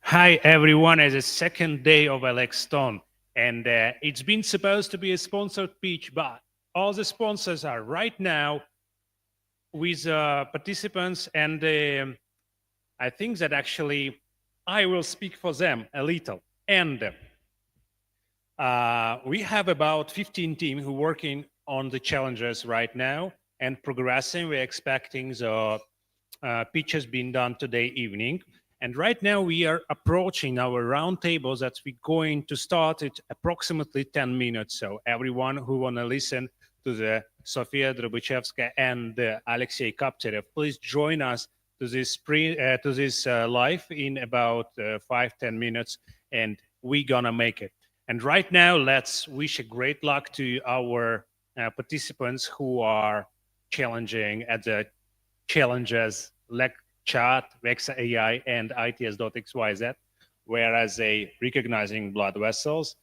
Hi everyone, it's the second day of Lxthon, and it's been supposed to be a sponsored pitch, but all the sponsors are right now with participants, and I think that actually I will speak for them a little. And we have about 15 teams who are working on the challenges right now and progressing. We're expecting the pitch has been done today evening. And right now we are approaching our roundtables that we're going to start at approximately 10 minutes. So everyone who want to listen to the Sofia Drobuchevska and Alexei Kapterev, please join us to this live in about 5-10 minutes, and we're gonna make it. And right now, let's wish a great luck to our participants who are challenging at the challenges like chat, Vexa AI, and ITS.xyz, whereas they recognizing blood vessels,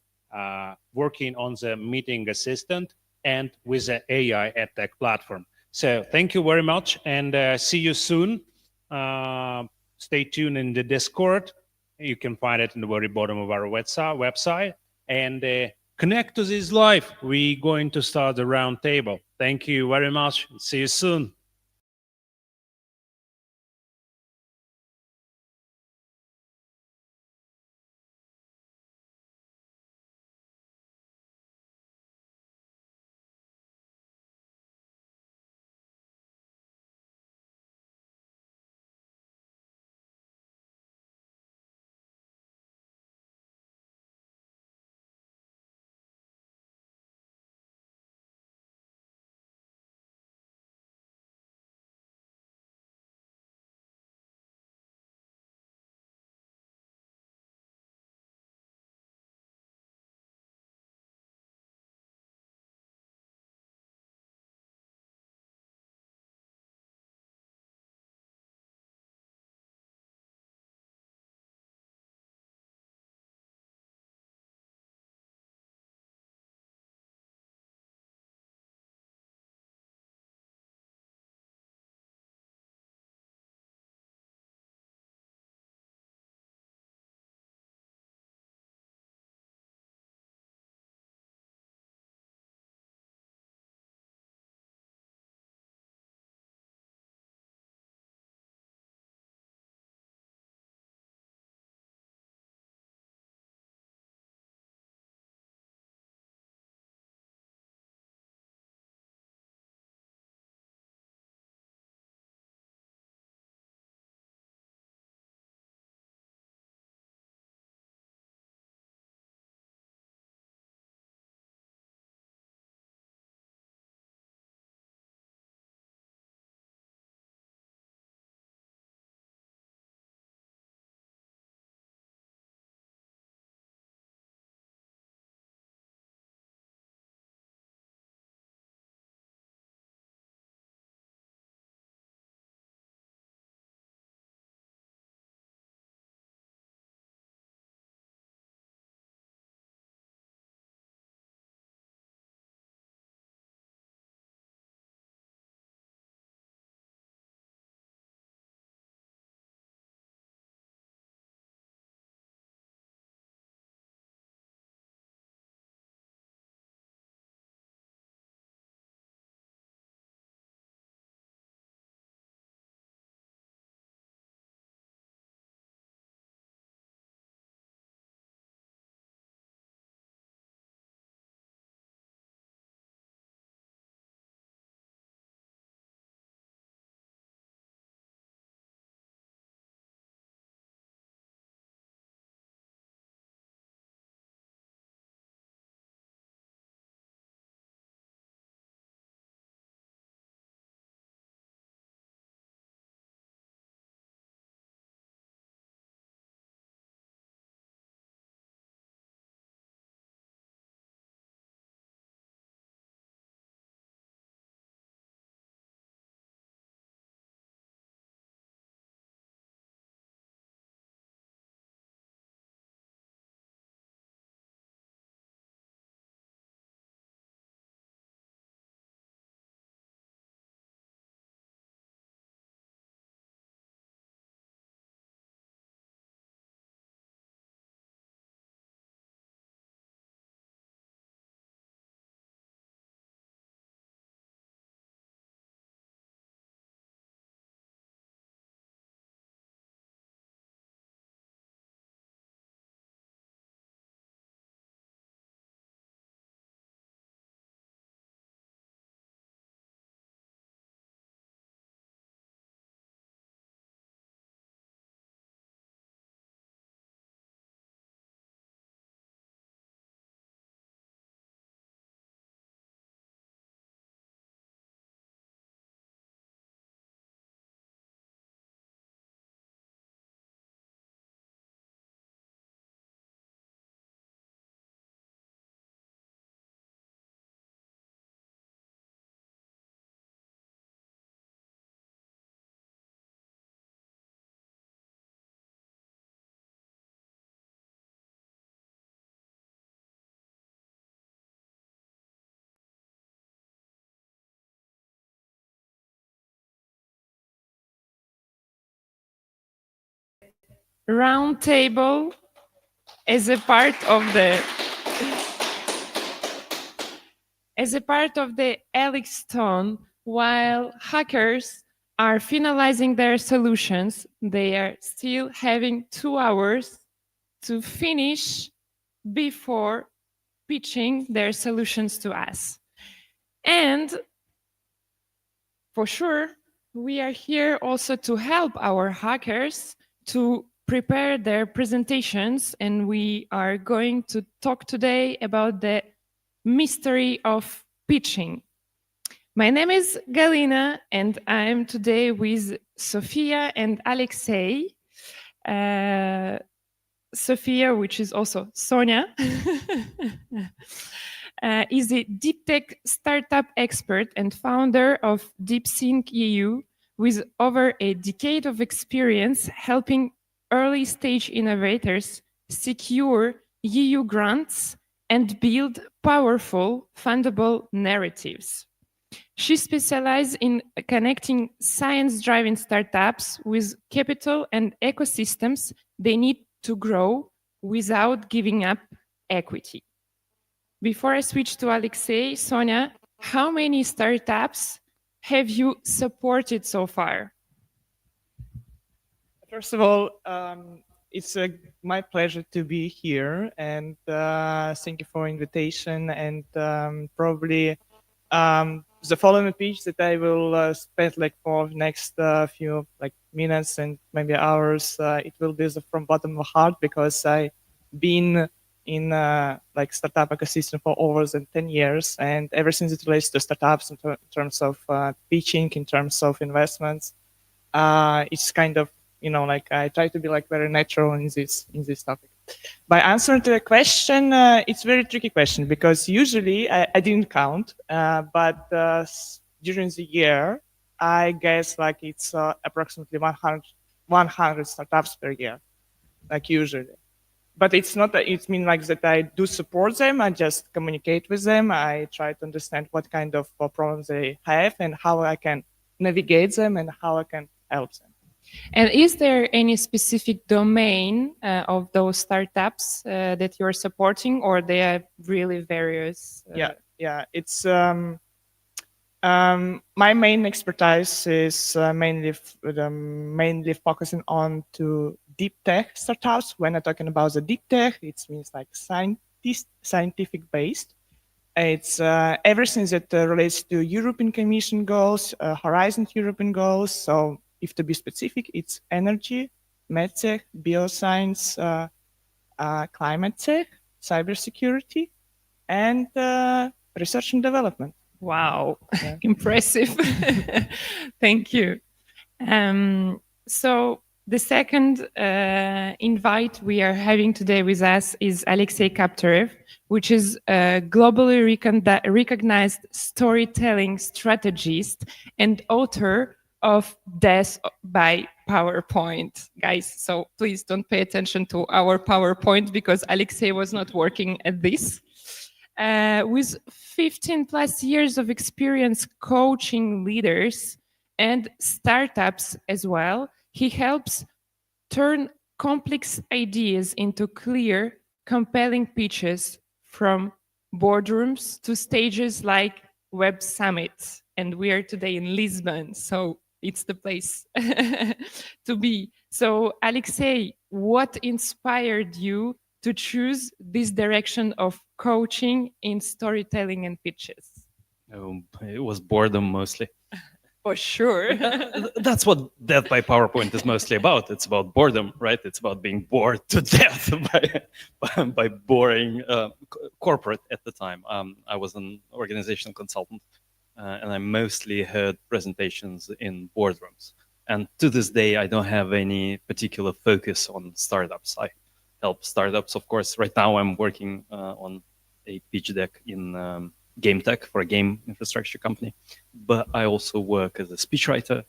working on the meeting assistant, and with the AI EdTech platform. So thank you very much, and see you soon. Stay tuned in the Discord. You can find it in the very bottom of our website. And connect to this live. We're going to start the round table. Thank you very much. See you soon. round table as a part of the Lxthon, while hackers are finalizing their solutions, they are still having 2 hours to finish before pitching their solutions to us. And for sure, we are here also to help our hackers to prepare their presentations, and we are going to talk today about the mystery of pitching. My name is Galina, and I'm today with Sofia and Alexei. Sofia, which is also Sonia, is a deep tech startup expert and founder of DeepSync EU, with over a decade of experience helping early stage innovators secure EU grants and build powerful, fundable narratives. She specializes in connecting science-driven startups with capital and ecosystems they need to grow without giving up equity. Before I switch to Alexei, Sonia, how many startups have you supported so far? First of all, it's my pleasure to be here, and thank you for invitation. And probably the following speech that I will spend like for next few like minutes and maybe hours, it will be from bottom of heart because I been in like startup ecosystem for over than 10 years, and ever since it relates to startups in terms of pitching, in terms of investments, it's kind of like I try to be like very natural in this topic. By answering to the question, it's a very tricky question because usually I didn't count, but during the year, I guess like it's approximately 100 startups per year, like usually. But it's not that it means like that I do support them. I just communicate with them. I try to understand what kind of problems they have and how I can navigate them and how I can help them. And is there any specific domain of those startups that you're supporting, or they are really various? Yeah. It's my main expertise is mainly focusing on to deep tech startups. When I'm talking about the deep tech, it means like scientific based. It's everything that relates to European Commission goals, Horizon European goals. So if to be specific, it's energy, medtech, bioscience, climate tech, cybersecurity, and research and development. Wow, yeah. Impressive. Thank you. So the second invite we are having today with us is Alexei Kapterev, which is a globally recognized storytelling strategist and author of Death by PowerPoint. Guys, so please don't pay attention to our PowerPoint because Alexei was not working at this. With 15 plus years of experience coaching leaders and startups as well, he helps turn complex ideas into clear, compelling pitches from boardrooms to stages like Web Summit. And we are today in Lisbon, so it's the place to be. So, Alexei, what inspired you to choose this direction of coaching in storytelling and pitches? It was boredom mostly. For sure. That's what Death by PowerPoint is mostly about. It's about boredom, right? It's about being bored to death by boring corporate at the time. I was an organizational consultant, and I mostly heard presentations in boardrooms. And to this day, I don't have any particular focus on startups. I help startups, of course. Right now, I'm working on a pitch deck in game tech for a game infrastructure company, but I also work as a speechwriter.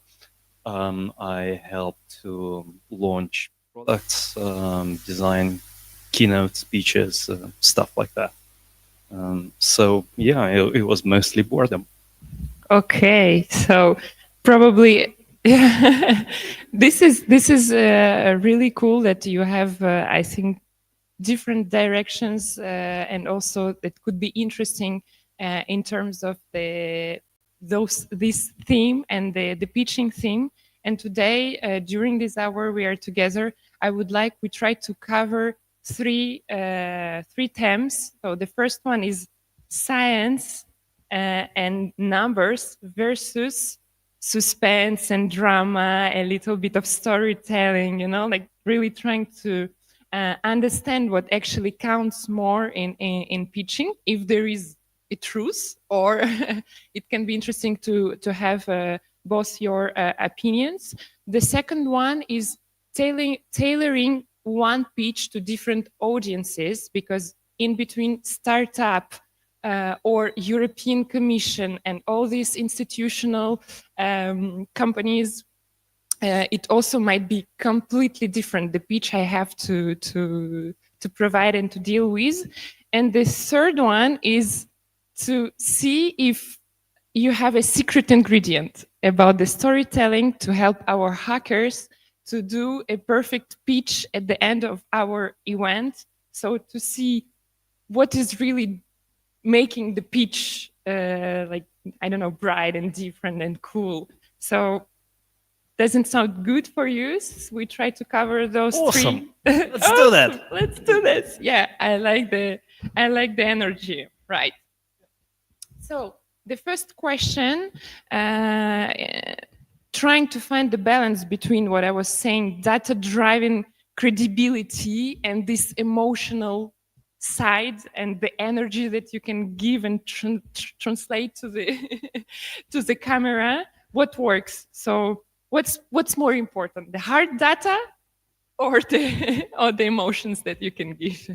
I help to launch products, design keynote speeches, stuff like that. So yeah, it was mostly boredom. Okay, so probably Yeah, this is really cool that you have. I think different directions, and also that could be interesting in terms of this theme and the pitching theme. And today, during this hour we are together, I would like we try to cover three themes. So the first one is science and numbers versus suspense and drama, a little bit of storytelling, you know, like really trying to understand what actually counts more in pitching, if there is a truth, or it can be interesting to have both your opinions. The second one is tailoring one pitch to different audiences, because in between startup or European Commission and all these institutional companies, it also might be completely different, the pitch I have to provide and to deal with. And the third one is to see if you have a secret ingredient about the storytelling to help our hackers to do a perfect pitch at the end of our event. So to see what is really making the pitch like, I don't know, bright and different and cool. So doesn't sound good for you? We try to cover those Awesome. three. Let's do that. Let's do this. Yeah, I like the energy. Right. So the first question, trying to find the balance between what I was saying, data-driven credibility, and this emotional side and the energy that you can give and translate to the to the camera. What works? So what's more important, the hard data or the or the emotions that you can give?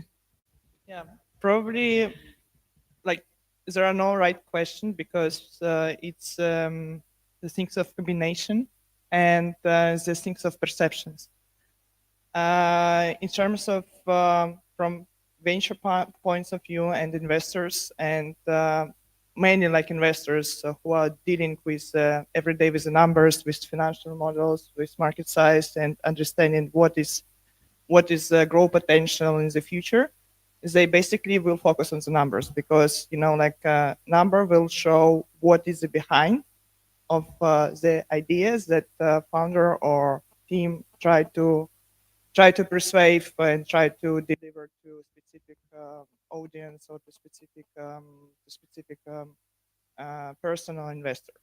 Yeah, probably like there are no right question, because it's the things of combination and the things of perceptions. In terms of from venture points of view and investors, and mainly like investors who are dealing with every day with the numbers, with financial models, with market size, and understanding what is growth potential in the future, they basically will focus on the numbers, because like number will show what is behind of the ideas that founder or team try to persuade and try to deliver to specific audience, or to specific person or investor.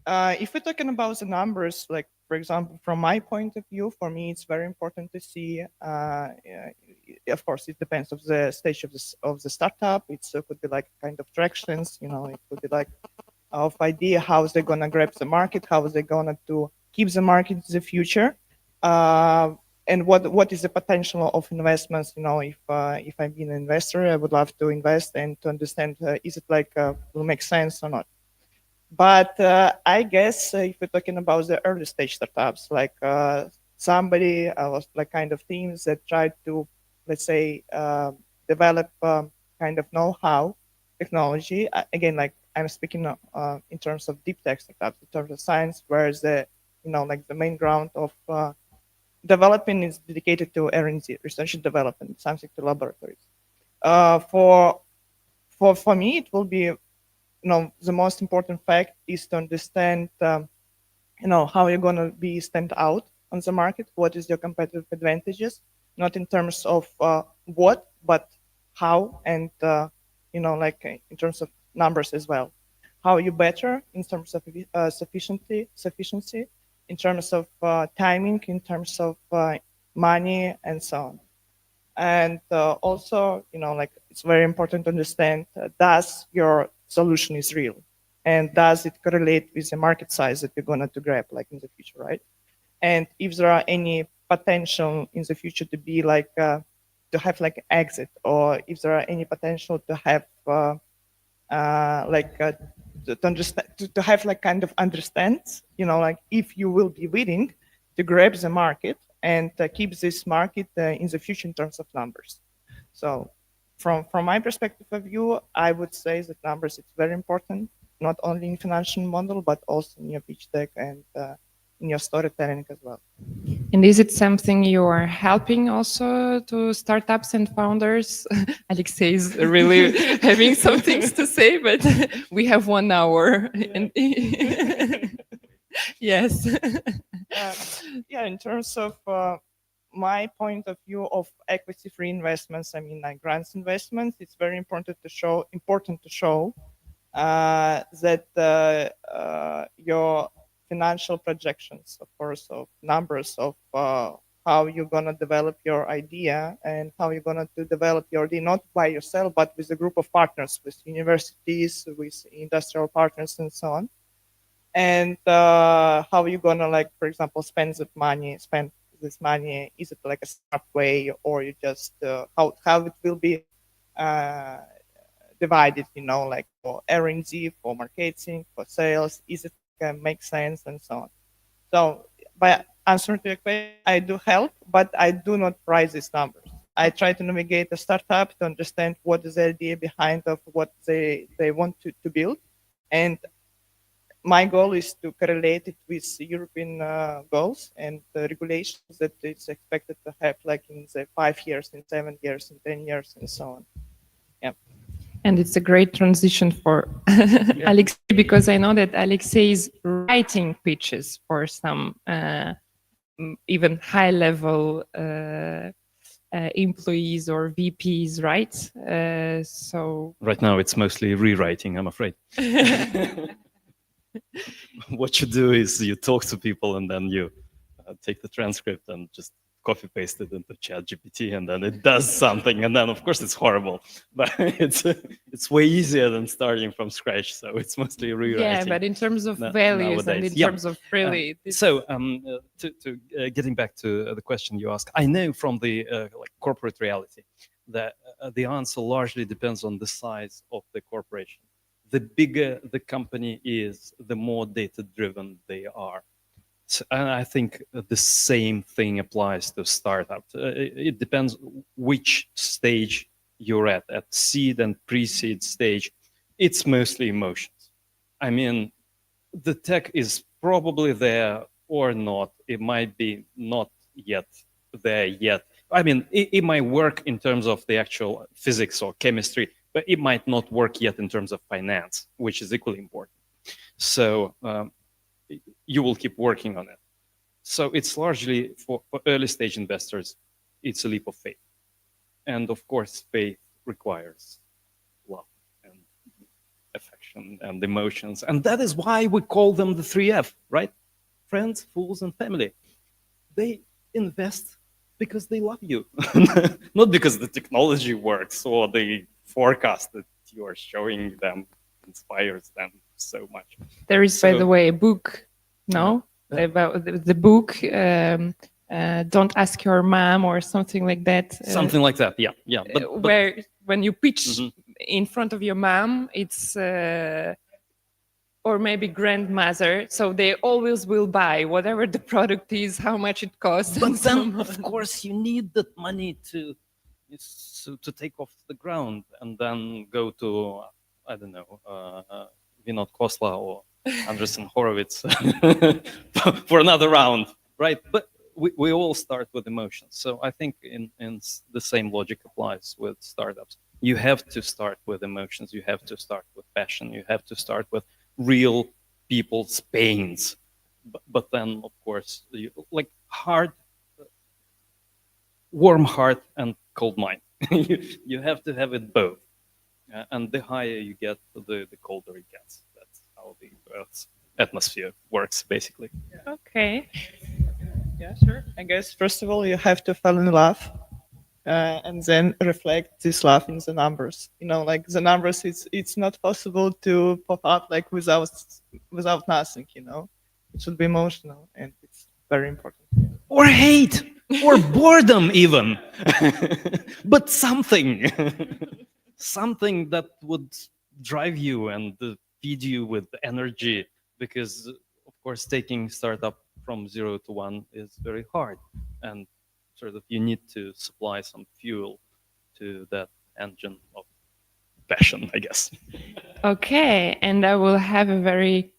If we're talking about the numbers, like for example, from my point of view, for me, it's very important to see. Of course, it depends of the stage of the startup. It could be like kind of tractions. It could be like of idea how they're gonna grab the market, how they're gonna to keep the market in the future, and what is the potential of investments. If I'm being an investor, I would love to invest and to understand is it like will make sense or not. But I guess if we're talking about the early stage startups, like somebody was like kind of teams that tried to, let's say, develop kind of know-how technology. Again, like I'm speaking in terms of deep tech startups, in terms of science, where the like the main ground of developing is dedicated to R&D, research and development, something to laboratories. For me, it will be the most important fact is to understand how you're going to be stand out on the market, what is your competitive advantages, not in terms of what, but how, and like in terms of numbers as well. How are you better in terms of sufficiency, in terms of timing, in terms of money, and so on. And also, like it's very important to understand, does your solution is real, and does it correlate with the market size that you're going to grab like in the future, right? And if there are any potential in the future to be like to have like exit, or if there are any potential to have like to understand, to have like kind of understand, like if you will be willing to grab the market and keep this market in the future in terms of numbers. So from my perspective of view, I would say that numbers, it's very important, not only in financial model, but also in your pitch deck and in your storytelling as well. And is it something you are helping also to startups and founders? Alexei is really having some things to say, but we have 1 hour. And yes. Yeah, in terms of my point of view of equity-free investments, I mean like grants investments, it's very important to show that your financial projections, of course, of numbers of how you're gonna develop your idea and how you're gonna develop your idea not by yourself but with a group of partners, with universities, with industrial partners, and so on. And how you're gonna, like, for example, spend this money? Is it like a smart way, or you just how it will be uh, divided? You know, like for R&D, for marketing, for sales. Is it make sense, and so on? So by answering to your question, I do help, but I do not price these numbers. I try to navigate a startup to understand what is the idea behind of what they want to build, and my goal is to correlate it with European goals and the regulations that it's expected to have, like in the 5 years, in 7 years, in 10 years, and so on. Yeah. And it's a great transition for Alexei, because I know that Alexei is writing pitches for some even high-level employees or VPs, right? So Right now, it's mostly rewriting, I'm afraid. What you do is you talk to people and then you take the transcript and just copy paste it into ChatGPT, and then it does something, and then of course it's horrible, but it's way easier than starting from scratch. So it's mostly rewriting. yeah, but in terms of values and in terms of really, Getting back to the question you asked, I know from the like corporate reality that the answer largely depends on the size of the corporation. The bigger the company is, the more data-driven they are. And I think the same thing applies to startups. It depends which stage you're at seed and pre-seed stage. It's mostly emotions. I mean, the tech is probably there or not. It might be not yet there yet. I mean, it might work in terms of the actual physics or chemistry, but it might not work yet in terms of finance, which is equally important. So you will keep working on it. So it's largely for early stage investors, it's a leap of faith. And of course, faith requires love and affection and emotions. And that is why we call them the 3F, right? Friends, fools, and family. They invest because they love you, not because the technology works or the forecast that you are showing them inspires them so much. There is, by the way, a book, no? About the book, Don't Ask Your Mom, or something like that. Something like that, yeah. But where when you pitch in front of your mom, it's or maybe grandmother, so they always will buy whatever the product is, how much it costs. But then, of course, you need that money to take off the ground and then go to, I don't know, Vinod Khosla or Andreessen Horowitz for another round, right? But we all start with emotions. So I think in the same logic applies with startups. You have to start with emotions. You have to start with passion. You have to start with real people's pains. But then, of course, like warm heart and cold mind. You have to have it both. And the higher you get, the colder it gets. That's how the Earth's atmosphere works, basically. Okay. Yeah, sure. I guess first of all you have to fall in love, and then reflect this love in the numbers. You know, like the numbers, it's not possible to pop up like without nothing. You know, it should be emotional, and it's very important. Or hate, or boredom, even, but something that would drive you and feed you with energy, because of course taking startup from 0 to 1 is very hard, and sort of you need to supply some fuel to that engine of passion, I guess. Okay, and I will have a very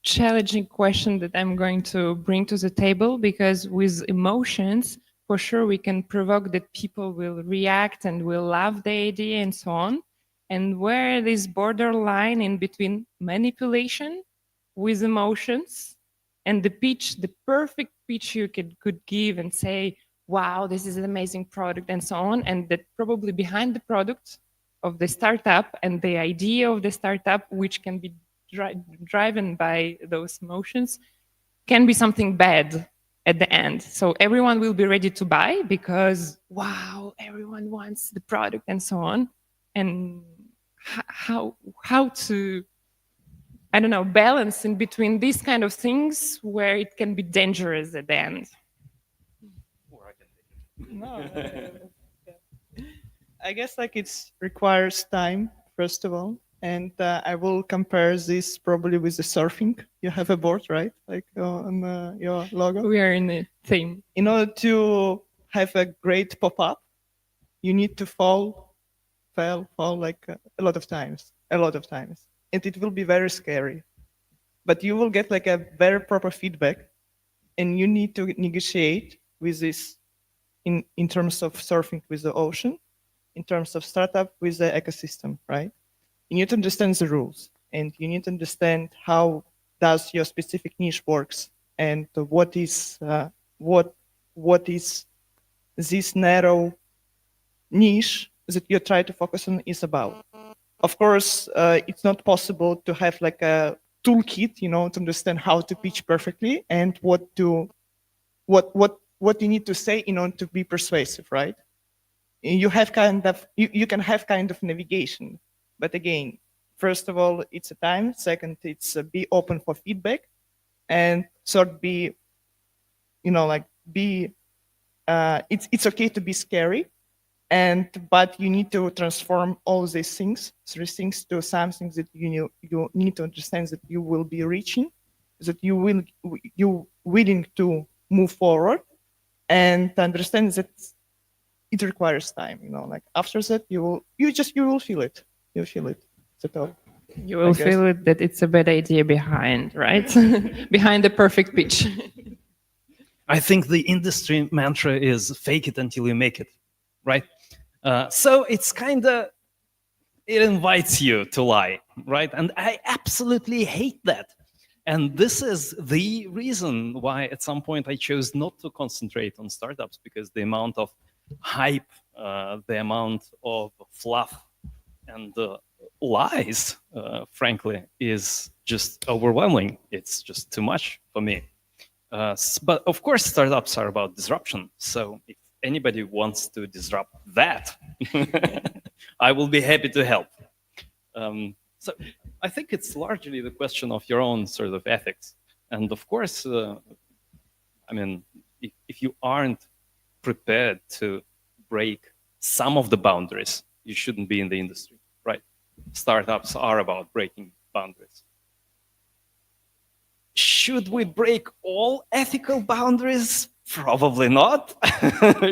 challenging question that I'm going to bring to the table, because with emotions, for sure, we can provoke that people will react and will love the idea and so on. And where this borderline in between manipulation with emotions and the pitch, the perfect pitch you could give and say, wow, this is an amazing product and so on. And that probably behind the product of the startup and the idea of the startup, which can be driven by those emotions, can be something bad at the end. So everyone will be ready to buy because, wow, everyone wants the product and so on. And how to, I don't know, balance in between these kind of things where it can be dangerous at the end. No, I guess like it's requires time first of all, and I will compare this probably with the surfing. You have a board, right? Like on your logo. We are in the same. In order to have a great pop-up, you need to fall like a lot of times, and it will be very scary. But you will get like a very proper feedback, and you need to negotiate with this in terms of surfing with the ocean, in terms of startup with the ecosystem, right? You need to understand the rules, and you need to understand how does your specific niche works, and what is this narrow niche that you try to focus on is about. Of course, it's not possible to have like a toolkit, you know, to understand how to pitch perfectly and what you need to say in order to be persuasive, right? You have kind of you can have kind of navigation, but again, first of all, it's a time. Second, it's be open for feedback, and third, be, you know, like be it's okay to be scary, but you need to transform all these things, three things, to something that you need to understand that you will be reaching, that you willing to move forward, and understand that it requires time. You know, like after that, you will feel it. You'll feel it. That's all. You will feel it that it's a bad idea behind, right? Behind the perfect pitch. I think the industry mantra is fake it until you make it, right? So it's kind of, it invites you to lie, right? And I absolutely hate that. And this is the reason why at some point I chose not to concentrate on startups, because the amount of hype, the amount of fluff and lies, frankly, is just overwhelming. It's just too much for me. But of course, startups are about disruption. So if anybody wants to disrupt that, I will be happy to help. So I think it's largely the question of your own sort of ethics. And of course, I mean, if you aren't prepared to break some of the boundaries, you shouldn't be in the industry, right? Startups are about breaking boundaries. Should we break all ethical boundaries? Probably not.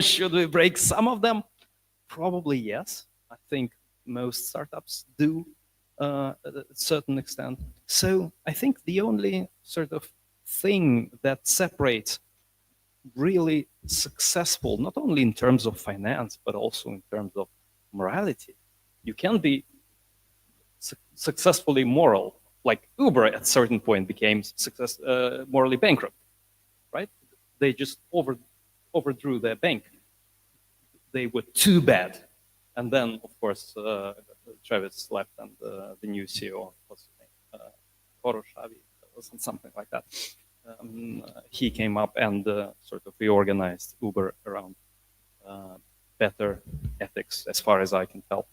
Should we break some of them? Probably yes. I think most startups do at a certain extent. So I think the only sort of thing that separates really successful, not only in terms of finance, but also in terms of morality. You can be successfully moral, like Uber at a certain point became morally bankrupt, right? They just overdrew their bank. They were too bad. And then, of course, Travis left, and the new CEO, what's his name? Koroshavi, or something like that. He came up and sort of reorganized Uber around better ethics, as far as I can tell.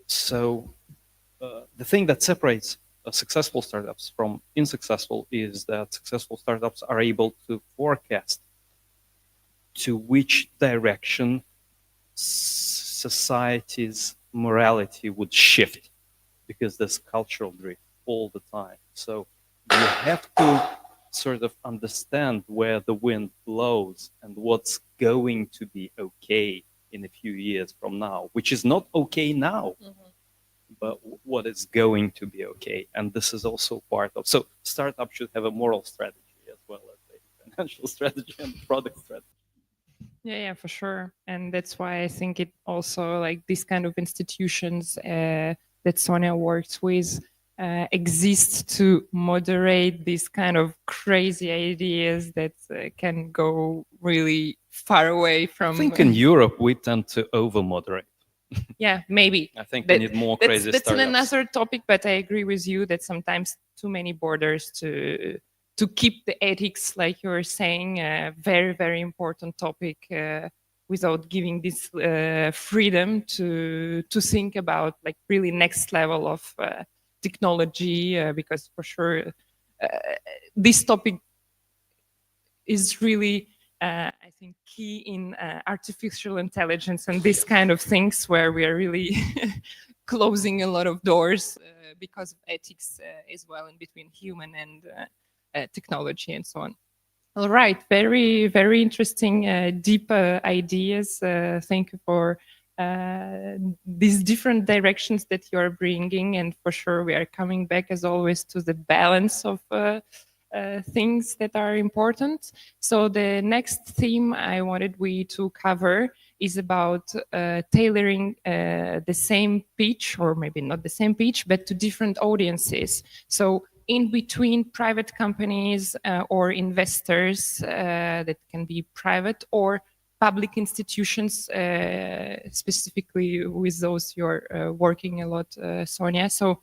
So the thing that separates successful startups from unsuccessful is that successful startups are able to forecast to which direction society's morality would shift, because there's cultural drift all the time. So you have to sort of understand where the wind blows and what's going to be okay in a few years from now, which is not okay now. but what is going to be okay. And this is also part of, so startup should have a moral strategy as well as a financial strategy and product strategy. Yeah, for sure. And that's why I think it also like these kind of institutions that Sonia works with exist to moderate these kind of crazy ideas that can go really far away from. I think in Europe we tend to over moderate. Yeah, maybe. I think we need more crazy that's startups. another topic, but I agree with you that sometimes too many borders to keep the ethics, like you were saying, a very, very important topic without giving this freedom to think about like really next level of technology, because for sure uh, this topic is really I think key in artificial intelligence and this kind of things where we are really closing a lot of doors because of ethics as well in between human and technology and so on. All right, very, very interesting, deep ideas. Thank you for these different directions that you're bringing. And for sure, we are coming back as always to the balance of things that are important. So the next theme I wanted we to cover is about tailoring the same pitch, or maybe not the same pitch, but to different audiences. So in between private companies or investors that can be private or public institutions, specifically with those you're working a lot, Sonia. So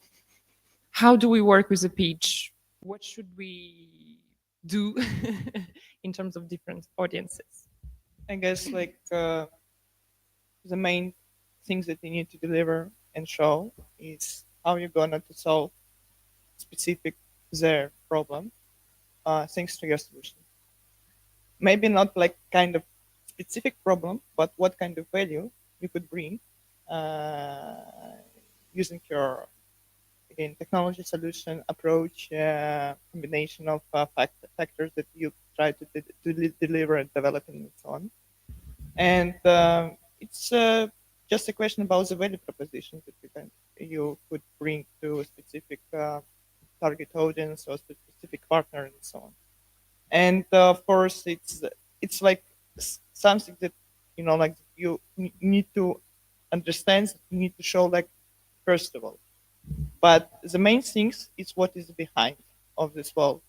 how do we work with a pitch? What should we do in terms of different audiences? I guess like the main things that you need to deliver and show is how you're gonna to solve specific their problem thanks to your solution. Maybe not like kind of specific problem, but what kind of value you could bring using your again technology solution approach combination of factors that you try to deliver and develop and so on. And it's just a question about the value proposition that you could bring to a specific target audience or specific partner and so on. And of course, it's like something that like you need to understand. You need to show like first of all, but the main things is what is behind of this wall.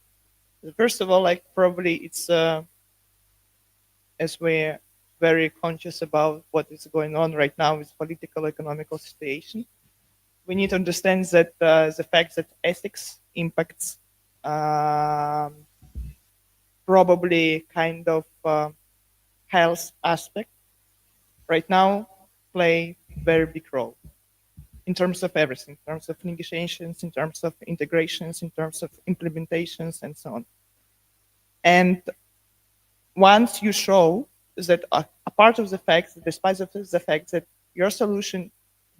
First of all, like probably it's as we're very conscious about what is going on right now with political economical situation, we need to understand that the fact that ethics impacts probably kind of health aspect right now play very big role in terms of everything, in terms of negotiations, in terms of integrations, in terms of implementations, and so on. And once you show that a part of the fact, despite of the fact that your solution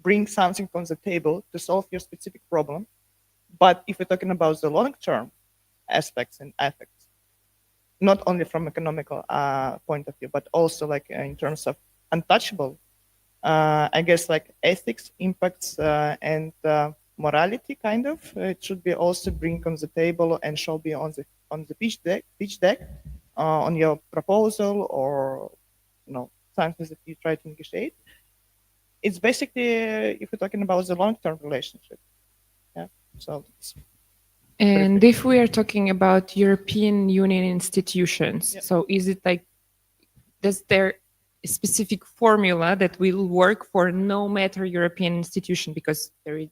brings something on the table to solve your specific problem, but if we're talking about the long-term aspects and effects, not only from economical point of view, but also like in terms of untouchable, I guess like ethics impacts and morality kind of, it should be also bring on the table and shall be on the pitch deck on your proposal or something that you try to negotiate. It's basically if we're talking about the long-term relationship. Yeah. So. And if we are talking about European Union institutions, yeah. So is it like, does there a specific formula that will work for no matter European institution? Because there is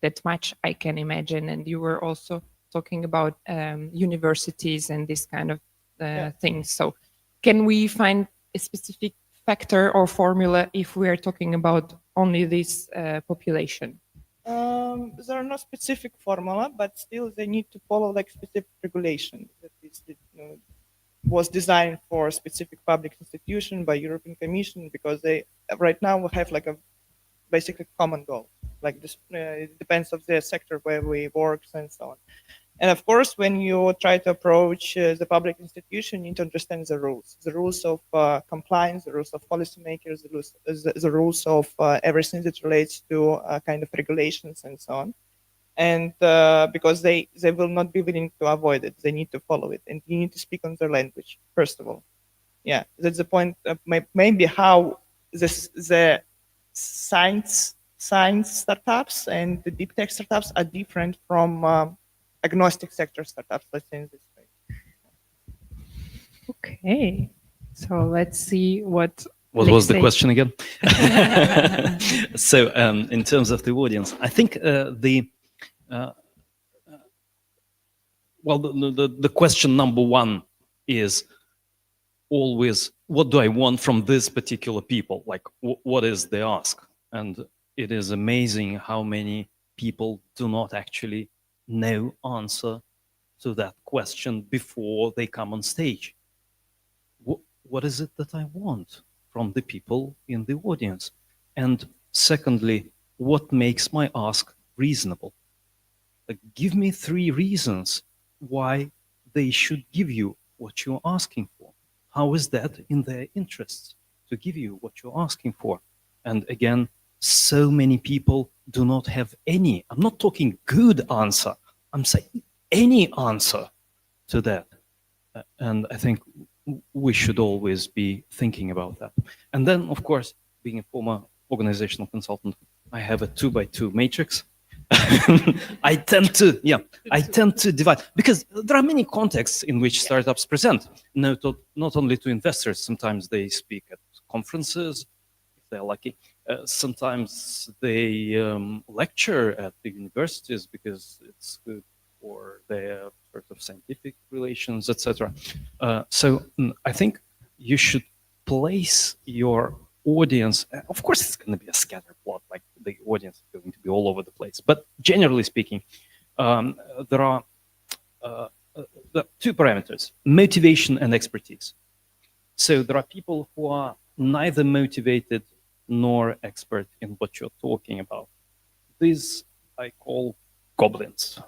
that much I can imagine. And you were also talking about universities and this kind of things. So can we find a specific factor or formula if we are talking about only this population? There are no specific formula, but still they need to follow like specific regulation that is, was designed for a specific public institution by European Commission, because they right now have like a basically common goal. Like this, it depends of the sector where we work and so on. And of course, when you try to approach the public institution, you need to understand the rules of compliance, the rules of policymakers, the rules of everything that relates to kind of regulations and so on. And because they will not be willing to avoid it, they need to follow it, and you need to speak on their language first of all. Yeah, that's the point. Maybe how the science startups and the deep tech startups are different from agnostic sector startups. Let's say in this way. Okay, so let's see what. What was the Lxthon- question again? So, in terms of the audience, I think the question number one is always, what do I want from this particular people? Like, what is the ask? And it is amazing how many people do not actually know answer to that question before they come on stage. What is it that I want from the people in the audience? And secondly, what makes my ask reasonable? Like, give me 3 reasons why they should give you what you're asking for. How is that in their interests to give you what you're asking for? And again, so many people do not have any. I'm not talking good answer. I'm saying any answer to that. And I think we should always be thinking about that. And then, of course, being a former organizational consultant, I have a 2x2 matrix. I tend to divide, because there are many contexts in which startups present, not only to investors. Sometimes they speak at conferences, if they're lucky. Sometimes they lecture at the universities because it's good for their sort of scientific relations, etc. So I think you should place your audience. Of course, it's going to be a scatter plot, like the audience is going to be all over the place. But generally speaking, there are 2 parameters: motivation and expertise. So there are people who are neither motivated nor expert in what you're talking about. These I call goblins.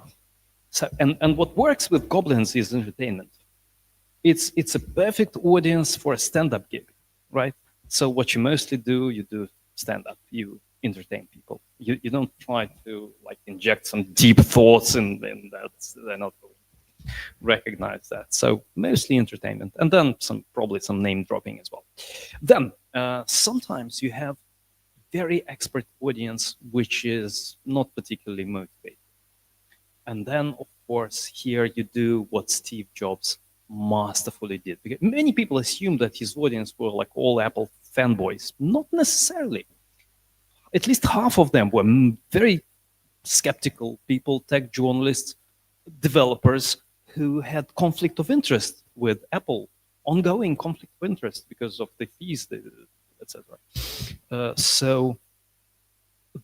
So, and what works with goblins is entertainment. It's a perfect audience for a stand-up gig, right? So what you mostly do, you do stand-up, you entertain people. You don't try to like inject some deep thoughts in that. They're not going to recognize that. So mostly entertainment, and then probably some name dropping as well. Then sometimes you have very expert audience which is not particularly motivated. And then, of course, here you do what Steve Jobs masterfully did. Because many people assume that his audience were like all Apple fanboys. Not necessarily. At least half of them were very skeptical people, tech journalists, developers who had conflict of interest with Apple, ongoing conflict of interest because of the fees, etc. So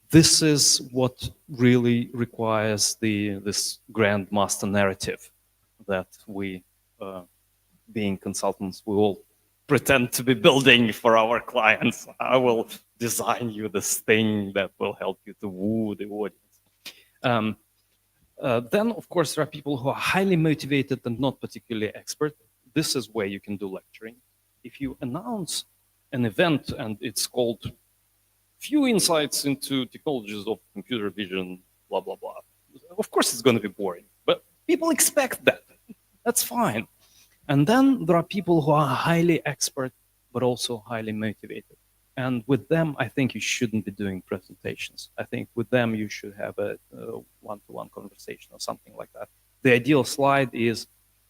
this is what really requires this grand master narrative that we, being consultants, we all pretend to be building for our clients. I will design you this thing that will help you to woo the audience. Then, of course, there are people who are highly motivated and not particularly expert. This is where you can do lecturing. If you announce an event and it's called "Few Insights into Technologies of Computer Vision," blah, blah, blah. Of course, it's going to be boring, but people expect that. That's fine. And then there are people who are highly expert, but also highly motivated. And with them, I think you shouldn't be doing presentations. I think with them, you should have a one-to-one conversation or something like that. The ideal slide is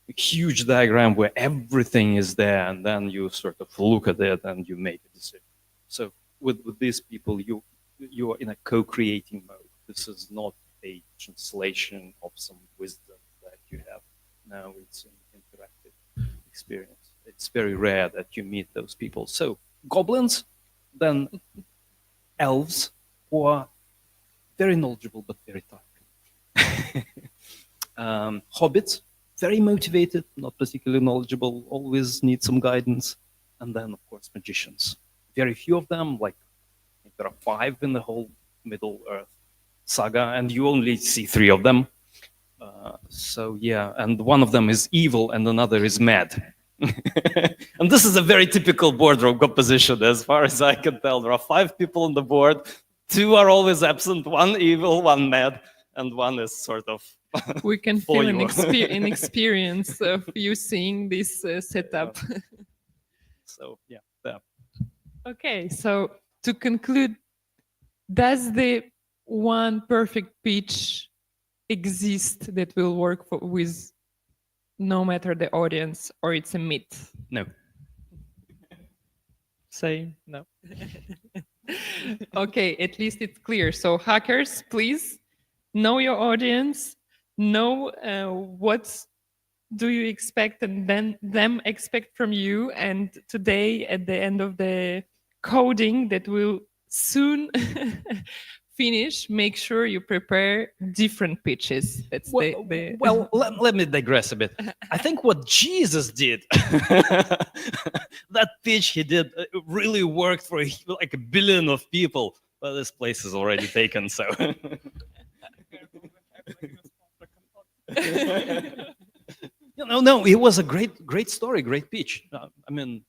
a huge diagram where everything is there, and then you sort of look at it and you make a decision. So with these people, you are in a co-creating mode. This is not a translation of some wisdom that you have. No, it's an interactive experience. It's very rare that you meet those people. So goblins, then elves, who are very knowledgeable but very tired. Hobbits, very motivated, not particularly knowledgeable, always need some guidance. And then, of course, magicians. Very few of them, like I think there are 5 in the whole Middle Earth saga, and you only see 3 of them. So yeah, and one of them is evil and another is mad. And this is a very typical boardroom composition as far as I can tell. There are 5 people on the board, 2 are always absent, 1 evil, 1 mad, and 1 is sort of We can for feel an, you. an experience of you seeing this setup. So yeah. Okay, so to conclude, does the one perfect pitch exist that will work with no matter the audience, or it's a myth? No. Say no. Okay, at least it's clear. So hackers, please know your audience, know what do you expect and then them expect from you. And today at the end of the coding that will soon finish, make sure you prepare different pitches. That's the Well, let me digress a bit. I think what Jesus did, that pitch he did, really worked for like 1 billion of people. Well, this place is already taken, so. No, it was a great story, great pitch. I mean,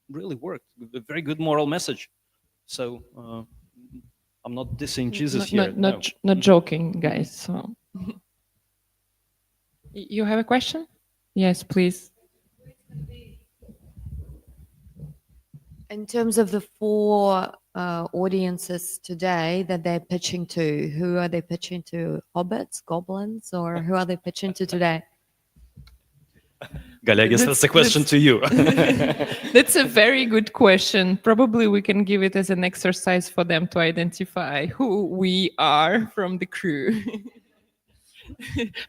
really worked. A very good moral message. So I'm not dissing Jesus here. Not joking, guys. So, you have a question? Yes, please. In terms of the 4 audiences today that they're pitching to, who are they pitching to? Hobbits, goblins, or who are they pitching to today? Gali, I guess that's a question to you. That's a very good question. Probably we can give it as an exercise for them to identify who we are from the crew.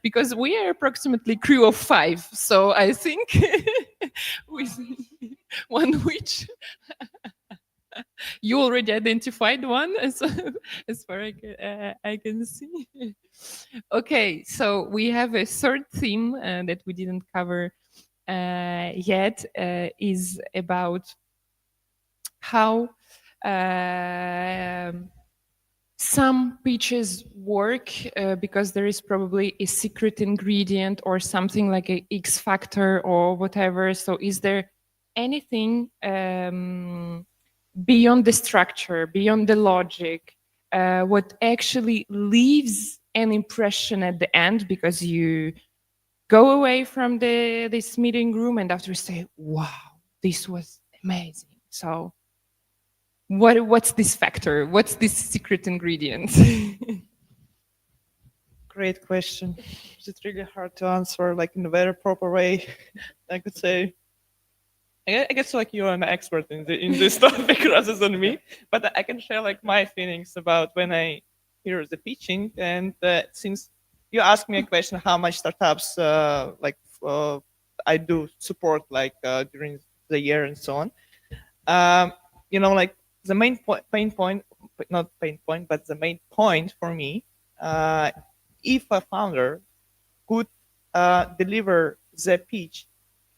Because we are approximately crew of 5. So I think with one which you already identified one as far as I can see. Okay, so we have a third theme that we didn't cover yet, is about how some pitches work because there is probably a secret ingredient or something like a X factor or whatever. So is there anything beyond the structure, beyond the logic, what actually leaves an impression at the end, because you go away from this meeting room and after say, wow, this was amazing. So what's this factor? What's this secret ingredient? Great question. It's really hard to answer like in a very proper way. I could say, I guess like you're an expert in this topic rather than me, but I can share like my feelings about when I hear the pitching. And since you asked me a question, how much startups I do support like during the year and so on. Like the main pain point, not pain point, but the main point for me, if a founder could deliver the pitch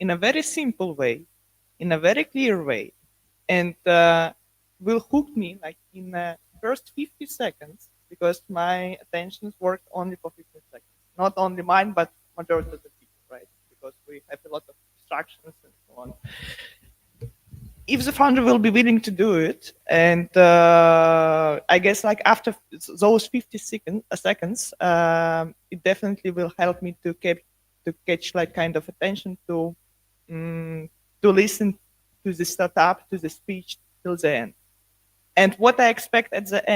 in a very simple way, in a very clear way, and will hook me like in the first 50 seconds, because my attentions worked only for 50 seconds. Not only mine, but majority of the people, right? Because we have a lot of distractions and so on. If the founder will be willing to do it, and I guess like after those 50 seconds, it definitely will help me to catch like kind of attention to listen to the startup, to the speech till the end. And what I expect in the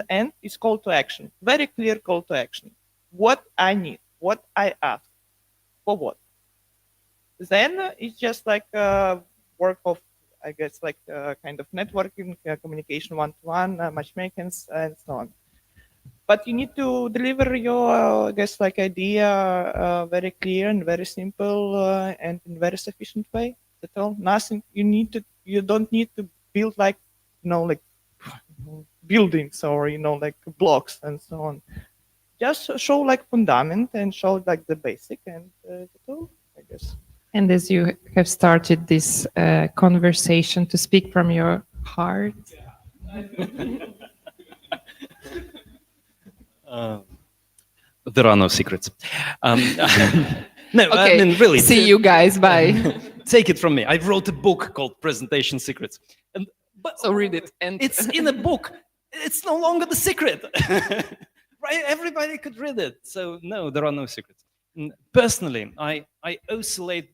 end is call to action, very clear call to action. What I need, what I ask, for what. Then it's just like work of, I guess, like kind of networking, communication one-to-one, matchmakings, and so on. But you need to deliver your, I guess, like idea very clear and very simple and in very sufficient way. That's all. Nothing. You don't need to build like, like buildings or like blocks and so on. Just show like fundament and show like the basic, and that's all, I guess. And as you have started this conversation to speak from your heart. There are no secrets. No, Okay. I mean, really. See you guys. Bye. Take it from me. I wrote a book called Presentation Secrets. But So read it. And it's in a book. It's no longer the secret. Right? Everybody could read it. So no, there are no secrets. Personally, I oscillate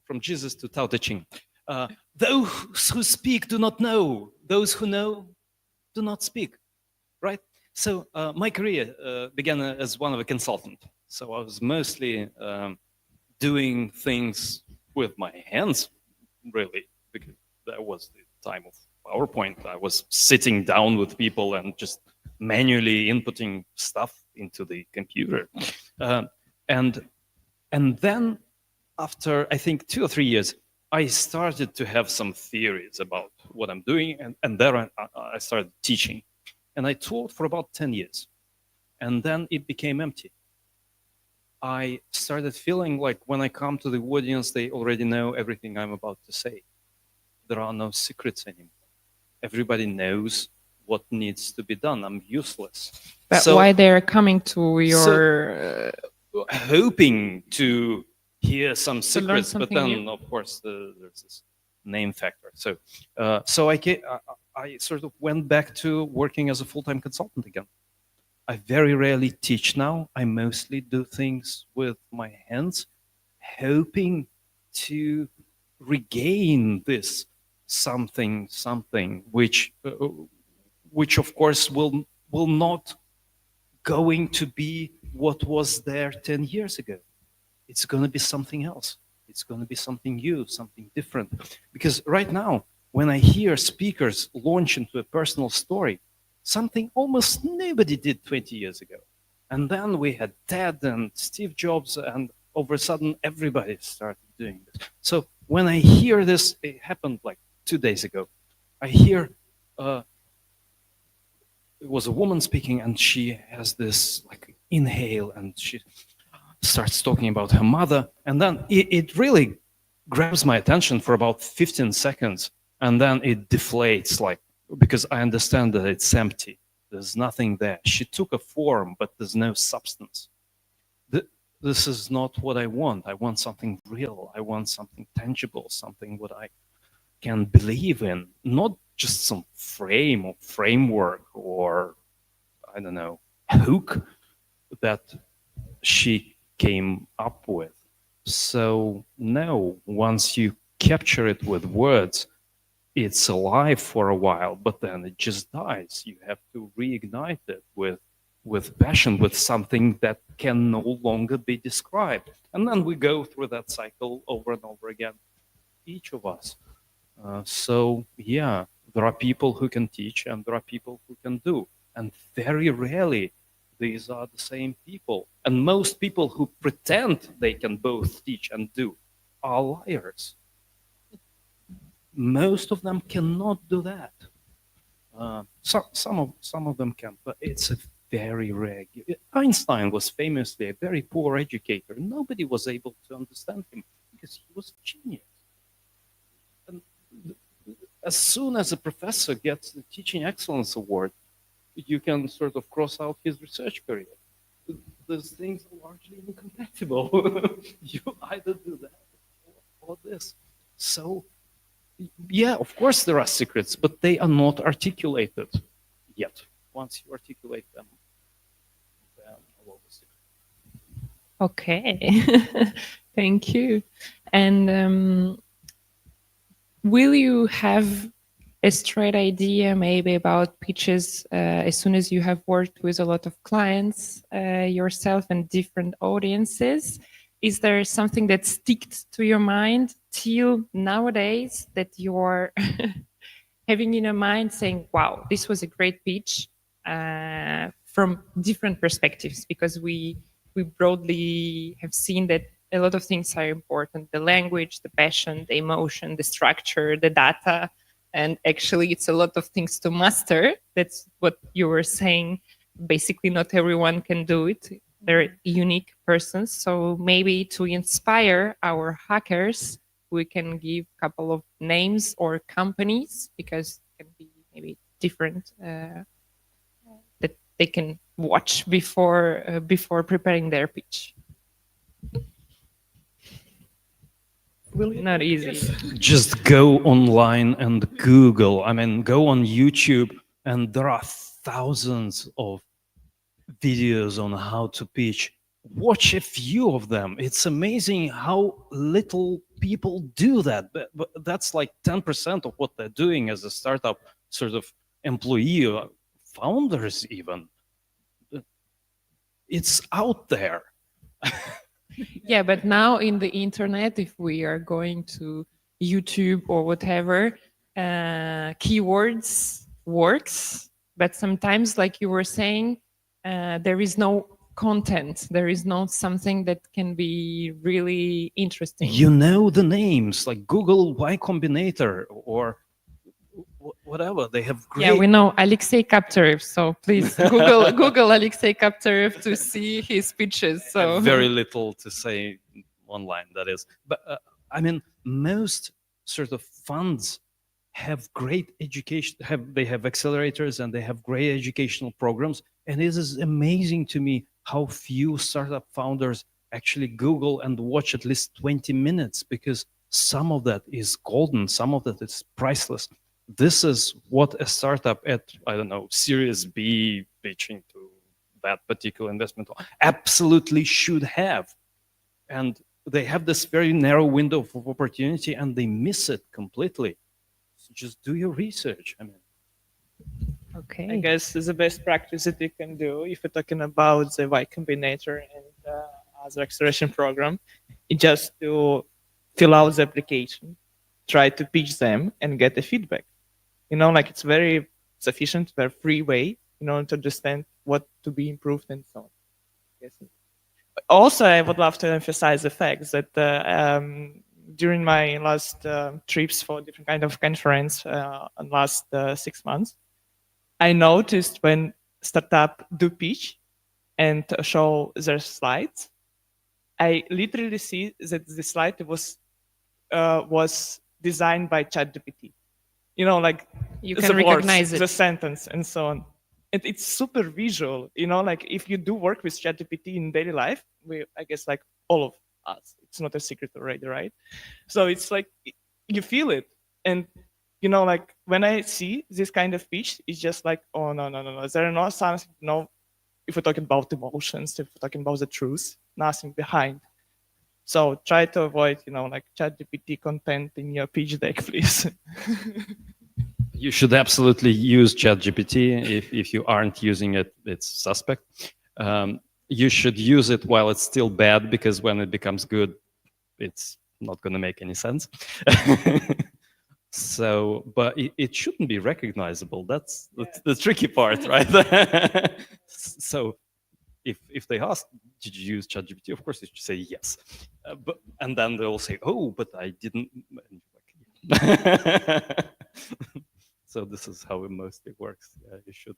from Jesus to Tao Te Ching. Those who speak do not know. Those who know do not speak. Right? So my career began as one of a consultant. So I was mostly doing things with my hands, really, because that was the time of PowerPoint. I was sitting down with people and just manually inputting stuff into the computer. And then after, I think, 2 or 3 years, I started to have some theories about what I'm doing. And there I started teaching. And I taught for about 10 years. And then it became empty. I started feeling like when I come to the audience, they already know everything I'm about to say. There are no secrets anymore. Everybody knows what needs to be done. I'm useless. but So- why they're coming to your? hoping to hear some secrets, but something then new. of course there's this name factor. So I sort of went back to working as a full-time consultant again. I very rarely teach now. I mostly do things with my hands, hoping to regain this something, which of course will not going to be what was there 10 years ago. It's going to be something else. It's going to be something new, something different. Because right now, when I hear speakers launch into a personal story, something almost nobody did 20 years ago. And then we had Ted and Steve Jobs, and all of a sudden everybody started doing this. So when I hear this, it happened like 2 days ago. I hear it was a woman speaking, and she has this like inhale, and she starts talking about her mother, and then it really grabs my attention for about 15 seconds, and then it deflates, like, because I understand that it's empty. There's nothing there. She took a form, but there's no substance. This is not what I want. I want something real. I want something tangible, something what I can believe in, not just some frame or framework or, I don't know, hook that she came up with. So no, once you capture it with words, it's alive for a while, but then it just dies. You have to reignite it with passion, with something that can no longer be described. And then we go through that cycle over and over again, each of us. So yeah, there are people who can teach and there are people who can do. And very rarely these are the same people. And most people who pretend they can both teach and do are liars. Most of them cannot do that. Some of them can, but it's a very rare. Einstein was famously a very poor educator. Nobody was able to understand him because he was a genius. And as soon as a professor gets the Teaching Excellence Award, you can sort of cross out his research career. Those things are largely incompatible. You either do that or this. So, yeah, of course there are secrets, but they are not articulated yet. Once you articulate them, then all the secrets. Okay, thank you. And will you have a straight idea maybe about pitches as soon as you have worked with a lot of clients yourself and different audiences? Is there something that sticks to your mind till nowadays that you're having in your mind saying, wow, this was a great pitch from different perspectives? Because we broadly have seen that a lot of things are important: the language, the passion, the emotion, the structure, the data. And actually, it's a lot of things to master. That's what you were saying. Basically, not everyone can do it. They're unique persons. So maybe to inspire our hackers, we can give a couple of names or companies, because it can be maybe different, that they can watch before preparing their pitch. Not easy. Just go online and Google. I mean, go on YouTube, and there are thousands of videos on how to pitch. Watch a few of them. It's amazing how little people do that. But that's like 10% of what they're doing as a startup sort of employee, or founders even. It's out there. Yeah, but now in the internet, if we are going to YouTube or whatever, keywords works, but sometimes, like you were saying, there is no content. There is not something that can be really interesting. You know the names, like Google Y Combinator or whatever. They have great. Yeah, we know Alexei Kapterev, so please Google Alexei Kapterev to see his speeches. So Very little to say online, that is. But I mean, most sort of funds have great education. They have accelerators and they have great educational programs. And it is amazing to me how few startup founders actually Google and watch at least 20 minutes, because some of that is golden, some of that is priceless. This is what a startup at, I don't know, Series B pitching to that particular investment absolutely should have. And they have this very narrow window of opportunity and they miss it completely. So just do your research. I mean, okay. I guess the best practice that you can do if you're talking about the Y Combinator and other acceleration program is just to fill out the application, try to pitch them and get the feedback. You know, like it's very sufficient, very free way, in order to understand what to be improved and so on. Yes. Also, I would love to emphasize the fact that during my last trips for different kind of conference in last 6 months, I noticed when startup do pitch and show their slides, I literally see that the slide was designed by ChatGPT. You know, like You the can recognize words, it. the sentence, and so on. And it's super visual. You know, like if you do work with ChatGPT in daily life, I guess like all of us, it's not a secret already, right? So it's like you feel it, and you know, like when I see this kind of pitch, it's just like, oh no. There are no something, no. If we're talking about emotions, if we're talking about the truth, nothing behind. So try to avoid, you know, like ChatGPT content in your pitch deck, please. you should absolutely use ChatGPT. If you aren't using it, it's suspect. You should use it while it's still bad, because when it becomes good, it's not going to make any sense. So, but it shouldn't be recognizable. That's the tricky part, right? So if they ask, did you use ChatGPT? Of course, you should say yes. And then they'll say, oh, but I didn't. So this is how it mostly works. You should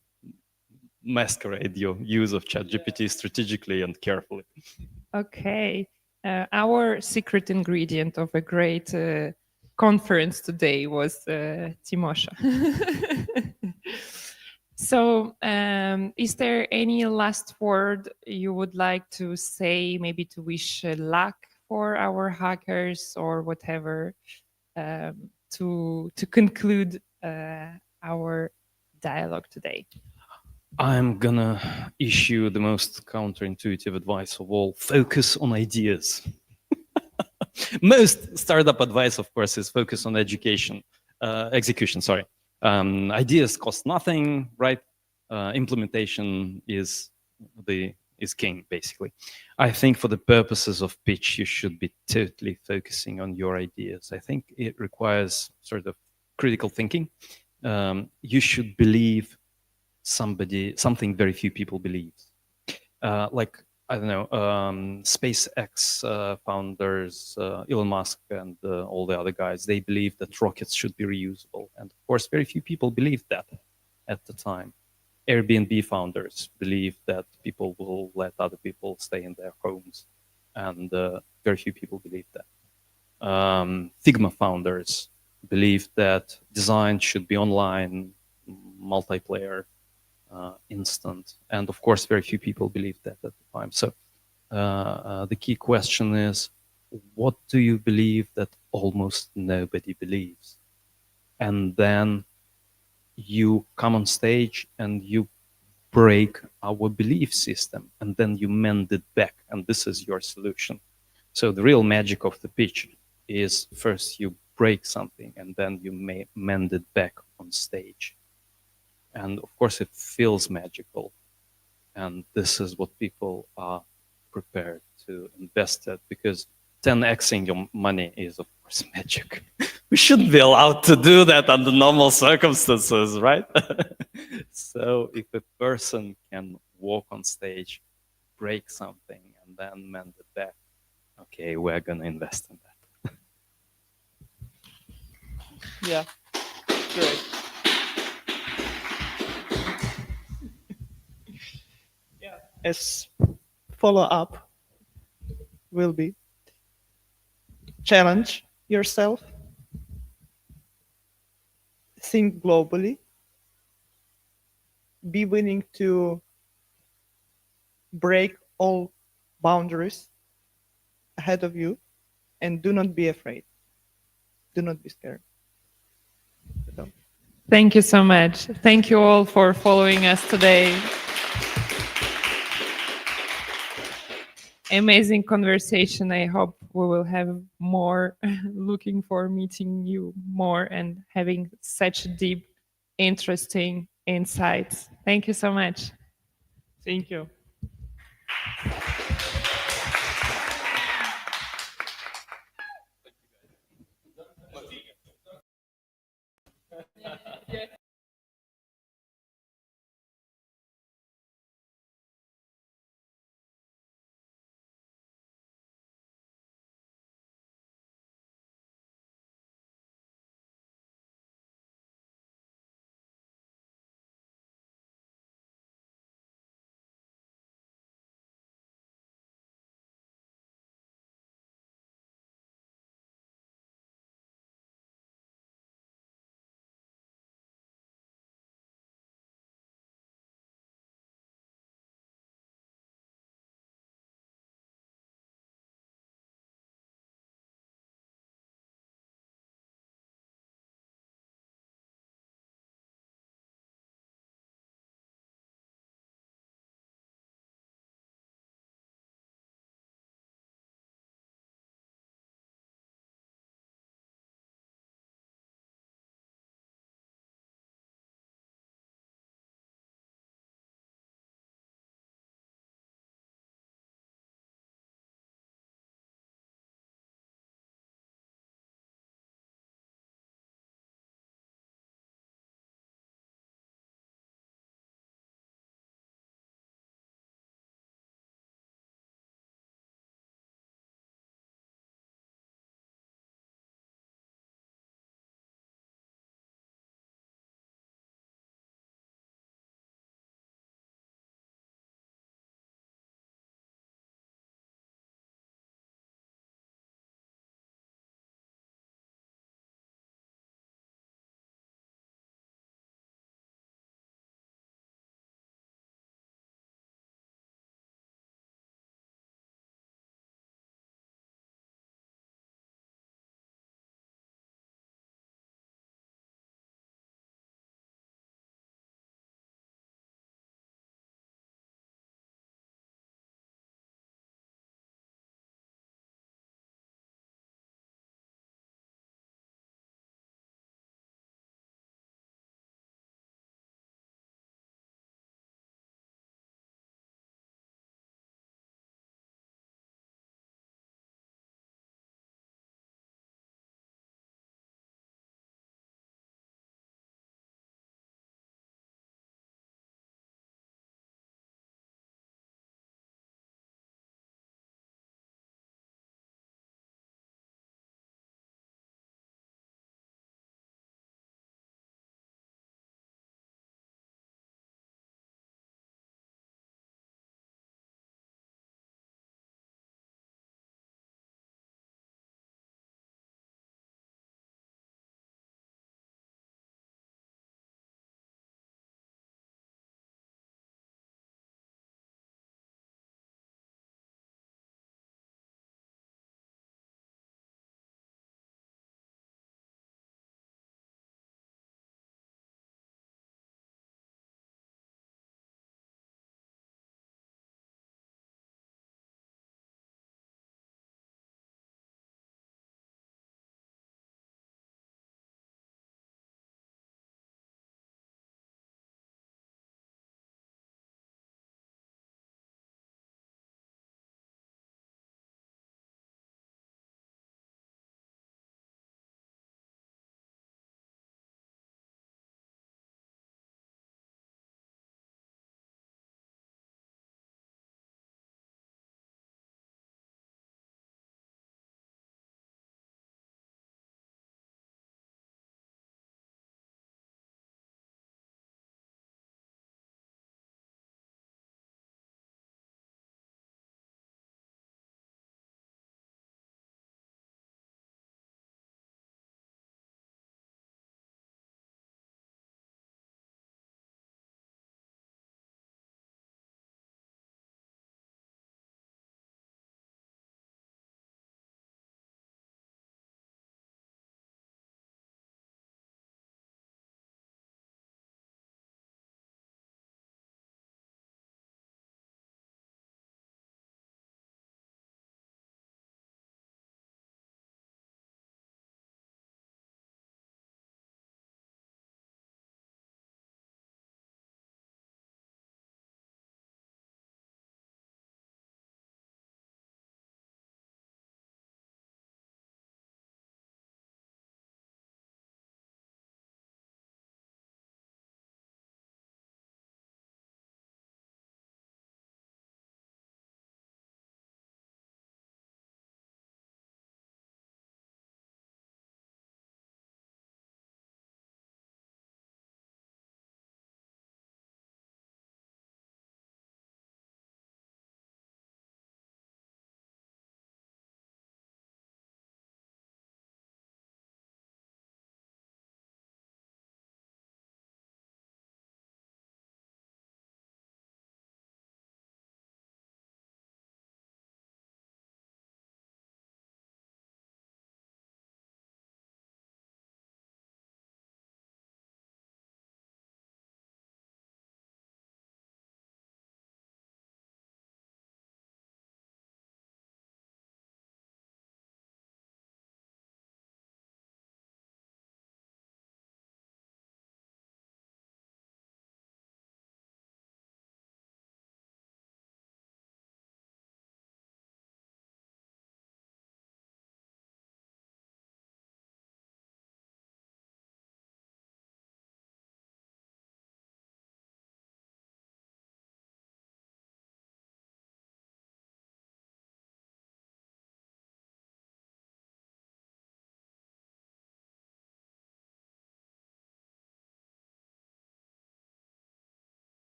masquerade your use of ChatGPT strategically and carefully. Okay. Our secret ingredient of a great conference today was Timosha. So, is there any last word you would like to say, maybe to wish luck for our hackers or whatever, to conclude our dialogue today? I'm gonna issue the most counterintuitive advice of all: focus on ideas. Most startup advice, of course, is focus on execution. Sorry, ideas cost nothing, right? Implementation is king, basically. I think for the purposes of pitch, you should be totally focusing on your ideas. I think it requires sort of critical thinking. You should believe something very few people believe. Like, I don't know, SpaceX founders, Elon Musk and all the other guys, they believe that rockets should be reusable. And of course, very few people believed that at the time. Airbnb founders believe that people will let other people stay in their homes. And very few people believe that. Figma founders believe that design should be online, multiplayer. instant. And of course, very few people believed that at the time. So the key question is, what do you believe that almost nobody believes? And then you come on stage and you break our belief system, and then you mend it back, and this is your solution. So the real magic of the pitch is first you break something and then you may mend it back on stage. And of course it feels magical, and this is what people are prepared to invest at, because 10xing your money is of course magic. We shouldn't be allowed to do that under normal circumstances, right? So if a person can walk on stage, break something, and then mend it back, okay, we're gonna invest in that. Yeah, great. Yeah. As follow-up will be challenge yourself, think globally, be willing to break all boundaries ahead of you, and do not be afraid. Do not be scared. So, Thank you so much. Thank you all for following us today. Amazing conversation. I hope we will have more. Looking for meeting you more and having such deep, interesting insights. Thank you so much. thank you.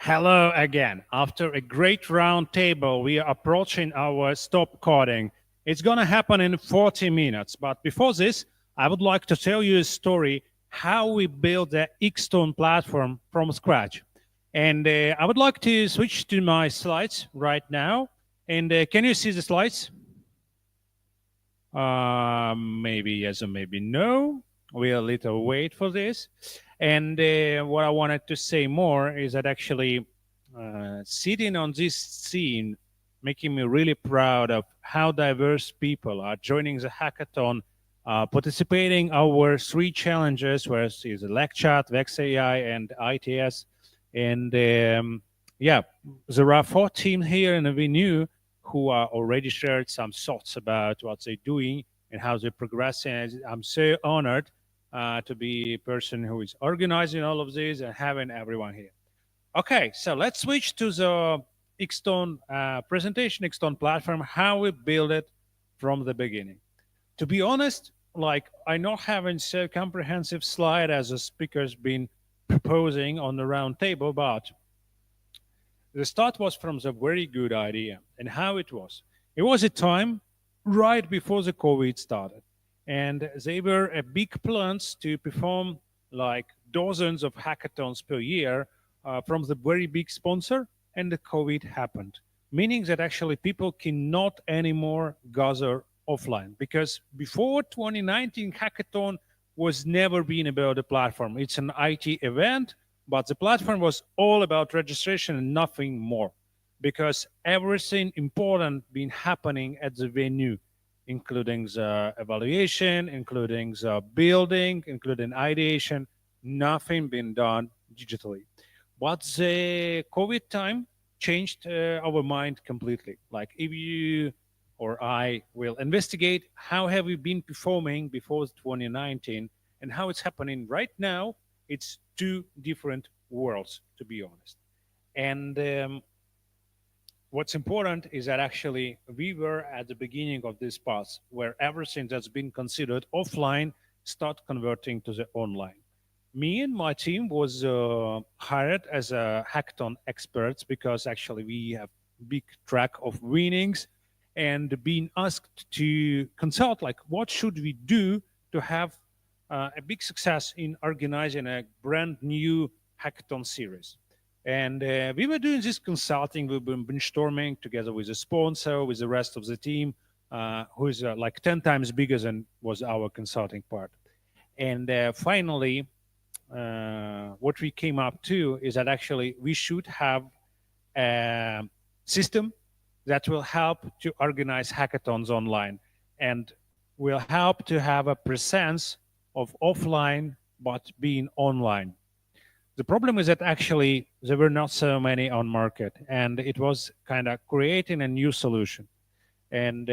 Hello again. After a great round table, we are approaching our stop coding. It's going to happen in 40 minutes. But before this, I would like to tell you a story how we built the Lxthon platform from scratch. And I would like to switch to my slides right now. And can you see the slides? Maybe yes or maybe no. We'll a little wait for this. And what I wanted to say more is that actually sitting on this scene, making me really proud of how diverse people are joining the hackathon, participating our three challenges, where is Lxchat, VexAI, and ITS. And yeah, there are 4 teams here in the venue who are already shared some thoughts about what they're doing and how they're progressing. I'm so honored to be a person who is organizing all of this and having everyone here. Okay, so let's switch to the Lxthon presentation, Lxthon platform, how we build it from the beginning. To be honest, like I not having so comprehensive slide as the speaker's been proposing on the round table, but the start was from the very good idea and how it was. It was a time right before the COVID started. And they were a big plans to perform like dozens of hackathons per year from the very big sponsor, and the COVID happened. Meaning that actually people cannot anymore gather offline because before 2019 hackathon was never been about the platform. It's an IT event, but the platform was all about registration and nothing more because everything important been happening at the venue, including the evaluation, including the building, including ideation, nothing been done digitally. But the COVID time changed our mind completely. Like if you or I will investigate how have we been performing before 2019 and how it's happening right now, it's 2 different worlds, to be honest. And what's important is that actually we were at the beginning of this path where everything that's been considered offline start converting to the online. Me and my team was hired as a hackathon experts because actually we have big track of winnings and being asked to consult like what should we do to have a big success in organizing a brand new hackathon series. And we were doing this consulting. We've been brainstorming together with a sponsor, with the rest of the team, who is like 10 times bigger than was our consulting part. And finally, what we came up to is that actually we should have a system that will help to organize hackathons online and will help to have a presence of offline but being online. The problem is that actually there were not so many on market, and it was kind of creating a new solution. And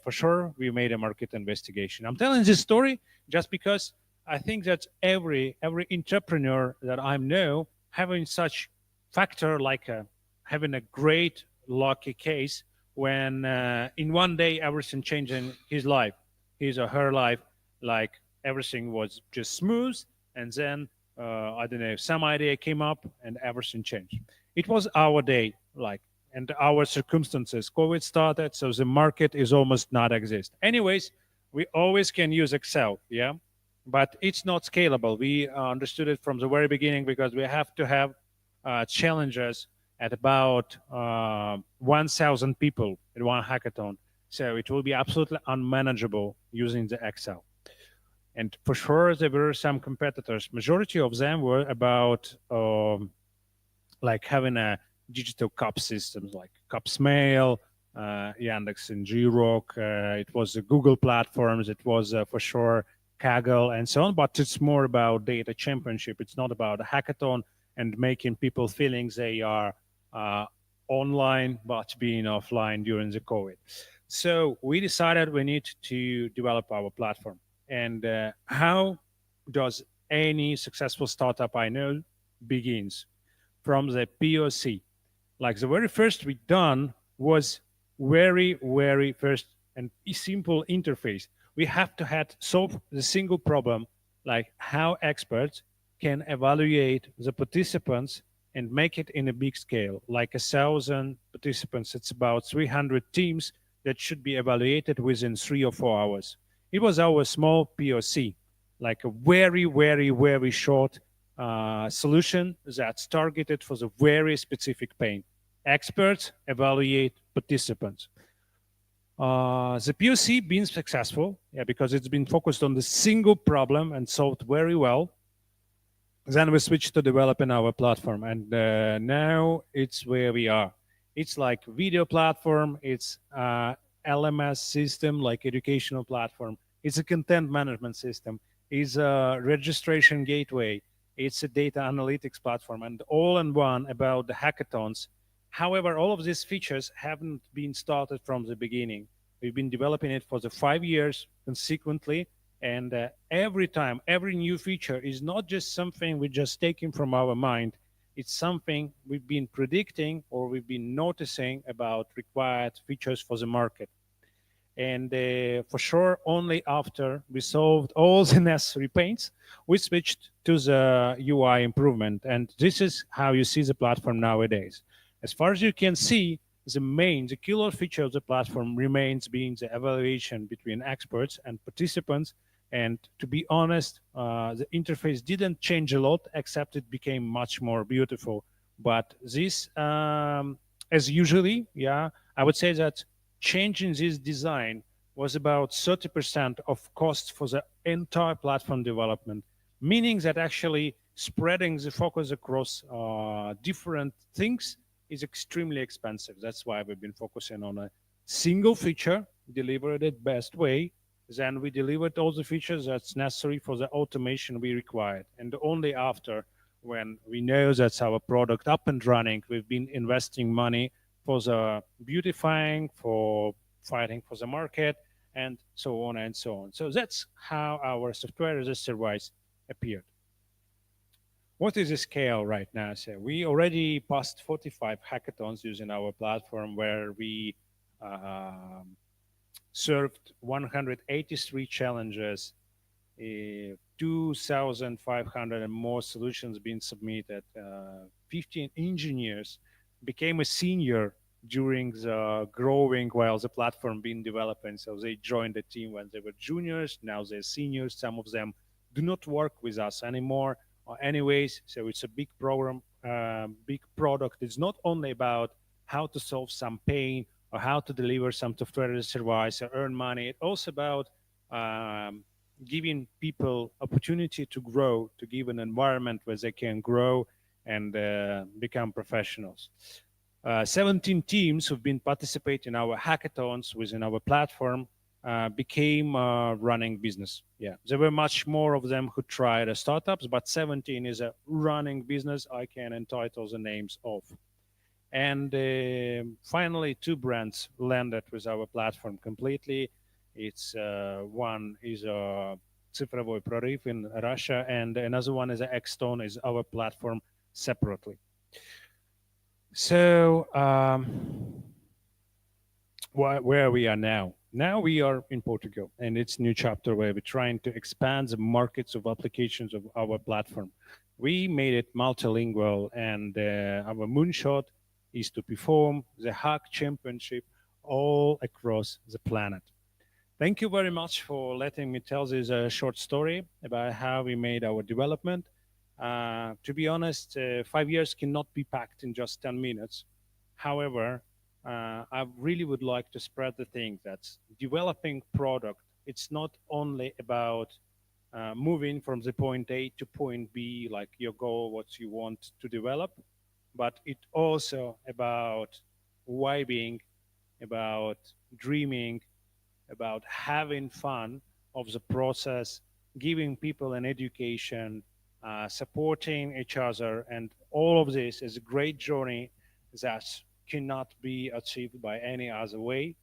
for sure, we made a market investigation. I'm telling this story just because I think that every entrepreneur that I know having such factor like having a great lucky case when in one day everything changed in his life, his or her life, like everything was just smooth, and then I don't know, some idea came up and everything changed. It was our day, like, and our circumstances. COVID started, so the market is almost not exist. Anyways, we always can use Excel, yeah, but it's not scalable. We understood it from the very beginning because we have to have challenges at about 1,000 people at one hackathon. So it will be absolutely unmanageable using the Excel. And for sure, there were some competitors. Majority of them were about like having a digital cup systems like Cups Mail, Yandex and Grock. It was the Google platforms. It was for sure Kaggle and so on. But it's more about data championship. It's not about a hackathon and making people feeling they are online but being offline during the COVID. So we decided we need to develop our platform. And how does any successful startup I know begins? From the POC. Like the very first we done was very first and simple interface. We have to had solve the single problem, like how experts can evaluate the participants and make it in a big scale, like 1,000 participants. It's about 300 teams that should be evaluated within 3 or 4 hours. It was our small POC, like a very, very, very short solution that's targeted for the very specific pain. Experts evaluate participants. The POC been successful, yeah, because it's been focused on the single problem and solved very well. Then we switched to developing our platform, and now it's where we are. It's like video platform, it's LMS system, like educational platform. It's a content management system. It's a registration gateway. It's a data analytics platform, and all in one about the hackathons. However, all of these features haven't been started from the beginning. We've been developing it for the 5 years consequently, and every time, every new feature is not just something we just taking from our mind. It's something we've been predicting or we've been noticing about required features for the market. And for sure, only after we solved all the necessary pains, we switched to the UI improvement. And this is how you see the platform nowadays. As far as you can see, the killer feature of the platform remains being the evaluation between experts and participants. And to be honest, the interface didn't change a lot, except it became much more beautiful. But this, as usually, yeah, I would say that changing this design was about 30% of cost for the entire platform development, meaning that actually spreading the focus across different things is extremely expensive. That's why we've been focusing on a single feature, delivered it best way. Then we delivered all the features that's necessary for the automation we required. And only after, when we know that's our product up and running, we've been investing money for the beautifying, for fighting for the market, and so on and so on. So that's how our software as a service appeared. What is the scale right now? So we already passed 45 hackathons using our platform, where we served 183 challenges, 2,500 and more solutions being submitted. 15 engineers became a senior during the growing while the platform being developing. So they joined the team when they were juniors. Now they're seniors. Some of them do not work with us anymore. Anyways, so it's a big program, big product. It's not only about how to solve some pain or how to deliver some software as a service or earn money. It's also about giving people opportunity to grow, to give an environment where they can grow and become professionals. 17 teams who've been participating in our hackathons within our platform became running business. Yeah, there were much more of them who tried startups, but 17 is a running business I can entitle the names of. And finally, 2 brands landed with our platform completely. It's one is Цифровой Прорыв in Russia, and another one is Lxthon, is our platform separately. So where we are now. Now we are in Portugal, and it's a new chapter where we're trying to expand the markets of applications of our platform. We made it multilingual, and our moonshot is to perform the Hack Championship all across the planet. Thank you very much for letting me tell this short story about how we made our development. To be honest, 5 years cannot be packed in just 10 minutes. However, I really would like to spread the thing that developing product, it's not only about moving from the point A to point B, like your goal, what you want to develop, but it also about vibing, about dreaming, about having fun of the process, giving people an education, supporting each other, and all of this is a great journey that cannot be achieved by any other way.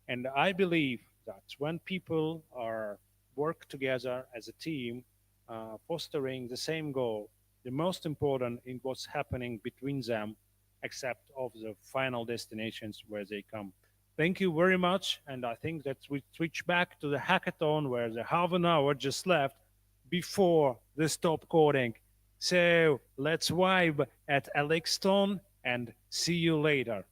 And I believe that when people are work together as a team, fostering the same goal, the most important in what's happening between them, except of the final destinations where they come. Thank you very much. And I think that we switch back to the hackathon where the half an hour just left before the stop coding So let's vibe at Lxthon and see you later.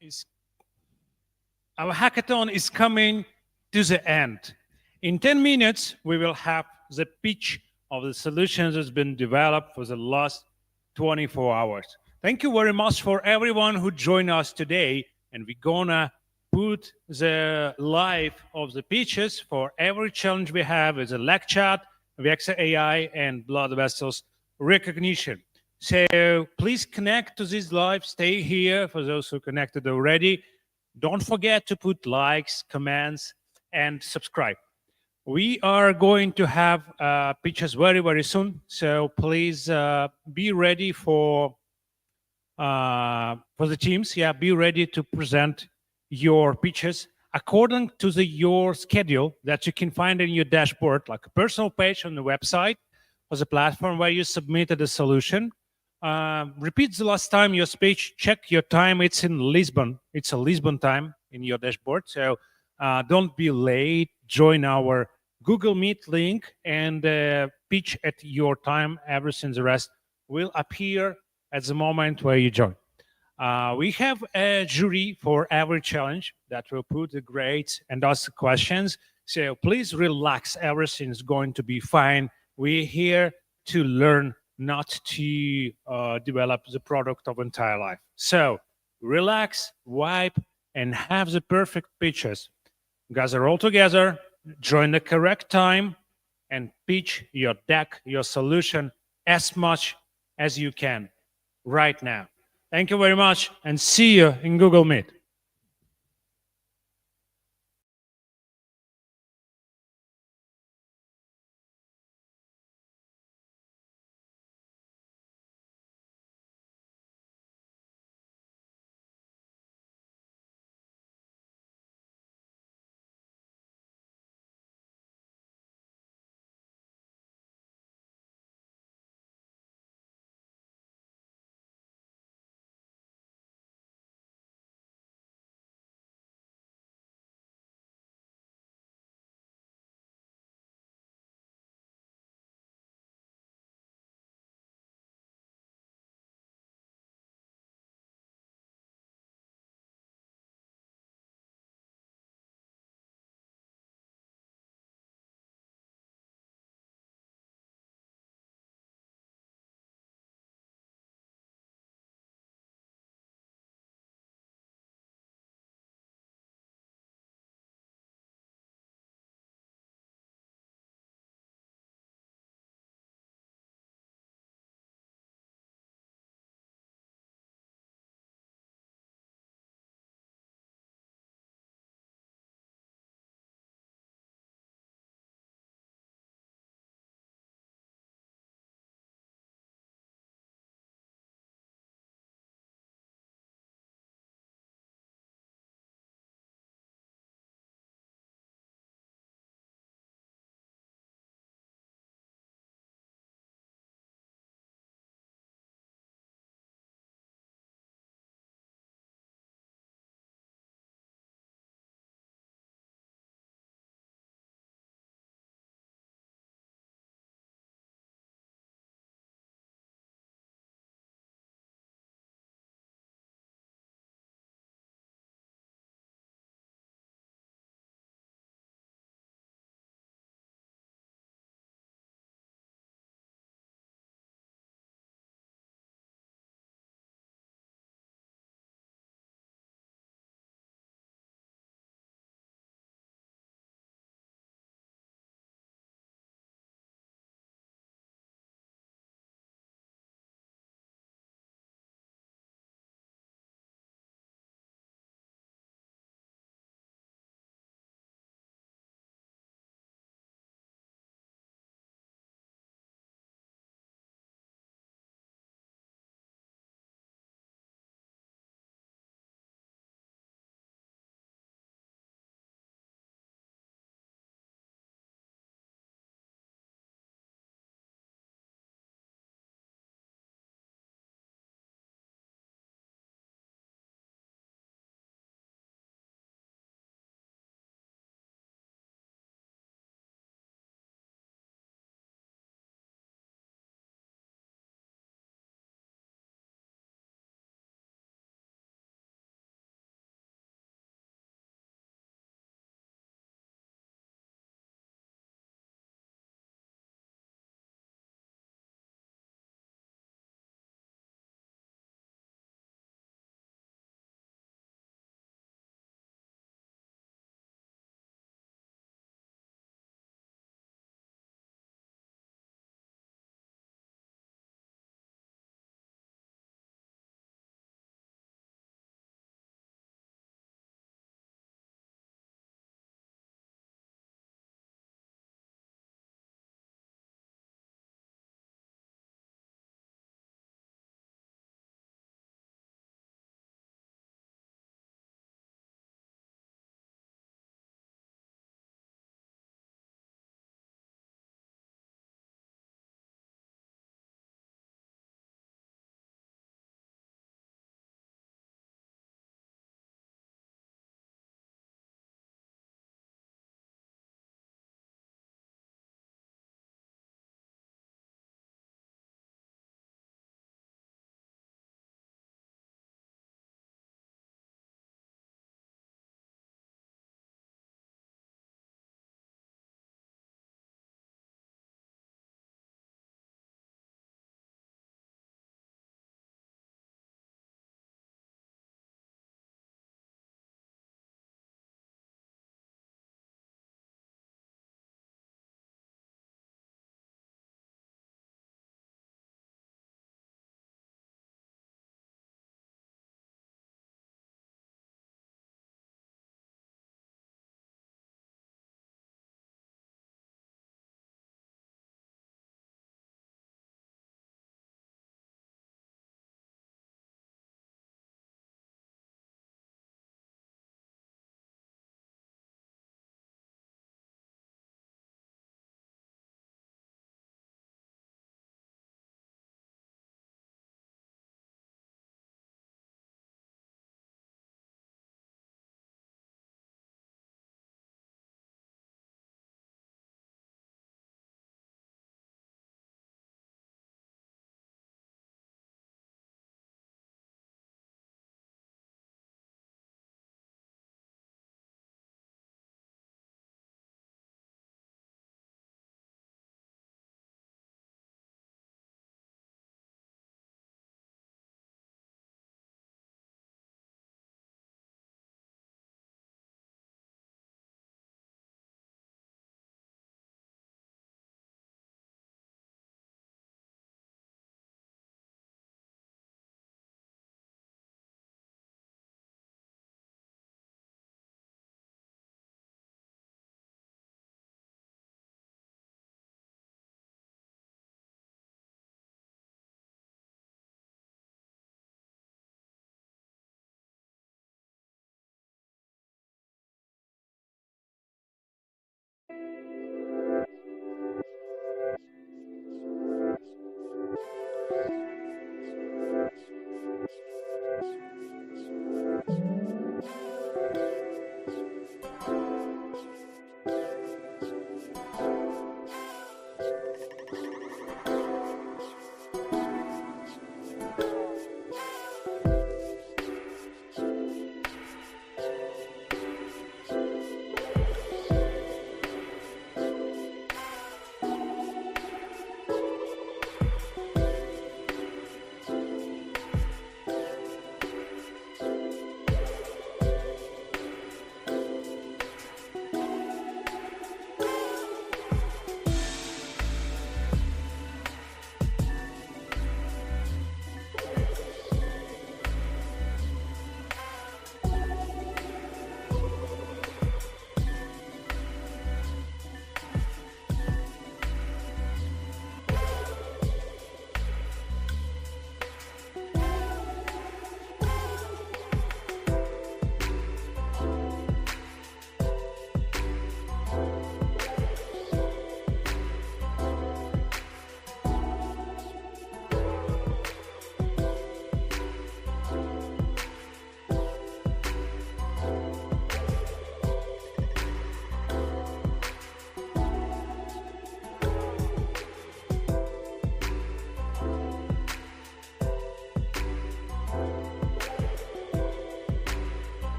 is our hackathon is coming to the end. In 10 minutes, we will have the pitch of the solutions that's been developed for the last 24 hours. Thank you very much for everyone who joined us today. And we're gonna put the live of the pitches for every challenge we have is a leg chat, Vexa AI, and blood vessels recognition. So please connect to this live, stay here for those who connected already. Don't forget to put likes, comments, and subscribe. We are going to have pitches very, very soon. So please be ready for the teams. Yeah, be ready to present your pitches according to your schedule that you can find in your dashboard, like a personal page on the website or the platform where you submitted a solution. Repeat the last time your speech, check your time. It's in Lisbon. It's a Lisbon time in your dashboard. So don't be late. Join our Google Meet link and pitch at your time. Everything the rest will appear at the moment where you join. We have a jury for every challenge that will put the grades and ask questions. So please relax. Everything's going to be fine. We're here to learn, not to develop the product of entire life. So relax, wipe, and have the perfect pitches. Gather all together, join the correct time, and pitch your deck, your solution as much as you can right now. Thank you very much, and see you in Google Meet.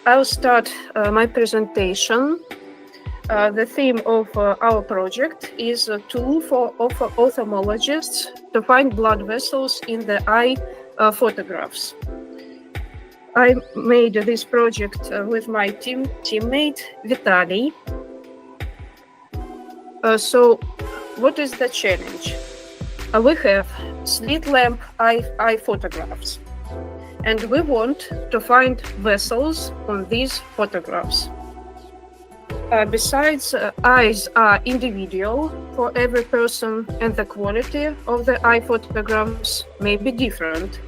I'll start my presentation. The theme of our project is a tool for ophthalmologists to find blood vessels in the eye photographs. I made this project with my teammate Vitaly. So what is the challenge? We have slit lamp eye photographs, and we want to find vessels on these photographs. Besides, eyes are individual for every person, and the quality of the eye photographs may be different.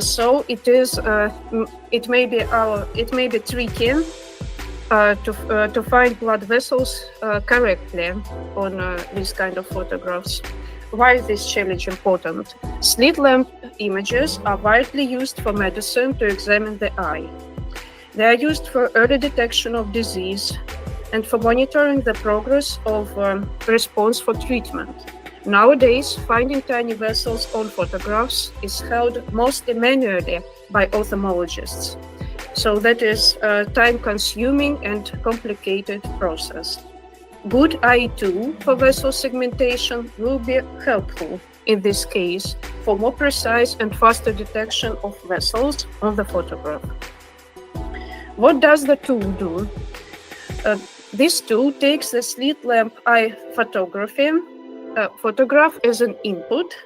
So it may be tricky to find blood vessels correctly on these kind of photographs. Why is this challenge important? Slit lamp images are widely used for medicine to examine the eye. They are used for early detection of disease and for monitoring the progress of response for treatment. Nowadays, finding tiny vessels on photographs is held mostly manually by ophthalmologists. So that is a time-consuming and complicated process. Good eye tool for vessel segmentation will be helpful in this case for more precise and faster detection of vessels on the photograph. What does the tool do? This tool takes the slit lamp eye photograph as an input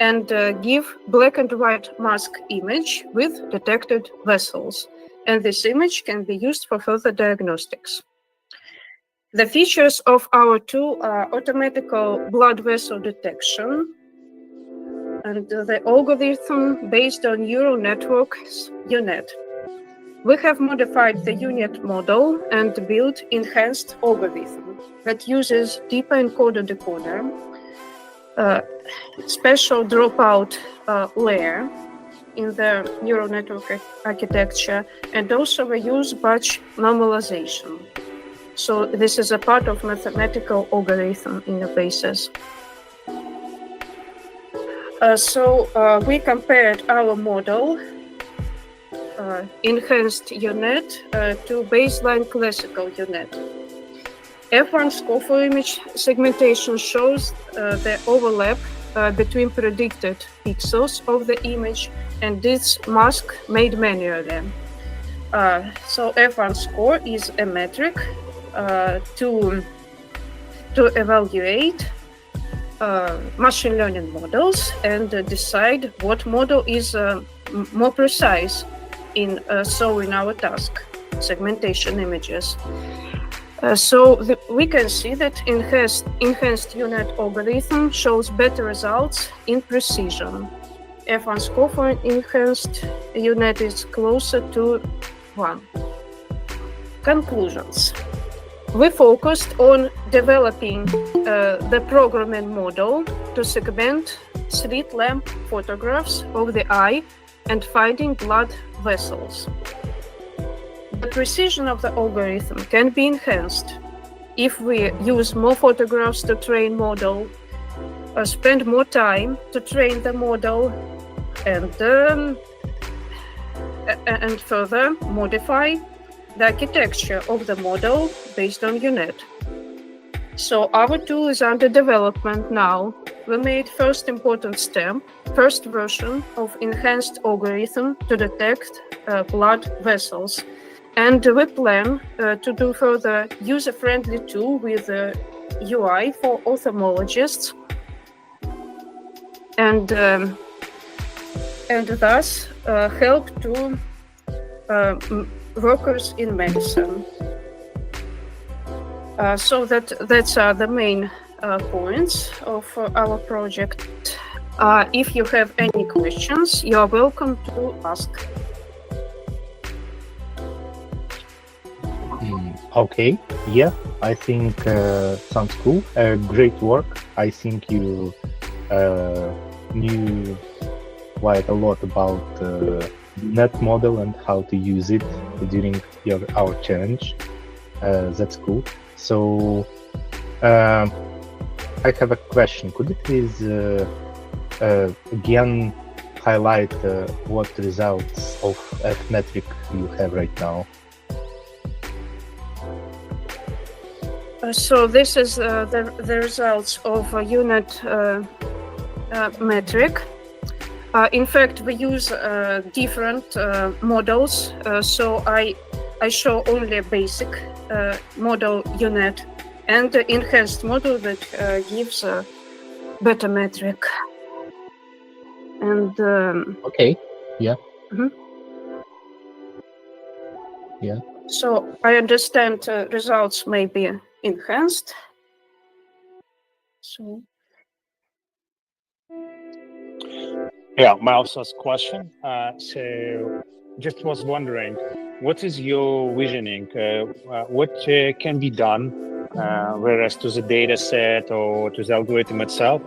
and give black and white mask image with detected vessels. And this image can be used for further diagnostics. The features of our tool are automatical blood vessel detection and the algorithm based on neural networks UNet. We have modified the UNet model and built enhanced algorithm that uses deeper encoder decoder, special dropout layer in the neural network architecture, and also we use batch normalization. So this is a part of mathematical algorithm in the basis. We compared our model, enhanced UNet, to baseline classical UNet. F1 score for image segmentation shows the overlap between predicted pixels of the image and this mask made manually. So F1 score is a metric to evaluate machine learning models and decide what model is more precise in solving our task, segmentation images. We can see that enhanced UNet algorithm shows better results in precision. F1 score for enhanced UNet is closer to 1. Conclusions. We focused on developing the programming model to segment slit lamp photographs of the eye and finding blood vessels. The precision of the algorithm can be enhanced if we use more photographs to train model, spend more time to train the model, and further modify the architecture of the model based on UNet. So our tool is under development now. We made first important step, first version of enhanced algorithm to detect blood vessels. And we plan to do further user-friendly tool with UI for ophthalmologists and thus help to workers in medicine. So that's the main points of our project. If you have any questions, you are welcome to ask. Okay, yeah, I think sounds cool. Great work. I think you knew quite a lot about net model and how to use it during our challenge. That's cool. So I have a question. Could you please again highlight what results of F metric you have right now? So this is the results of a unit metric. In fact, we use different models. So I show only a basic model unit and the enhanced model that gives a better metric. And Okay. Yeah. Mhm. Yeah. So I understand results may be enhanced. So Yeah, my also question. So just was wondering, what is your visioning? What can be done, whereas to the data set or to the algorithm itself,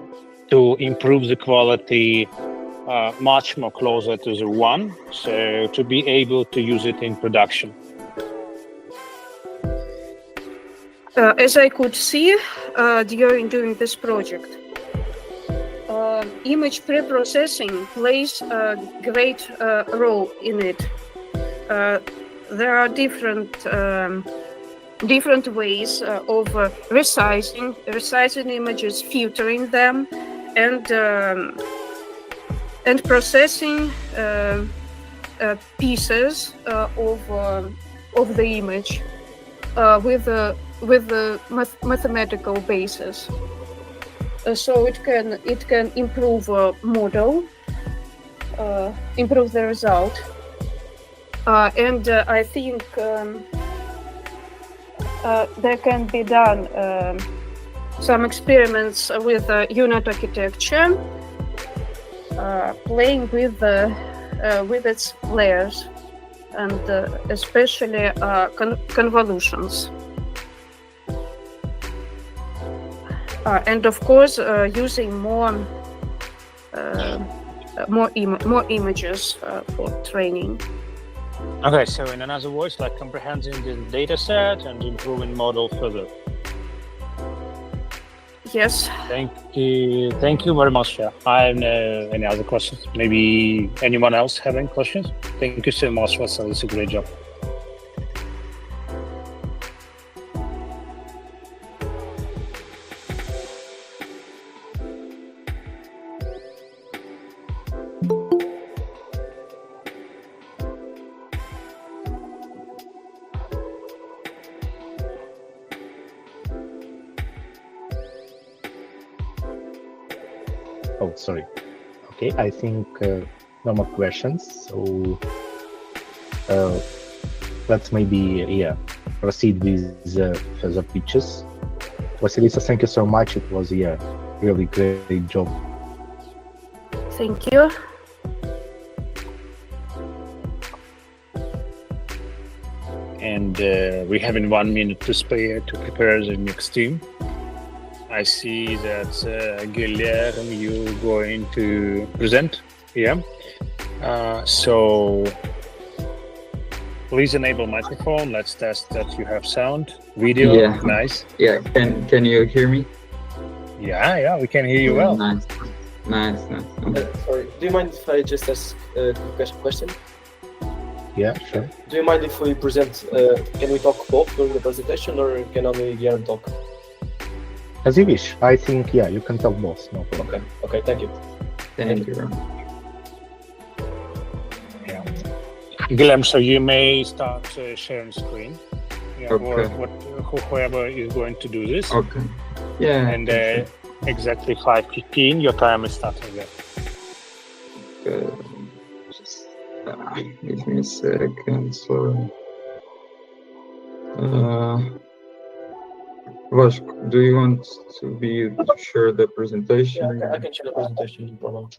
to improve the quality much more closer to the one, so to be able to use it in production? as I could see during doing this project, image preprocessing plays a great role in it. There are different ways of resizing images, filtering them, and processing pieces of the image with a mathematical basis. So it can improve a model, improve the result, and I think there can be done some experiments with unit architecture, playing with its layers, and especially convolutions. And of course, using more images for training. Okay, so in another words, like comprehending the data set and improving model further. Yes. Thank you very much. Yeah. I have no any other questions. Maybe anyone else having questions? Thank you so much, Vasil. It's a great job. Oh, sorry. Okay, I think no more questions. So let's maybe proceed with further pitches. Vasilisa, thank you so much. It was really great job. Thank you. And we have 1 minute to spare to prepare the next team. I see that Guilherme, you're going to present. Yeah. So please enable microphone. Let's test that you have sound, video. Yeah. Nice. Yeah, can you hear me? Yeah, we can hear you well. Nice. Sorry, do you mind if I just ask a quick question? Yeah, sure. Do you mind if we present, can we talk both during the presentation, or can only Guilherme talk? As you wish. I think, you can talk both. No problem. Okay, thank you. Thank you. Yeah. Guilherme, so you may start sharing screen. Yeah, Okay. Or whoever is going to do this. Okay. Yeah. And exactly 5:15, your time is starting there. Just give me a second. Sorry. Vask, do you want to share the presentation? Yeah, I can share the presentation, no problem.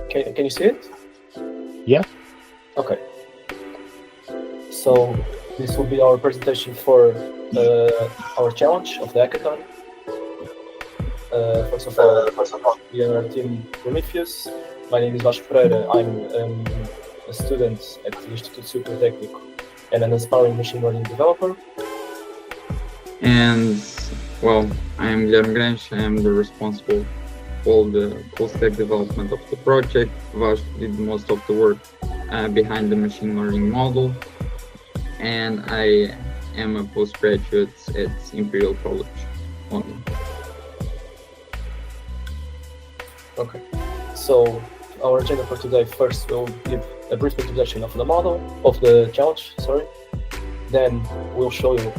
Okay. Can you see it? Yeah. Okay. So So this will be our presentation for our challenge of the hackathon. First of all, we are Team Prometheus. My name is Vasco Pereira. I'm a student at the Lxthon Super Técnico and an aspiring machine learning developer. And well, I am Guilherme Grange. I am the responsible for the full stack development of the project. Vasco did most of the work behind the machine learning model, and I am a postgraduate at Imperial College, London. Okay, so our agenda for today: first we'll give a brief introduction of the model, of the challenge, sorry. Then we'll show you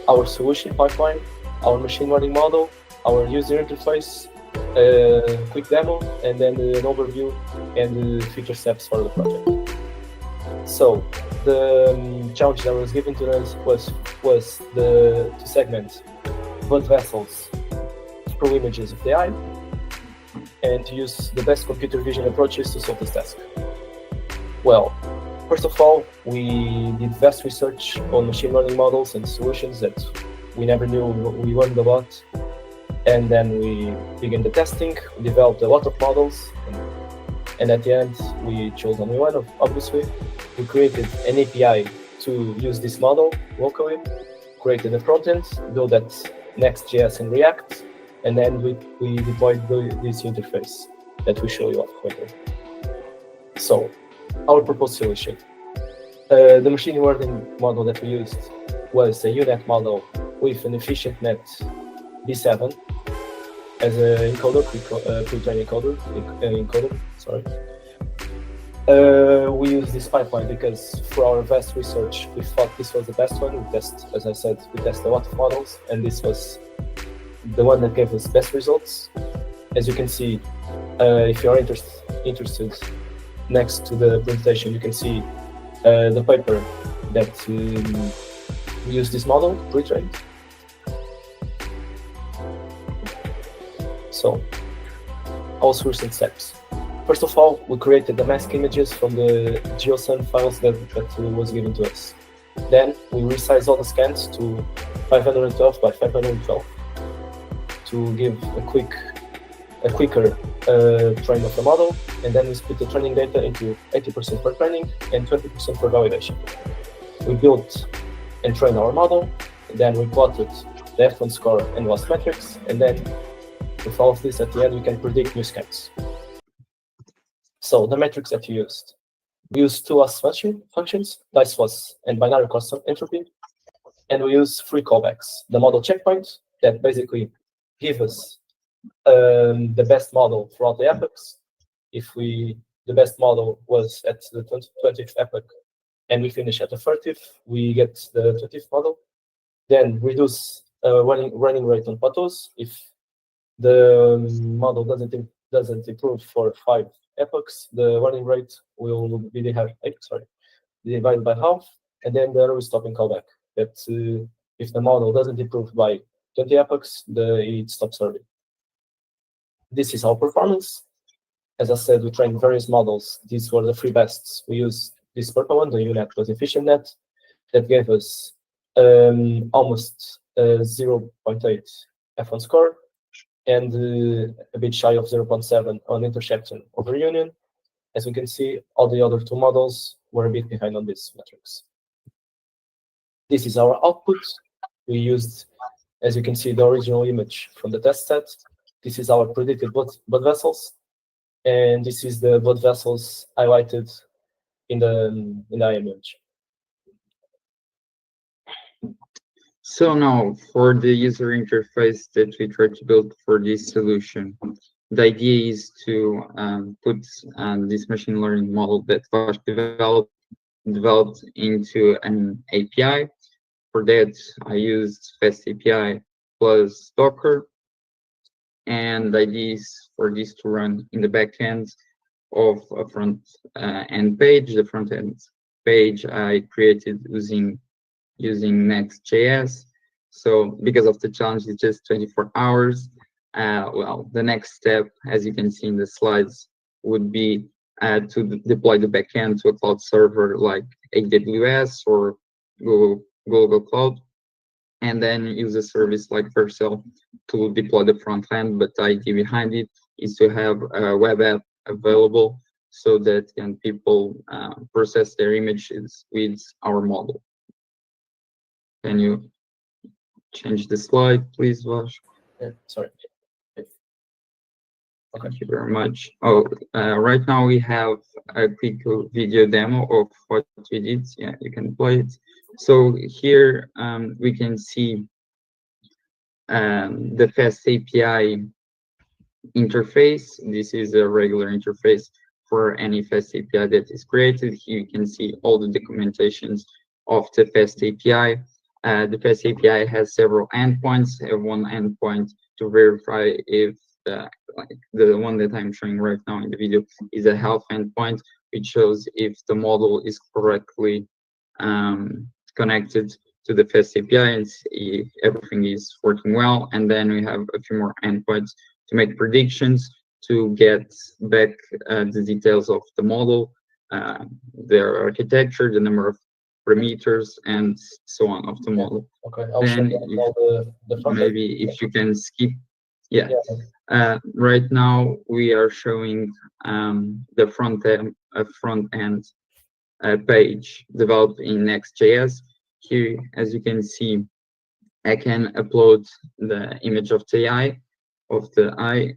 our solution pipeline, our machine learning model, our user interface, a quick demo, and then an overview and the future steps for the project. So the challenge that was given to us was to segment blood vessels through images of the eye and to use the best computer vision approaches to solve this task. Well, first of all, we did vast research on machine learning models and solutions that we never knew we learned about. And then we began the testing, we developed a lot of models, and at the end, we chose only one, obviously. We created an API to use this model locally, created a front-end, built that Next.js and React, and then we deployed this interface that we show you off later. So, our proposed solution. The machine learning model that we used was a UNet model with an efficient net B7 as an encoder, pre-trained encoder, sorry. We use this pipeline because for our vast research, we thought this was the best one. As I said, we tested a lot of models, and this was the one that gave us best results. As you can see, if you are interested, next to the presentation, you can see the paper that used this model, pre-trained. So, our solution steps. First of all, we created the mask images from the GeoSun files that was given to us. Then we resized all the scans to 512 by 512 to give a quicker train of the model, and then we split the training data into 80% for training and 20% for validation. We built and trained our model, and then we plotted the Lxthon score and loss metrics, and then with all of this at the end we can predict new scans. So the metrics that we used. We used two loss functions, dice loss and binary constant entropy, and we use three callbacks. The model checkpoint that basically give us the best model throughout the epochs. If the best model was at the 20th epoch and we finish at the 30th, we get the 20th model. Then reduce running rate on plateaus. If the model doesn't improve for 5 epochs, the running rate will be divided by half, and then there is stopping callback. That if the model doesn't improve by 20 epochs, it stops serving. This is our performance. As I said, we trained various models. These were the 3 bests. We used this purple one, the UNet was efficient net, that gave us almost 0.8 F1 score and a bit shy of 0.7 on intersection over union. As we can see, all the other 2 models were a bit behind on these metrics. This is our output. We used, as you can see, the original image from the test set. This is our predicted blood vessels, and this is the blood vessels highlighted in the image. So now, for the user interface that we try to build for this solution, the idea is to put this machine learning model that was developed into an API. For that, I used Fast API plus Docker, and the idea is for this to run in the backend of a front end page. The front end page I created using Next.js. So because of the challenge, it's just 24 hours. Well, the next step, as you can see in the slides, would be to deploy the backend to a cloud server like AWS or Google Cloud, and then use a service like Vercel to deploy the front end. But the idea behind it is to have a web app available so that people process their images with our model. Can you change the slide, please, Vash? Yeah, sorry. Thank you very much. Oh, right now we have a quick video demo of what we did. Yeah, you can play it. So here we can see the Fast API interface. This is a regular interface for any Fast API that is created. Here you can see all the documentations of the Fast API. The Fast API has several endpoints. One endpoint to verify if like the one that I'm showing right now in the video is a health endpoint, which shows if the model is correctly connected to the Fast API and if everything is working well. And then we have a few more endpoints to make predictions, to get back the details of the model, their architecture, the number of parameters, and so on of the model. Okay, I'll Then show you all the front end. maybe if you can skip. Yeah. Right now we are showing the front end page developed in Next.js. Here, as you can see, I can upload the image of the eye,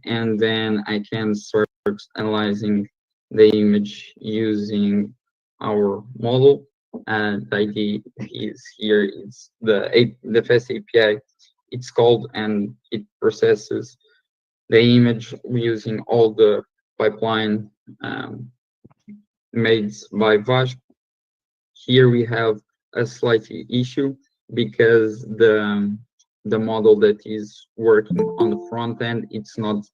and then I can start analyzing the image using our model. And the idea is here is the Fast API. It's called and it processes the image using all the pipeline made by Vash. Here we have a slight issue because the model that is working on the front end, it's not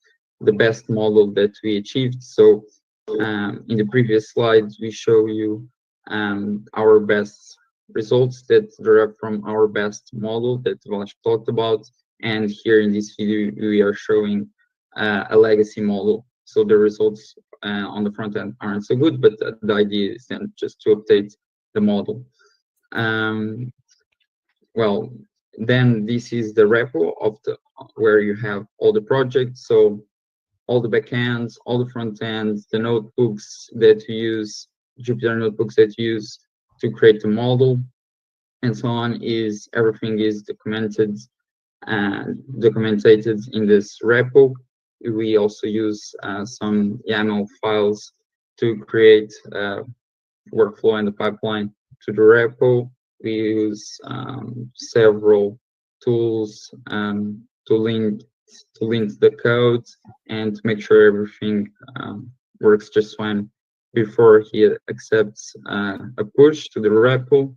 the best model that we achieved. So in the previous slides, we show you our best results that derive from our best model that Vash talked about. And here in this video, we are showing a legacy model. So the results on the front end aren't so good, but the idea is then just to update the model. Well, then this is the repo of where you have all the projects. So all the backends, all the front ends, the notebooks that you use, Jupyter notebooks that you use to create the model, and so on. Everything is documented and documented in this repo. We also use some YAML files to create workflow and the pipeline to the repo. We use several tools to link the code and to make sure everything works just fine before he accepts a push to the repo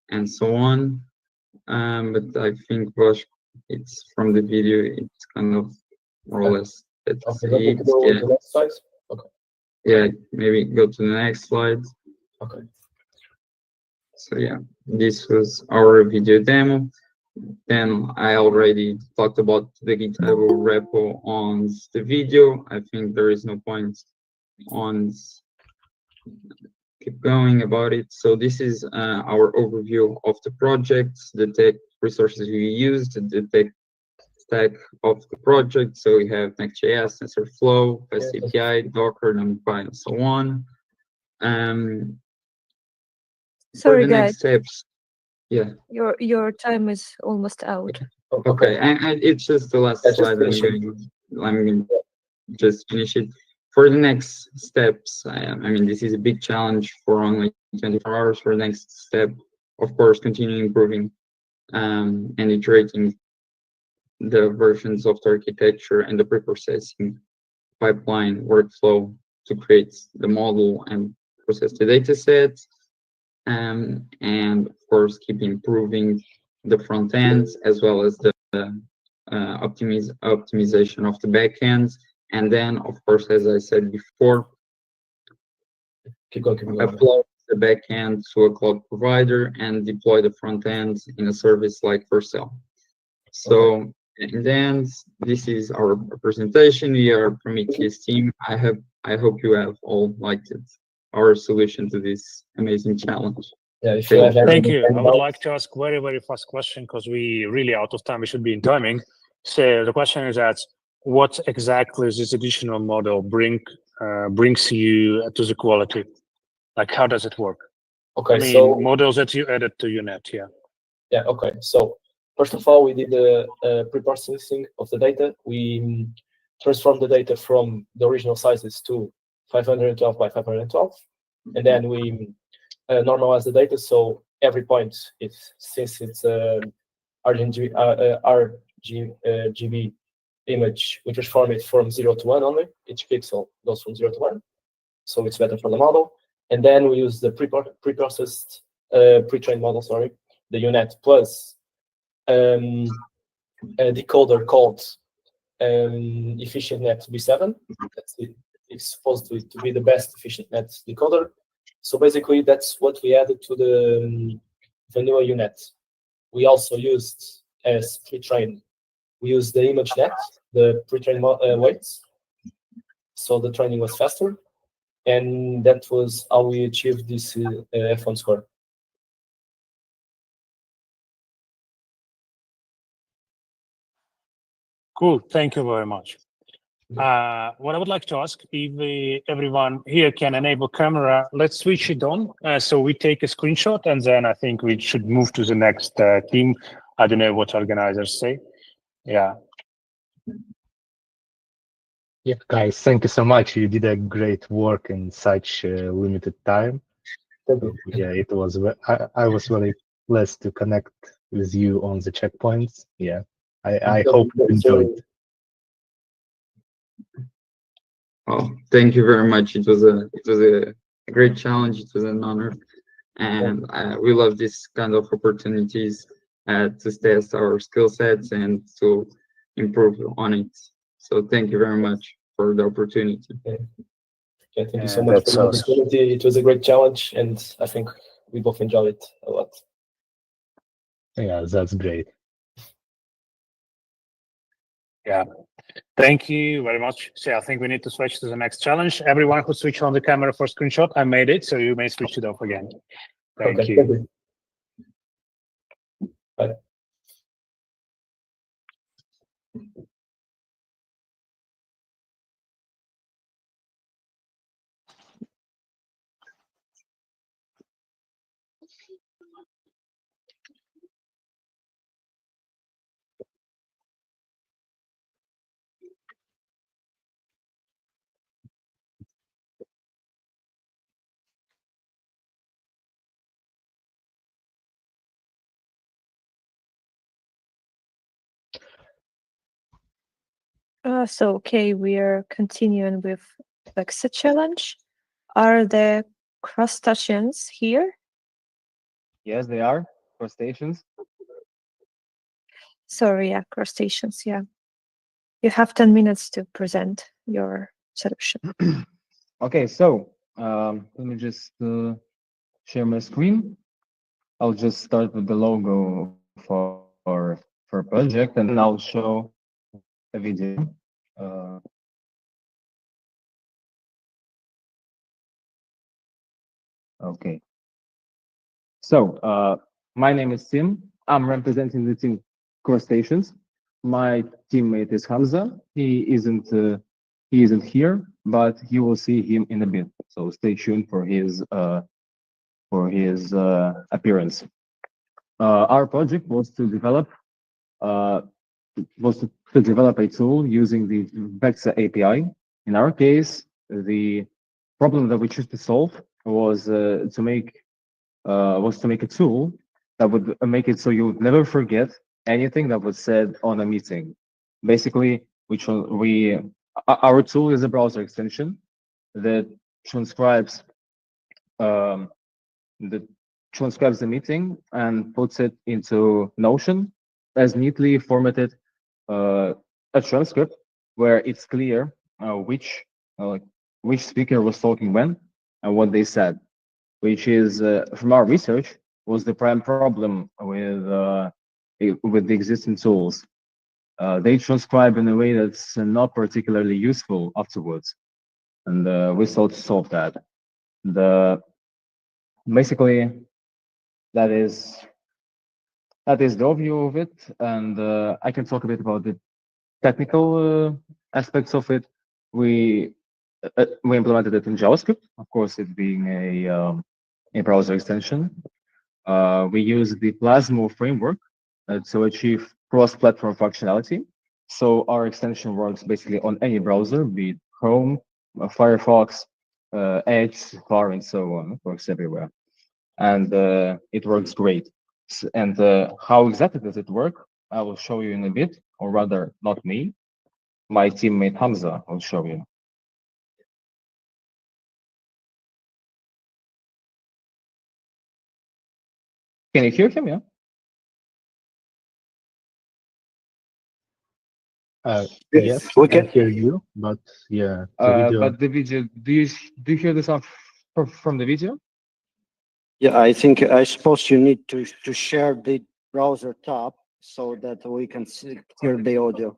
and so on. But I think Vash, it's from the video, it's kind of more or less. Okay, go to the next slide. Okay. Yeah, maybe go to the next slide. Okay. So yeah, this was our video demo. Then I already talked about the GitHub repo on the video. I think there is no point on keep going about it. So this is our overview of the project, the tech resources we used, the tech stack of the project. So we have Next.js, TensorFlow, Fast API, Docker, NumPy, and so on. Sorry, for the next guys. steps, yeah. Your time is almost out. Okay, and it's just the last slide. I'm going to just finish it. For the next steps, I mean, this is a big challenge for only 24 hours. For the next step, of course, continue improving and iterating the versions of the architecture and the preprocessing pipeline workflow to create the model and process the data sets. And of course, keep improving the front ends as well as the optimization of the back ends. And then, of course, as I said before, upload the back end to a cloud provider and deploy the front end in a service like Vercel. So, and then this is our presentation. We are Prometheus team. I hope you have all liked it, our solution to this amazing challenge. Yeah, if you have Thank you. any I would doubts. like to ask very fast question because we really out of time. We should be in timing. So the question is that what exactly is this additional model brings you to the quality? Like how does it work? Okay, I mean, so models that you added to your net, yeah. yeah, okay. So first of all, we did the pre-processing of the data. We transformed the data from the original sizes to 512 by 512, and then we normalized the data. So every point, since it's RGB image, we transform it from 0 to 1 only. Each pixel goes from 0 to 1, so it's better for the model. And then we use the pre-processed pre-trained model, sorry, the UNet plus a decoder called efficient net B7. That's it. It's supposed to be the best efficient net decoder. So basically, that's what we added to the vanilla UNet. We also used as pre-trained. We used the image net, the pre-trained weights. So the training was faster, and that was how we achieved this F1 score. Cool. Thank you very much. What I would like to ask, if everyone here can enable camera, let's switch it on. So we take a screenshot, and then I think we should move to the next team. I don't know what organizers say. Yeah. Yeah, guys, thank you so much. You did a great work in such limited time. Thank you. Yeah, it was. I was very blessed to connect with you on the checkpoints. Yeah, I hope you enjoyed. Well, thank you very much. It was a great challenge. It was an honor, and we love this kind of opportunities to test our skill sets and to improve on it. So thank you very much for the opportunity. Yeah, thank you so much for the opportunity. It was a great challenge, and I think we both enjoyed it a lot. Yeah, that's great. Yeah. Thank you very much. So I think we need to switch to the next challenge. Everyone who switched on the camera for screenshot, I made it, so you may switch it off again. Thank you. Thank you. Bye. Okay, we are continuing with Vexa challenge. Are the crustaceans here? Yes, they are crustaceans. Sorry, yeah, crustaceans, yeah. You have 10 minutes to present your solution. Okay, so let me just share my screen. I'll just start with the logo for project, and then I'll show a video. Okay. So my name is Tim. I'm representing the team Crustaceans. My teammate is Hamza. He isn't here, but you will see him in a bit. So stay tuned for his appearance. Our project was to develop a tool using the Vexa API. In our case, the problem that we chose to solve was to make a tool that would make it so you would never forget anything that was said on a meeting. Basically, our tool is a browser extension that transcribes the meeting and puts it into Notion as neatly formatted a transcript where it's clear which speaker was talking when and what they said, which is from our research was the prime problem with the existing tools. They transcribe in a way that's not particularly useful afterwards, and we sought to solve that. Basically, that is the overview of it, and I can talk a bit about the technical aspects of it. We implemented it in JavaScript, of course, it being a browser extension. We use the Plasmo framework to achieve cross-platform functionality. So our extension works basically on any browser, be it Chrome, Firefox, Edge, Safari, and so on. It works everywhere, and it works great. And how exactly does it work? I will show you in a bit, or rather, not me. My teammate Hamza will show you. Can you hear him? Yeah. Yes, we I can can. hear you, but yeah, the video. But the video, do you hear the sound from the video? Yeah, I suppose you need to share the browser tab so that we can hear the audio.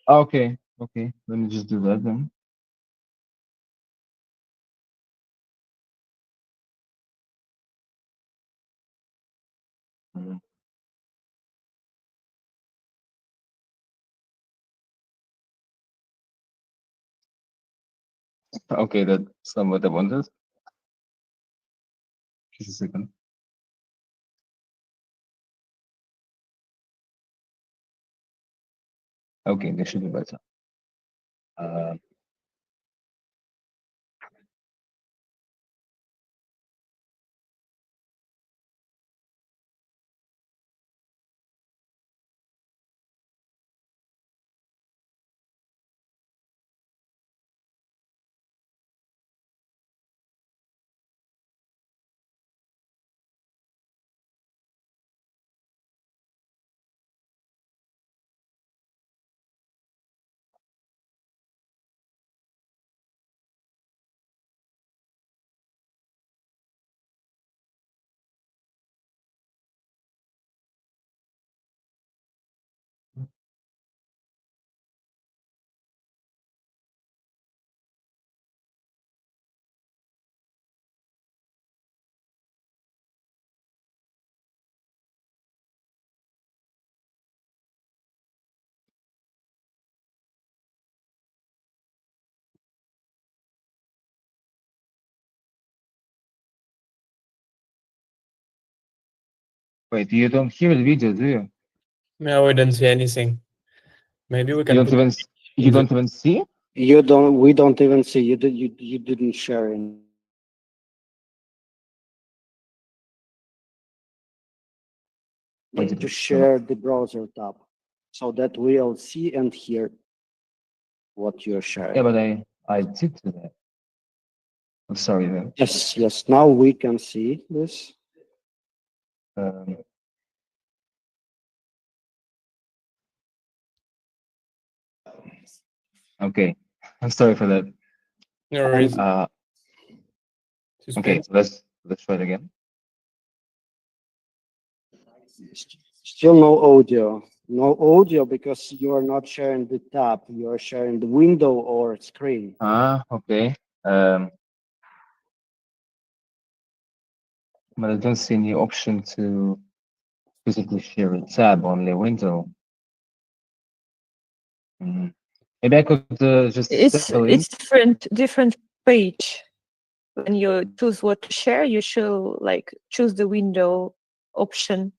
Okay, okay. Let me just do that then. Okay, that's not what I wanted. Just a second. Okay, this should be better. Wait, you don't hear the video, do you? No, we don't see anything. Maybe we You can don't put even you don't even see? You don't. We don't even see. You didn't share any. Need to share the browser tab so that we'll see and hear what you're sharing. Yeah, but I did do that. I'm sorry then. Yes, yes. Now we can see this. Okay, I'm sorry for that. No worries. Okay, so let's try it again. Still no audio. No audio because you are not sharing the tab. You are sharing the window or screen. Okay. But I don't see any option to physically share a tab, only a window. Maybe I could just It's set a link. different page. When you choose what to share, you should like choose the window option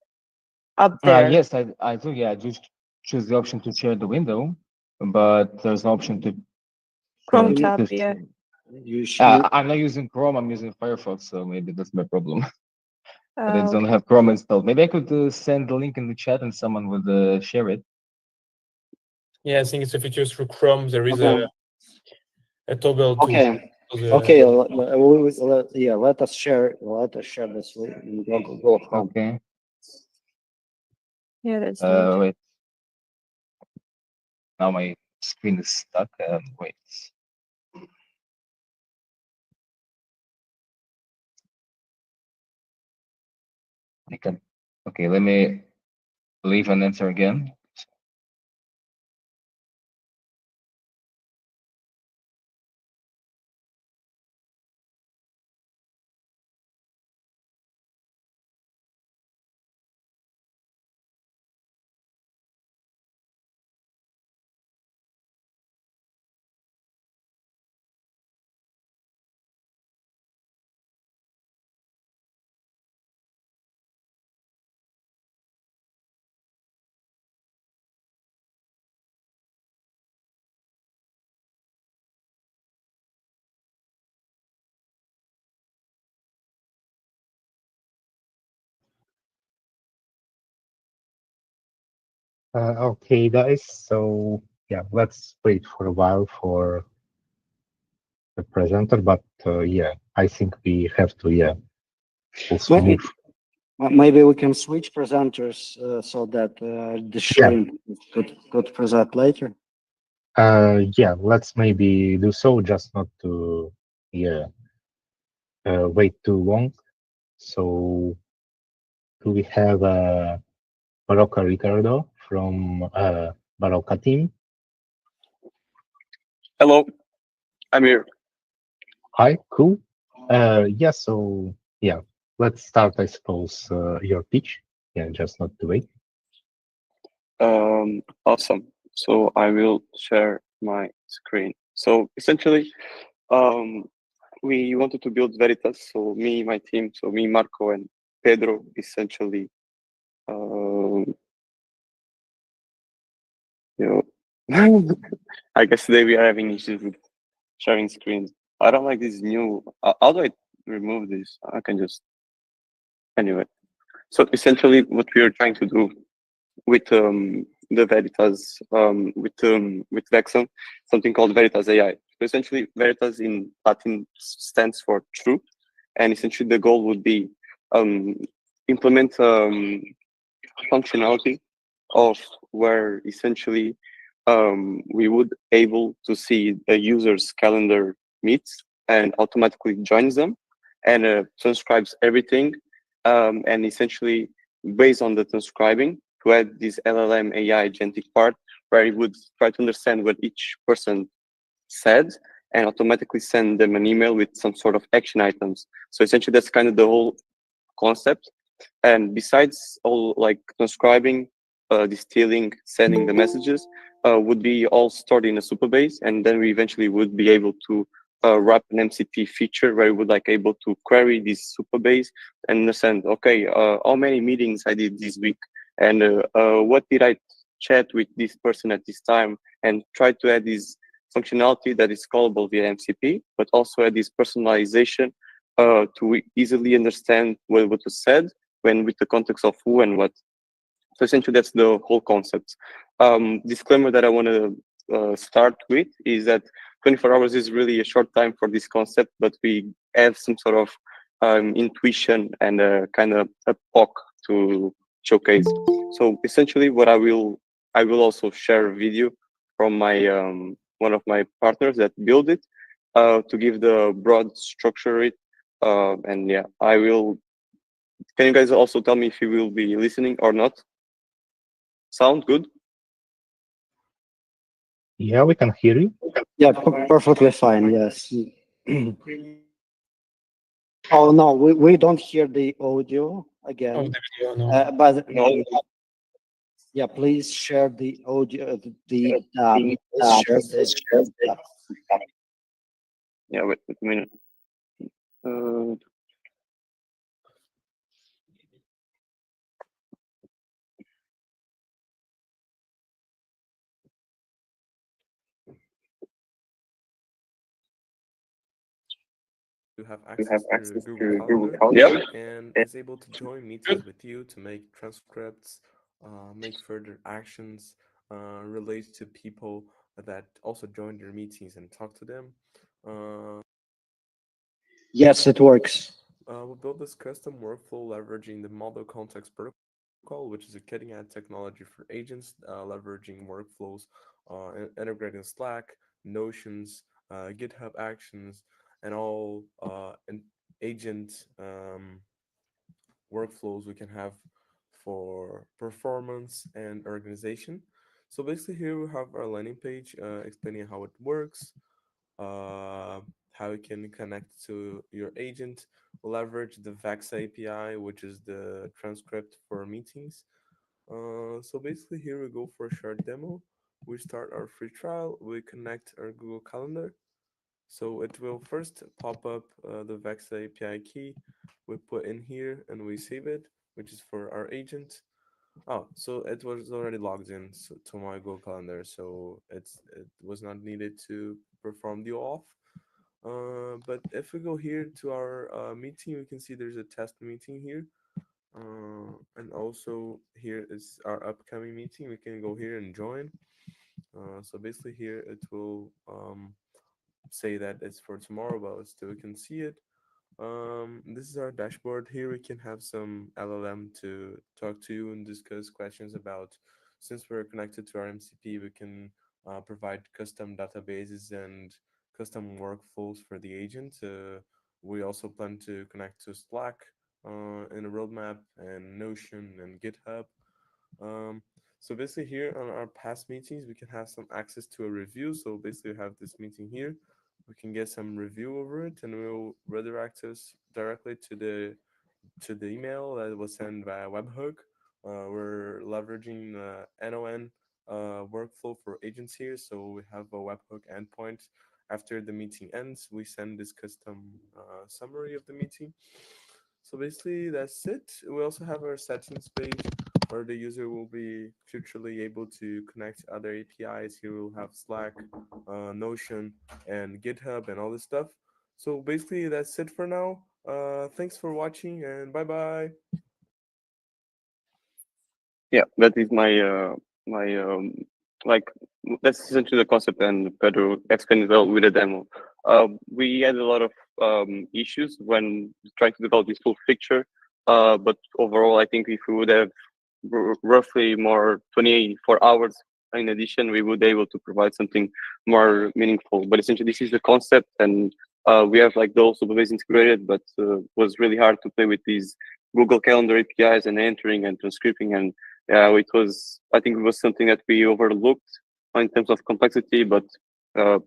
up there. Yes, I do. Yeah, I just choose the option to share the window, but there's no option to Chrome tab, yeah. I'm not using Chrome. I'm using Firefox, so maybe that's my problem. But I don't Okay. have Chrome installed. Maybe I could send the link in the chat and someone would share it. Yeah, I think it's if you choose through Chrome, there is a toggle to. Okay. Okay. Let us share. Let us share this in Google Chrome. Okay. Yeah, that's good. Wait. Now my screen is stuck. Wait. Okay, let me leave and enter again. Okay, guys. So yeah, let's wait for a while for the presenter. But yeah, I think we have to also Maybe, move. maybe we can switch presenters so that the Yeah. sharing could present later. Yeah. Let's maybe do so, just not to yeah wait too long. So do we have Barocca Ricardo from Barocca team? Hello, I'm here. Hi, cool. Yeah, so yeah, let's start, I suppose, your pitch. Yeah, just not to wait. Awesome. So I will share my screen. So essentially, um, we wanted to build Veritas. So me, my team, so me, Marco, and Pedro, essentially, um, you know, I guess today we are having issues with sharing screens. I don't like this new. How do I remove this? I can just anyway. So essentially, what we are trying to do with the Veritas with Lxthon, something called Veritas AI. So essentially, Veritas in Latin stands for true, and essentially the goal would be um, implement functionality of where essentially we would able to see a user's calendar meets and automatically joins them and transcribes everything and essentially based on the transcribing to add this LLM AI agentic part where it would try to understand what each person said and automatically send them an email with some sort of action items. So essentially that's kind of the whole concept. And besides all like transcribing, distilling, sending the messages, would be all stored in a superbase, and then we eventually would be able to wrap an MCP feature where we would like able to query this superbase and understand, okay, how many meetings I did this week, and what did I chat with this person at this time, and try to add this functionality that is callable via MCP, but also add this personalization to easily understand what was said when with the context of who and what. So essentially, that's the whole concept. Disclaimer that I want to start with is that 24 hours is really a short time for this concept, but we have some sort of intuition and a kind of a POC to showcase. So essentially, what I will also share a video from my one of my partners that build it to give the broad structure it. And yeah, I will. Can you guys also tell me if you will be listening or not? Sound good? Yeah, we can hear you. Yeah, perfectly fine. Yes. Oh no, we don't hear the audio Oh, again. the video, no. But No. yeah, please share the audio. The please share the tab. Yeah, wait a minute. Uh, to have you have access to access Google to Google Calendar Calendar. and is able to join meetings with you to make transcripts, make further actions, relate to people that also join their meetings and talk to them. Uh, Yes, it works. we built this custom workflow leveraging the Model Context Protocol, which is a cutting-edge technology for agents, leveraging workflows, integrating Slack, Notions, GitHub Actions, and all agent workflows we can have for performance and organization. So basically here we have our landing page explaining how it works, uh, how you can connect to your agent, leverage the Vex API, which is the transcript for meetings. So basically here we go for a short demo. We start our free trial, we connect our Google Calendar. So it will first pop up the Vex API key we put in here and we save it, which is for our agent. Oh, so it was already logged in to my Google Calendar, so it was not needed to perform the auth. But if we go here to our meeting, we can see there's a test meeting here. And also here is our upcoming meeting. We can go here and join. So basically here it will say that it's for tomorrow, but still we can see it. This is our dashboard. Here we can have some LLM to talk to you and discuss questions about, since we're connected to our MCP, we can provide custom databases and custom workflows for the agent. We also plan to connect to Slack in a roadmap and Notion and GitHub. Um, so basically here on our past meetings, we can have some access to a review. So basically we have this meeting here. We can get some review over it and we'll redirect us directly to the email that was sent via webhook. We're leveraging NON workflow for agents here. So we have a webhook endpoint. After the meeting ends, we send this custom summary of the meeting. So basically that's it. We also have our settings page where the user will be futurely able to connect to other APIs. Here we'll have Slack, Notion, and GitHub and all this stuff. So basically that's it for now. Thanks for watching and bye bye. Yeah, that is my like that's essentially the concept, and Pedro explained it well with the demo. We had a lot of issues when trying to develop this full feature, but overall, I think if we would have roughly more 24 hours in addition, we would be able to provide something more meaningful. But essentially, this is the concept, and we have like those supervisors integrated, but was really hard to play with these Google Calendar APIs and entering and transcribing, and it was, I think it was something that we overlooked in terms of complexity, but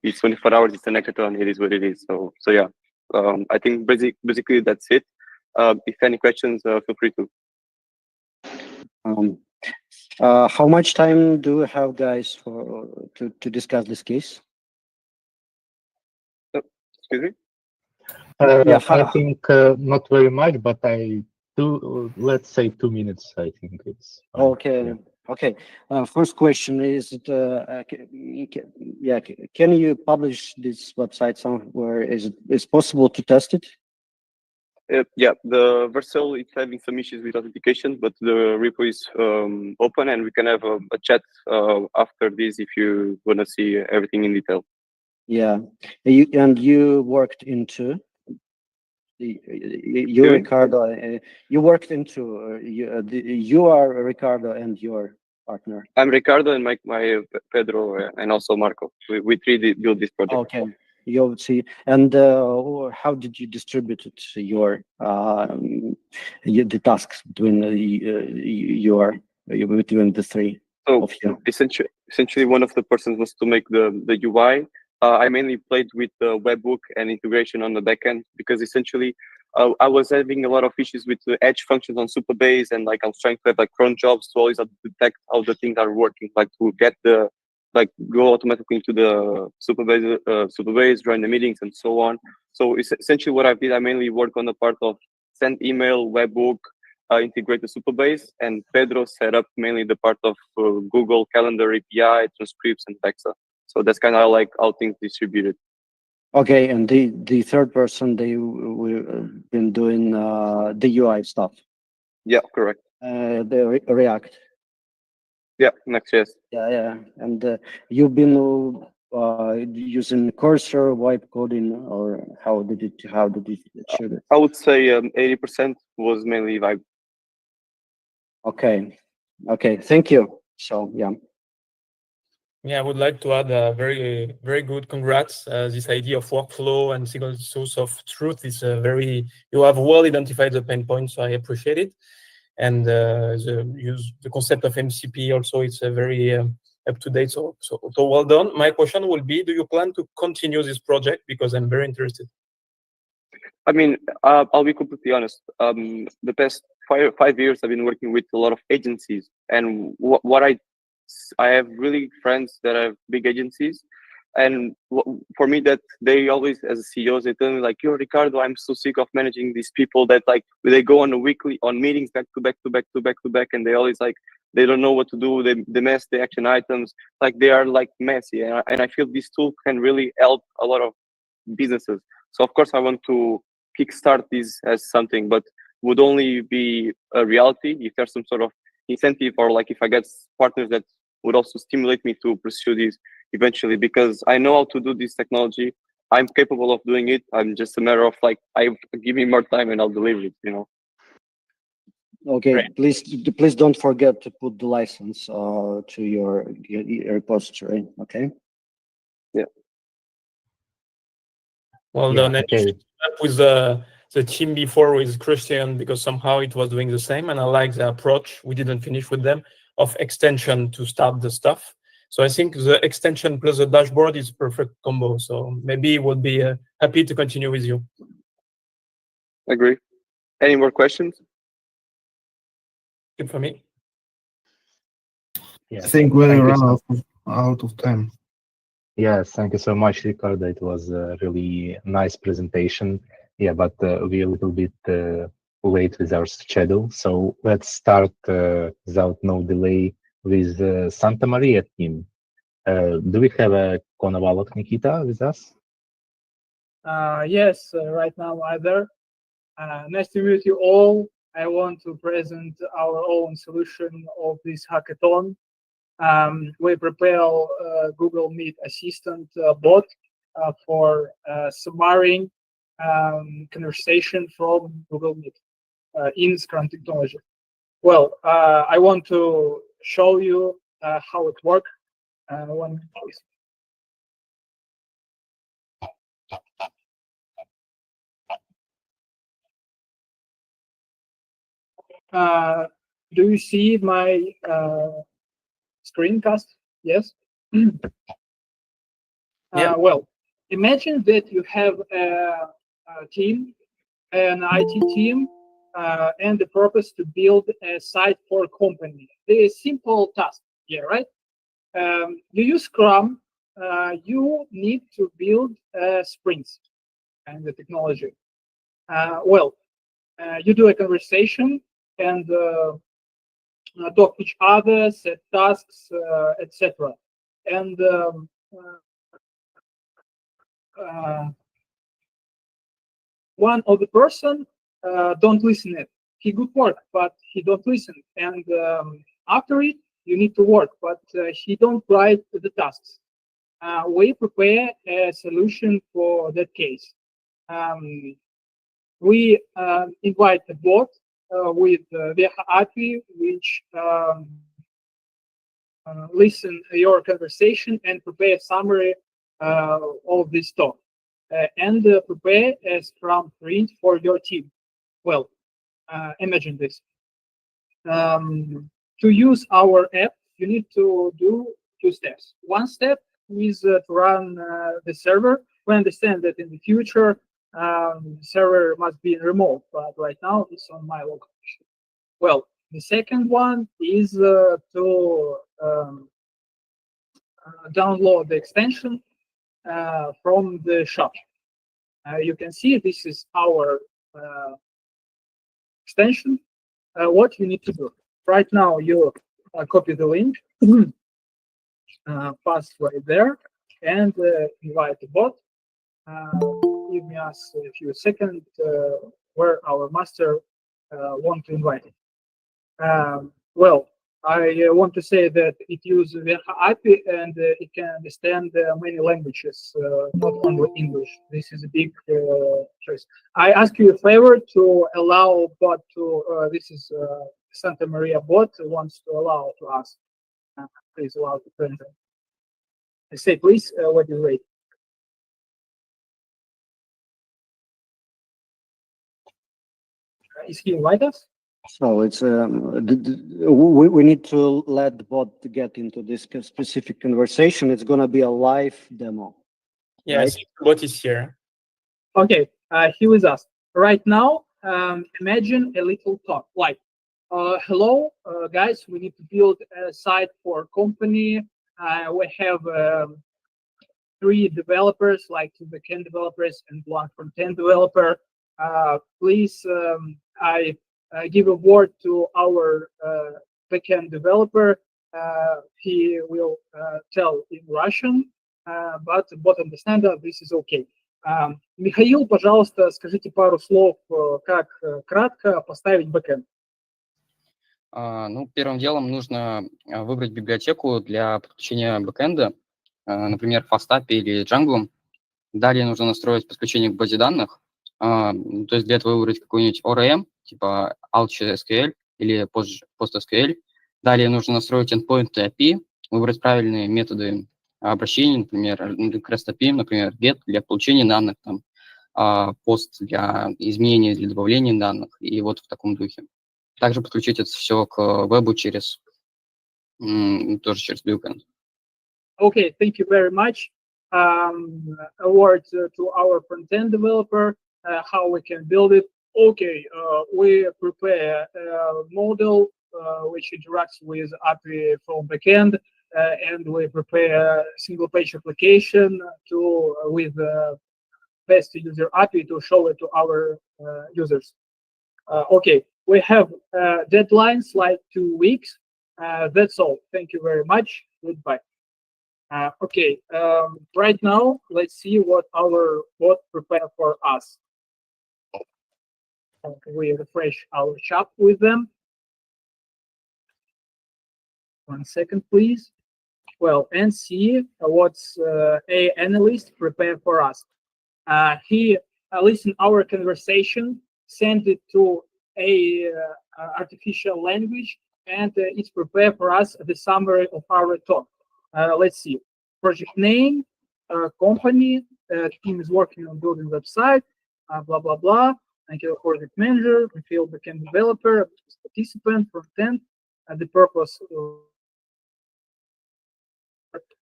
it's 24 hours, it's an hackathon, it is what it is. So yeah, I think basically that's it. If any questions, feel free to. How much time do we have, guys, to discuss this case? Excuse me? Yeah, I think not very much, but let's say 2 minutes. I think it's fine. Okay. Yeah. Okay. First question is, can you publish this website somewhere? Is it possible to test it? Yeah, the Vercel is having some issues with authentication, but the repo is open, and we can have a chat after this if you want to see everything in detail. Yeah. You worked into you, Ricardo. You worked into you are Ricardo and your partner. I'm Ricardo and my Pedro and also Marco. We three build this project. Okay. You see, and how did you distribute it, the tasks between between the three of you? Essentially, one of the persons was to make the UI. I mainly played with the webhook and integration on the backend because essentially I was having a lot of issues with the edge functions on Supabase, and like I was trying to have like cron jobs to always detect how the things are working, like to get go automatically into the Supabase, join the meetings and so on. So essentially what I did, I mainly work on the part of send email, webhook, integrate the Supabase, and Pedro set up mainly the part of Google Calendar API, transcripts, and Vexa. So that's kind of like how things distributed. Okay, and the third person, we've been doing the UI stuff. Yeah, correct. The React. Yeah, Next.js. Yeah, and you've been using Cursor, wipe coding, or how did it shoot it? I would say 80% was mainly Vibe. Okay, thank you. So yeah. Yeah, I would like to add a very, very good congrats. This idea of workflow and single source of truth is you have well identified the pain points, so I appreciate it. And the concept of MCP also, it's very up to date, so well done. My question will be, do you plan to continue this project? Because I'm very interested. I mean, I'll be completely honest. The past 5 years, I've been working with a lot of agencies, and what I have really friends that have big agencies, and for me, that they always, as CEOs, they tell me like, "Yo, Ricardo, I'm so sick of managing these people that like they go on meetings back to back, and they always like they don't know what to do. They mess the action items, like they are like messy, and I feel this tool can really help a lot of businesses. So of course, I want to kickstart this as something, but would only be a reality if there's some sort of incentive, or like if I get partners that would also stimulate me to pursue this eventually, because I know how to do this technology. I'm capable of doing it. I'm just a matter of like, give me more time and I'll deliver it, you know. Okay, Great. please don't forget to put the license to your repository. Okay. Yeah. Well Yeah, done. And okay. up with the team before with Christian, because somehow it was doing the same, and I like the approach. We didn't finish with them of extension to start the stuff. So I think the extension plus the dashboard is perfect combo. So maybe we'll be happy to continue with you. Agree. Any more questions? Good for me. Yeah. I think we Thank you run so out of time. Yes, thank you so much, Ricardo. It was a really nice presentation. Yeah, but we're a little bit late with our schedule. So let's start without no delay with Santa Maria team. Do we have a Konovalov Nikita with us? Yes, right now either. Nice to meet you all. I want to present our own solution of this hackathon. We prepare Google Meet Assistant bot for summarizing conversation from Google Meet in Scrum technology. Well, I want to show you how it works. One please. Do you see my screencast? Yes. Yeah. Well, imagine that you have a team, an IT team, and the purpose to build a site for a company. The simple task, yeah, right? You use Scrum. You need to build sprints and the technology. Well, you do a conversation and talk each other, set tasks, etc. And one of the person don't listen it. He good work, but he don't listen. And after it, you need to work, but he don't write the tasks. We prepare a solution for that case. We invite a bot with the API, which listen your conversation and prepare a summary of this talk, and prepare a Scrum print for your team. Well, imagine this. To use our app, you need to do 2 steps. One step is to run the server. We understand that in the future, server must be remote, but right now it's on my local machine. Well, the second one is to download the extension from the shop. You can see this is our extension. What you need to do right now, you copy the link, pass right there, and invite the bot. Give me us a few seconds where our master want to invite it. Well, I want to say that it uses the API and it can understand many languages, not only English. This is a big choice. I ask you a favor to allow bot to, this is Santa Maria bot wants to allow to ask. Please allow to present. I say, please, what you rate? Is he invite us? So it's we need to let the bot get into this specific conversation. It's going to be a live demo. Yes, right? bot is here. Okay, he was asked. Right now, imagine a little talk like, hello, guys, we need to build a site for a company. We have 3 developers, like 2 backend developers and 1 front-end developer. Please, I give a word to our backend developer. He will tell in Russian, but bot understand that this is okay. Михаил, пожалуйста, скажите пару слов, как кратко поставить бэкэнд. Ну, первым делом нужно выбрать библиотеку для подключения бэкэнда, например, FastAPI или Django. Далее нужно настроить подключение к базе данных, то есть для этого выбрать какой-нибудь ORM, типа AltSQL или PostSQL. Далее нужно настроить endpoint API, выбрать правильные методы обращения, например, REST API, например, GET для получения данных, там, POST для изменения, для добавления данных, и вот в таком духе. Также подключить это все к вебу через, тоже через backend. Okay, thank you very much. A word to our front-end developer, how we can build it. Okay, we prepare a model which interacts with API from backend, and we prepare a single-page application with best user API to show it to our users. Okay, we have deadlines like 2 weeks. That's all. Thank you very much. Goodbye. Okay, right now, let's see what our bot prepared for us. We refresh our chat with them. 1 second, please. Well, and see what's a analyst prepared for us. He listened our conversation, sent it to a artificial language, and it's prepared for us the summary of our talk. Let's see. Project name, company, team is working on building website, blah, blah, blah. Thank you, project manager, field backend developer, participant, front-end, the purpose of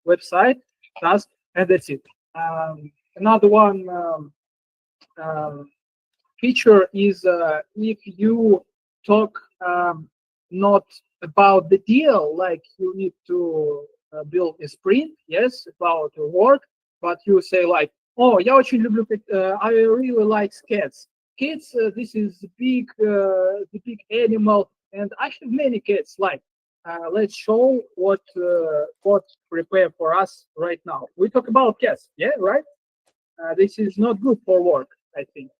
website, task, and that's it. Another one feature is if you talk not about the deal, like you need to build a sprint, yes, about work, but you say like, oh, я очень люблю, I really like cats. Cats, this is the big animal, and I have many cats. Like, let's show what prepared for us right now. We talk about cats, yeah, right? This is not good for work, I think.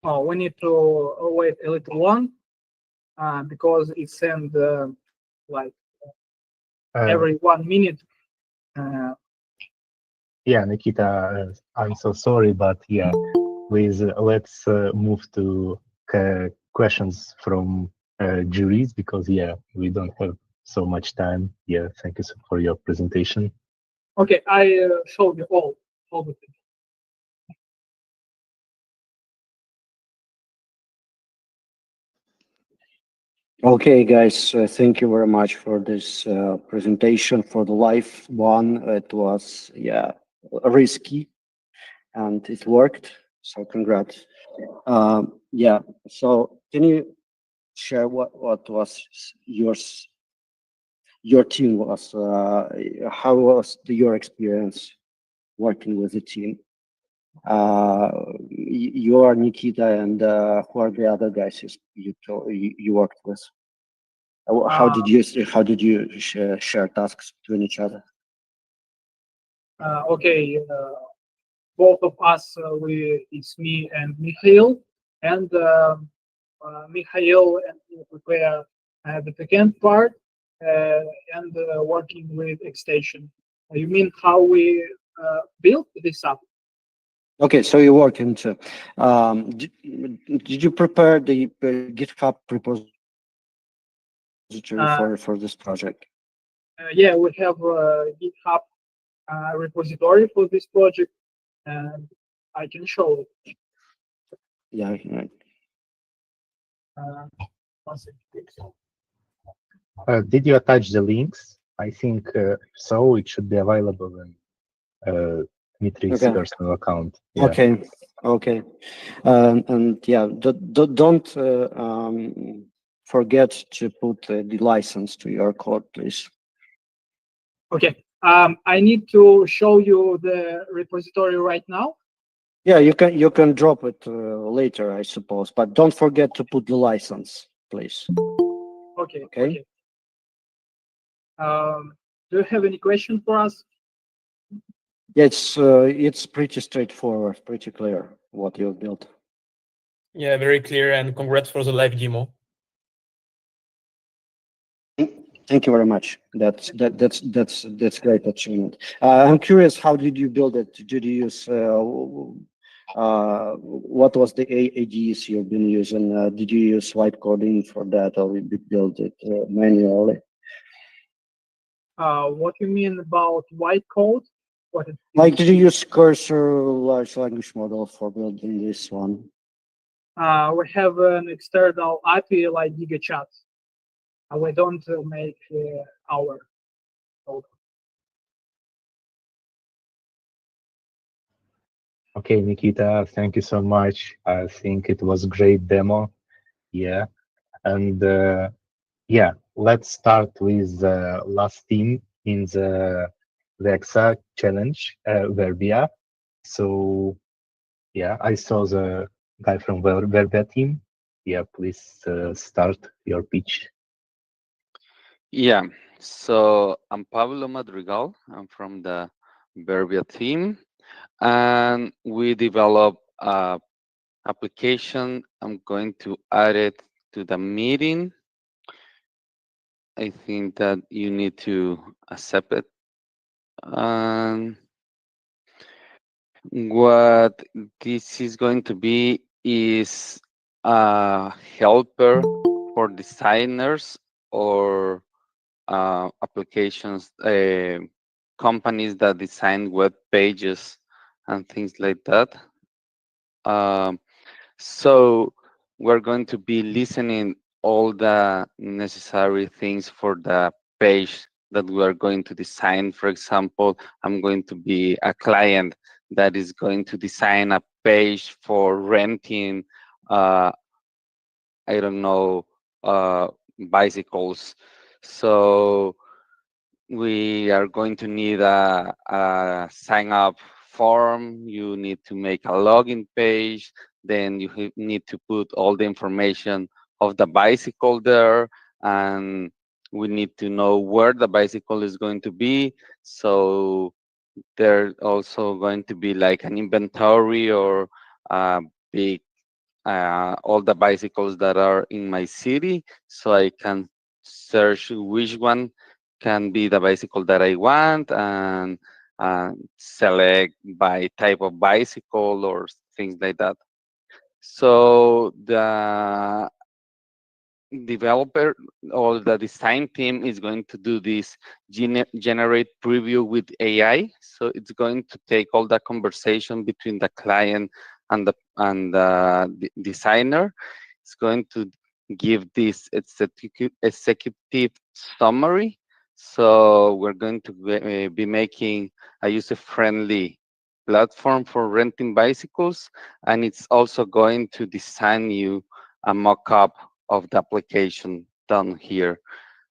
Oh, we need to wait a little long because it sends like every 1 minute. Yeah, Nikita, I'm so sorry, but yeah, please let's move to questions from juries because yeah, we don't have so much time. Yeah, thank you for your presentation. Okay, I showed you all the things. Okay, guys, thank you very much for this presentation. For the live one, it was, yeah, risky, and it worked, so congrats. Yeah, so can you share what was your team was, how was your experience working with the team? You are Nikita, and who are the other guys you worked with? How did you share tasks between each other? Okay, both of us, it's me and Mikhail, and Mikhail and me prepare the backend part and working with Lxthon. You mean how we built this up? Okay, so you work into. Did you prepare the GitHub repository for this project? Yeah, we have a GitHub repository for this project, and I can show it. Yeah. Right. Did you attach the links? I think so. It should be available in Dmitri's personal account. Yeah. Okay. And yeah, don't forget to put the license to your code, please. Okay. I need to show you the repository right now. Yeah, you can drop it later, I suppose, but don't forget to put the license, please. Okay. Do you have any question for us? Yeah, it's pretty straightforward, pretty clear what you've built. Yeah, very clear, and congrats for the live demo. Thank you very much. That's great achievement. I'm curious, how did you build it? Did you use what was the ADs you've been using? Did you use white coding for that, or did you build it manually? What you mean about white code? What? Like, did you use Cursor large language model for building this one? We have an external API like GigaChat. We don't make our code. Okay, Nikita, thank you so much. I think it was great demo. Yeah, and yeah, let's start with the last team in the Lexa challenge, Verbia. So yeah, I saw the guy from Verbia team. Yeah, please start your pitch. Yeah, so I'm Pablo Madrigal. I'm from the Verbia team, and we develop a application. I'm going to add it to the meeting. I think that you need to accept it. And what this is going to be is a helper for designers or applications, companies that design web pages and things like that. So we're going to be listening all the necessary things for the page that we are going to design. For example, I'm going to be a client that is going to design a page for renting, I don't know, bicycles. So we are going to need a sign up form. You need to make a login page. Then you need to put all the information of the bicycle there. And we need to know where the bicycle is going to be. So there's also going to be like an inventory or a big all the bicycles that are in my city, so I can search which one can be the bicycle that I want and select by type of bicycle or things like that. So the developer or the design team is going to do this generate preview with AI. So it's going to take all the conversation between the client and the designer. It's going to give this executive summary. So we're going to be making a user-friendly platform for renting bicycles, and it's also going to design you a mock-up of the application down here.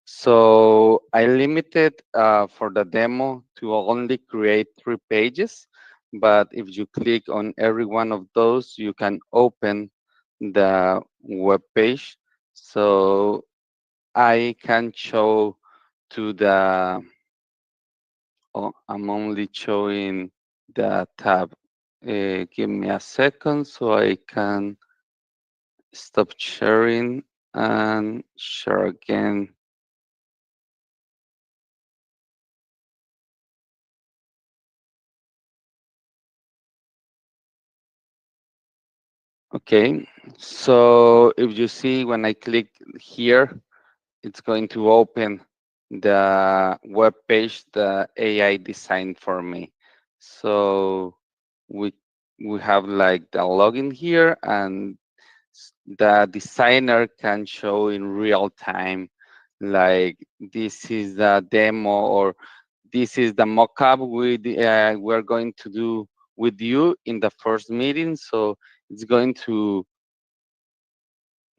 So I limited for the demo to only create 3 pages, but if you click on every one of those, you can open the web page. So I can show to the, oh, I'm only showing the tab. Give me a second so I can stop sharing and share again. Okay, so if you see when I click here, it's going to open the web page the AI designed for me. So we have like the login here, and the designer can show in real time, like this is the demo or this is the mock-up we're going to do with you in the first meeting. So it's going to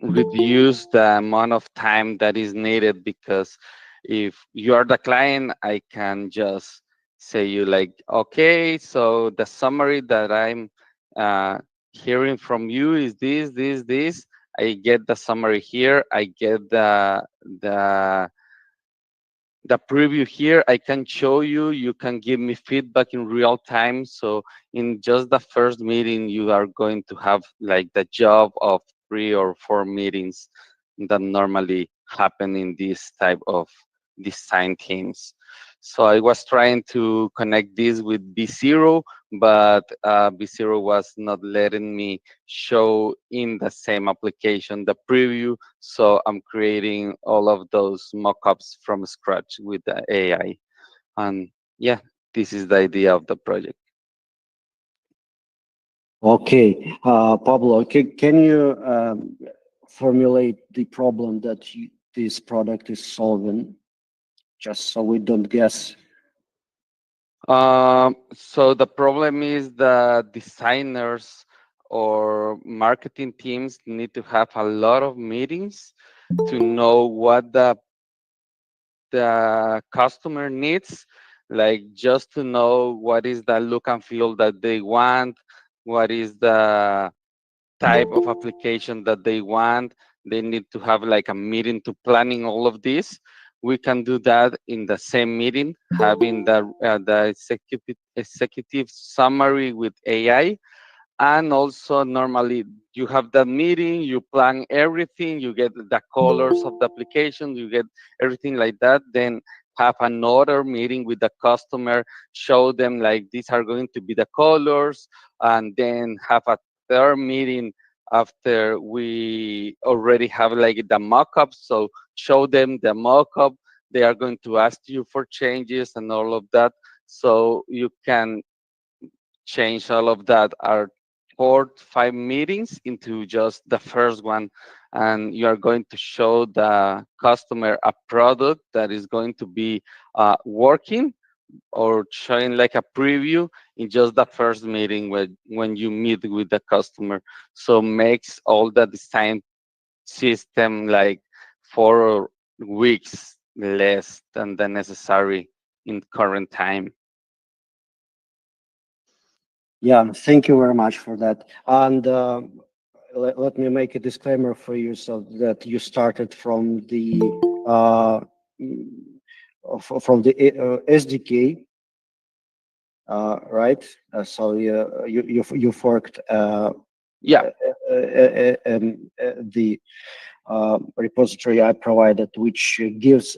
reduce the amount of time that is needed, because if you are the client, I can just say you like, okay, so the summary that I'm hearing from you is this. I get the summary here. I get the the preview here, I can show you, you can give me feedback in real time. So in just the first meeting, you are going to have like the job of 3 or 4 meetings that normally happen in this type of design teams. So I was trying to connect this with B0, but B0 was not letting me show in the same application the preview. So I'm creating all of those mockups from scratch with the AI. And yeah, this is the idea of the project. Okay, Pablo, can you formulate the problem that this product is solving, just so we don't guess? So the problem is the designers or marketing teams need to have a lot of meetings to know what the customer needs, like just to know what is the look and feel that they want, what is the type of application that they want. They need to have like a meeting to planning all of this. We can do that in the same meeting, having the executive summary with AI. And also normally you have that meeting, you plan everything, you get the colors of the application, you get everything like that, then have another meeting with the customer, show them like these are going to be the colors, and then have a third meeting after we already have like the mock-up. So show them the mock-up, they are going to ask you for changes and all of that, so you can change all of that, our 4 to 5 meetings into just the first one, and you are going to show the customer a product that is going to be working, or showing like a preview in just the first meeting when you meet with the customer. So makes all the design system like 4 weeks less than the necessary in current time. Yeah, thank you very much for that. And let me make a disclaimer for you, so that you started from the SDK, right? So you've worked yeah the repository I provided, which gives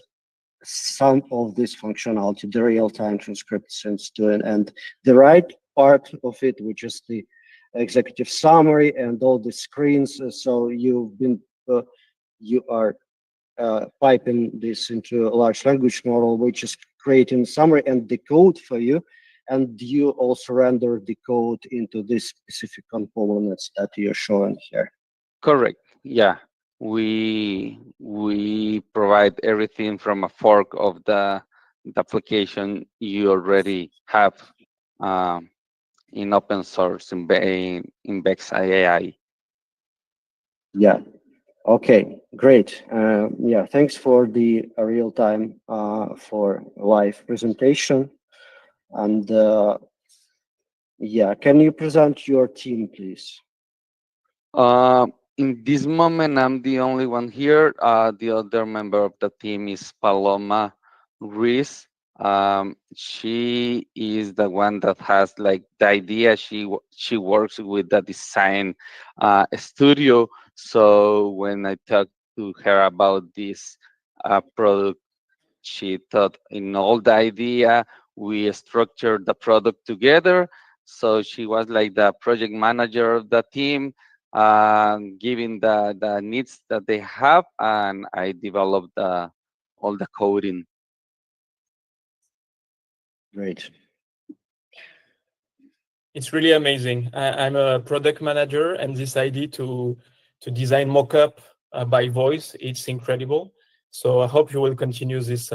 some of this functionality, the real-time transcripts and the right part of it, which is the executive summary and all the screens. So you are piping this into a large language model, which is creating summary and the code for you. And you also render the code into these specific components that you're showing here. Correct. Yeah, we provide everything from a fork of the application you already have in open source in Bex AI. Yeah. Okay. Great. Yeah. Thanks for the real time for live presentation. And yeah, can you present your team, please? In this moment, I'm the only one here. The other member of the team is Paloma Ruiz. She is the one that has like the idea. She works with the design studio. So when I talked to her about this product, she thought in all the idea. We structured the product together. So she was like the project manager of the team, giving the needs that they have, and I developed all the coding. Great. It's really amazing. I'm a product manager, and this idea to design mockup by voice, it's incredible. So I hope you will continue this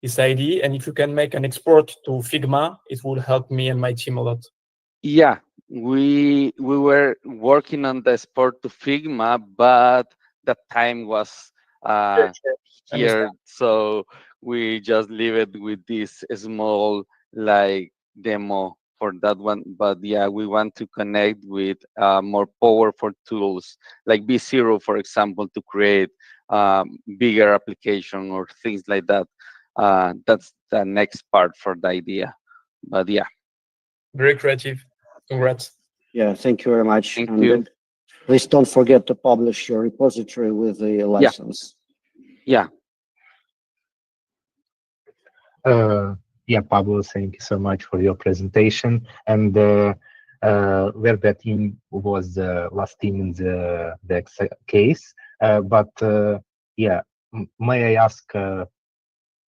this idea, and if you can make an export to Figma, it will help me and my team a lot. Yeah, we were working on the sport to Figma, but the time was Sure, sure. here, Understand. so we just leave it with this small like demo for that one. But yeah, we want to connect with more powerful tools like B0, for example, to create bigger application or things like that. that's the next part for the idea. But yeah. Very creative. Congrats. Yeah, thank you very much. Thank And you. please don't forget to publish your repository with the license. Yeah. Yeah, Pablo, thank you so much for your presentation. And where the team was the last team in the case. But yeah, may I ask,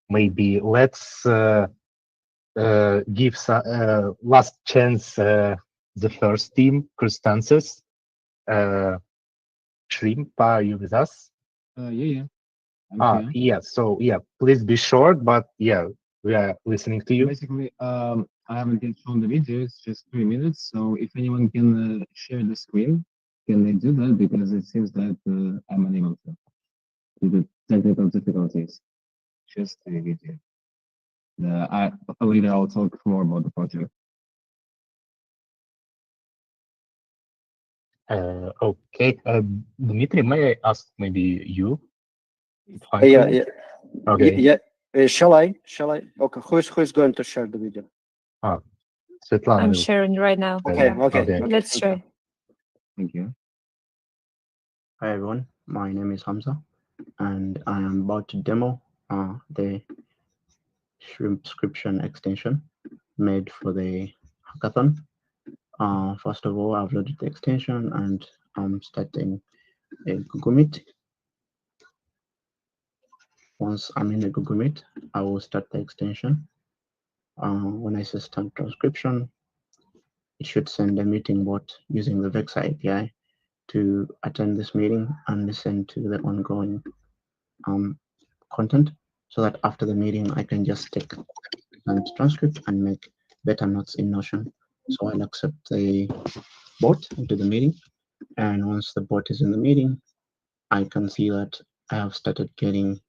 maybe let's give some last chance the first team, Constances. Shrimp, are you with us? Yeah. I'm here. Yeah. So yeah, please be short, but yeah, we are listening to you. Basically, I haven't yet shown the video. It's just 3 minutes. So if anyone can share the screen, can they do that? Because it seems that I'm unable to due to technical difficulties. Just the video. Later I'll talk more about the project. Okay. Dmitry, may I ask maybe you? Yeah. Okay. Yeah. Shall I? Okay. Who's going to share the video? Svetlana. I'm sharing right now. Okay. Let's try. Thank you. Hi everyone, my name is Hamza, and I am about to demo the shrimp description extension made for the hackathon. First of all, I've loaded the extension and I'm starting a Google Meet. Once I'm in the Google Meet, I will start the extension. When I say start transcription, it should send a meeting bot using the Vexa API to attend this meeting and listen to the ongoing content, so that after the meeting I can just take and transcript and make better notes in Notion. So I'll accept the bot into the meeting, and once the bot is in the meeting, I can see that I have started getting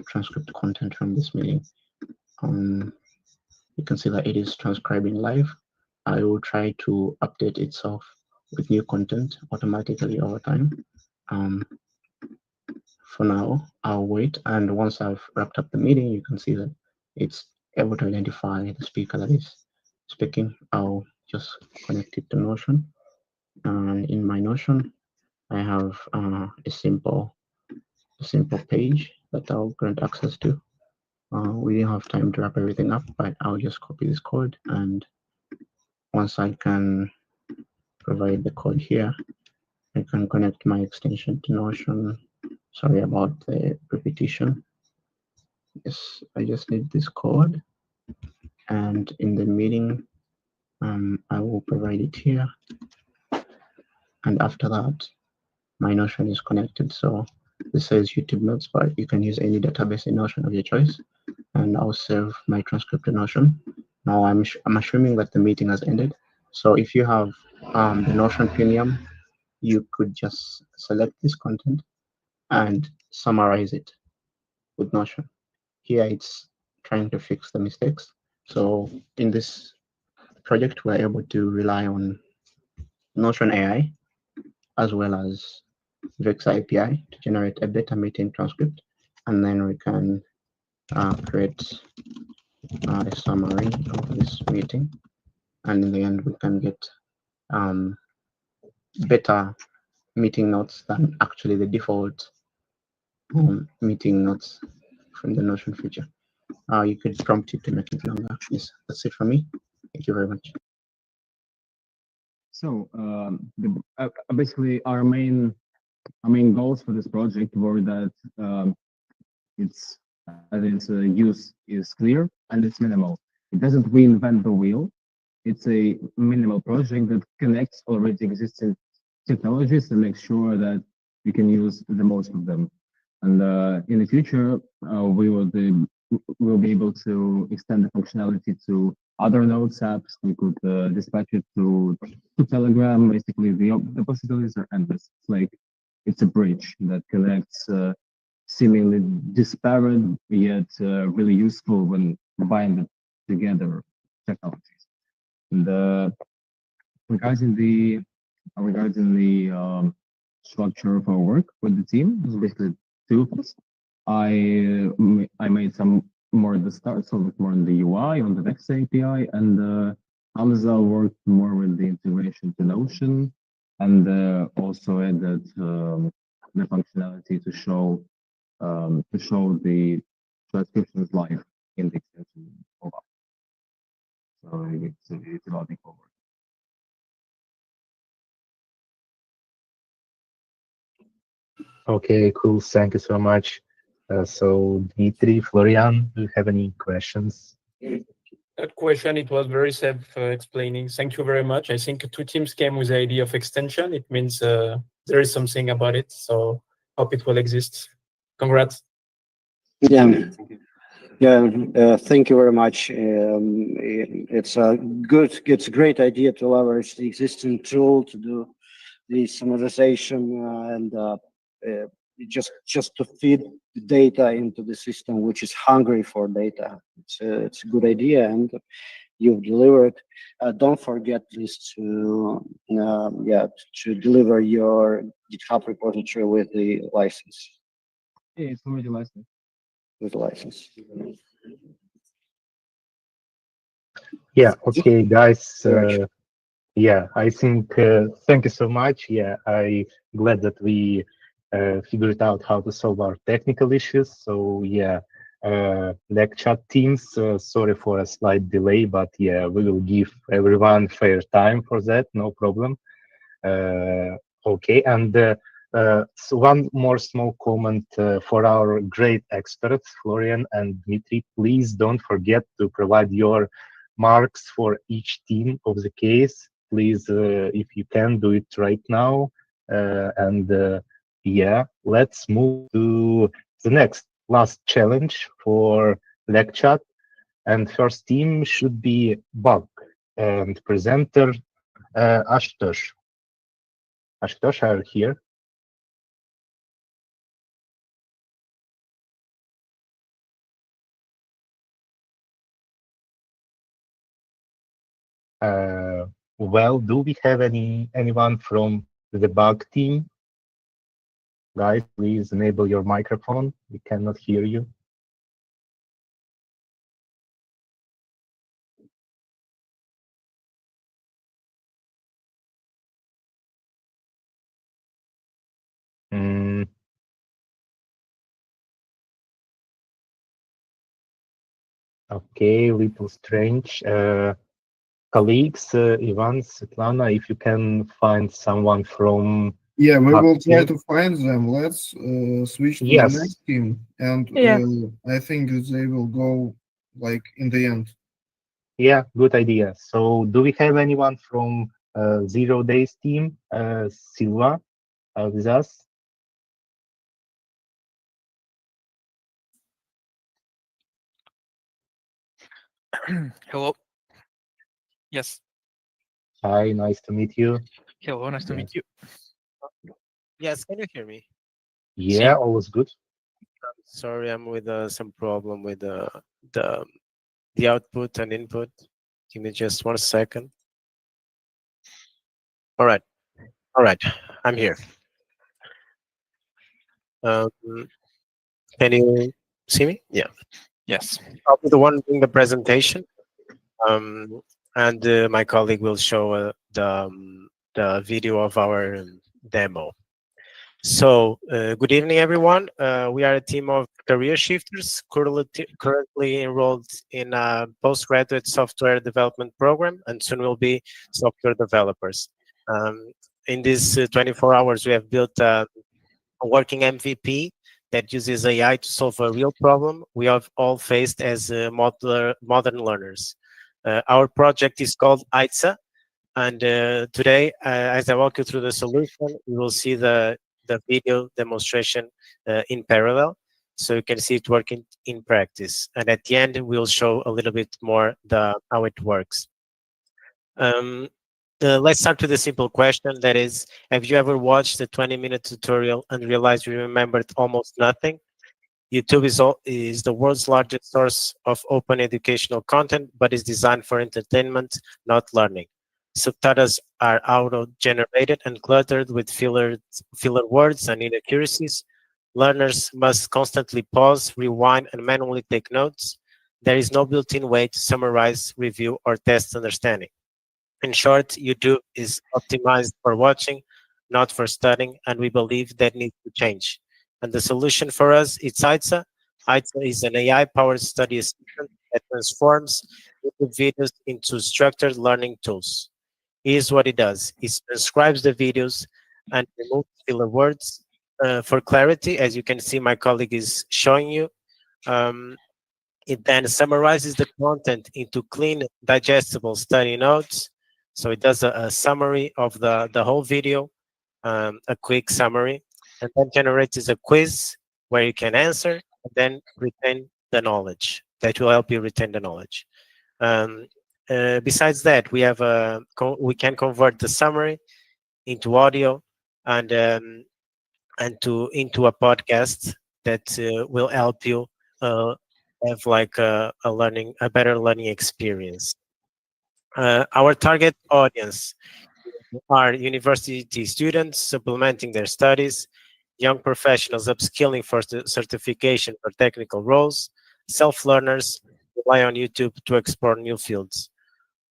transcript content from this meeting. You can see that it is transcribing live. I will try to update itself with new content automatically over time. For now, I'll wait, and once I've wrapped up the meeting, you can see that it's able to identify the speaker that is speaking. I'll just connect it to Notion, and in my Notion, I have a simple page that I'll grant access to. We didn't have time to wrap everything up, but I'll just copy this code, and once I can provide the code here, I can connect my extension to Notion. Sorry about the repetition. Yes, I just need this code, and in the meeting, I will provide it here. And after that, my Notion is connected. So this says YouTube Notes, but you can use any database in Notion of your choice. And I'll save my transcript to Notion. Now I'm assuming that the meeting has ended. So if you have the Notion Premium, you could just select this content and summarize it with Notion. Here it's trying to fix the mistakes. So in this project, we're able to rely on Notion AI as well as Vexa API to generate a better meeting transcript, and then we can create a summary of this meeting, and in the end we can get better meeting notes than actually the default meeting notes from the Notion feature. You could prompt it to make it longer. Yes, that's it for me. Thank you very much. So basically our main goals for this project were that its use is clear and it's minimal. It doesn't reinvent the wheel. It's a minimal project that connects already existing technologies and makes sure that we can use the most of them. And in the future, we will be able to extend the functionality to other Notes apps. We could dispatch it to Telegram. Basically, the possibilities are endless. It's like it's a bridge that connects seemingly disparate yet really useful when combined together technologies. And regarding the structure of our work with the team, basically two of us. I made some more at the start, so look more on the UI, on the Next API, and Hamza worked more with the integration to Notion, and also added the functionality to show the transcriptions live in the extension mobile. So it's about the forward. Okay, cool. Thank you so much. So Dmitry, Florian, do you have any questions? That question, it was very self-explaining. Thank you very much. I think two teams came with the idea of extension. It means there is something about it. So hope it will exist. Congrats. Yeah. Yeah, thank you very much. It's a great idea to leverage the existing tool to do the summarization and just to feed the data into the system, which is hungry for data. It's a good idea, and you've delivered. Don't forget this to deliver your GitHub repository with the license. Yeah, it's already licensed. With the license. Yeah, okay, guys. Yeah, I think, thank you so much. Yeah, I glad that we figured out how to solve our technical issues. So yeah, Lxthon teams, sorry for a slight delay, but yeah, we will give everyone fair time for that, no problem. Okay, and so one more small comment for our great experts, Florian and Dmitry. Please don't forget to provide your marks for each team of the case. Please, if you can, do it right now. Yeah, let's move to the next last challenge for Lxthon. And first team should be Bug and presenter Ashutosh. Ashutosh, are you here? Well, do we have anyone from the Bug team? Guys, please enable your microphone. We cannot hear you. Mm. Okay, little strange. Colleagues, Ivan, Svetlana, if you can find someone from Yeah, we Bug will try team. to find them. Let's switch to the Yes. next team, and Yes. I think they will go like in the end. Yeah, good idea. So do we have anyone from 0 Days team, Silva, with us? Hello. Yes. Hi, nice to meet you. Hello, nice to Yeah. meet you. Yes, can you hear me? Yeah, always good. Sorry, I'm with some problem with the output and input. Give me just 1 second. All right, I'm here. Can you see me? Yeah. Yes. I'll be the one doing the presentation, and my colleague will show the video of our demo. So, good evening, everyone. We are a team of career shifters currently enrolled in a postgraduate software development program, and soon will be software developers. In these 24 hours, we have built a working MVP that uses AI to solve a real problem we have all faced as modern learners. Our project is called ITSA, and today, as I walk you through the solution, you will see the video demonstration in parallel, so you can see it working in practice. And at the end, we'll show a little bit more how it works. Let's start with a simple question. That is, have you ever watched a 20-minute tutorial and realized you remembered almost nothing? YouTube is the world's largest source of open educational content, but is designed for entertainment, not learning. Subtitles are auto-generated and cluttered with filler words and inaccuracies. Learners must constantly pause, rewind, and manually take notes. There is no built-in way to summarize, review, or test understanding. In short, YouTube is optimized for watching, not for studying, and we believe that needs to change. And the solution for us is ITSA. ITSA is an AI-powered study assistant that transforms YouTube videos into structured learning tools. Here's what it does. It transcribes the videos and removes filler words. For clarity, as you can see, my colleague is showing you. It then summarizes the content into clean, digestible study notes. So it does a summary of the whole video, a quick summary, and then generates a quiz where you can answer and then retain the knowledge. That will help you retain the knowledge. Besides that, we have we can convert the summary into audio and into a podcast that will help you have like a better learning experience. Our target audience are university students supplementing their studies, young professionals upskilling for certification or technical roles, self-learners rely on YouTube to explore new fields.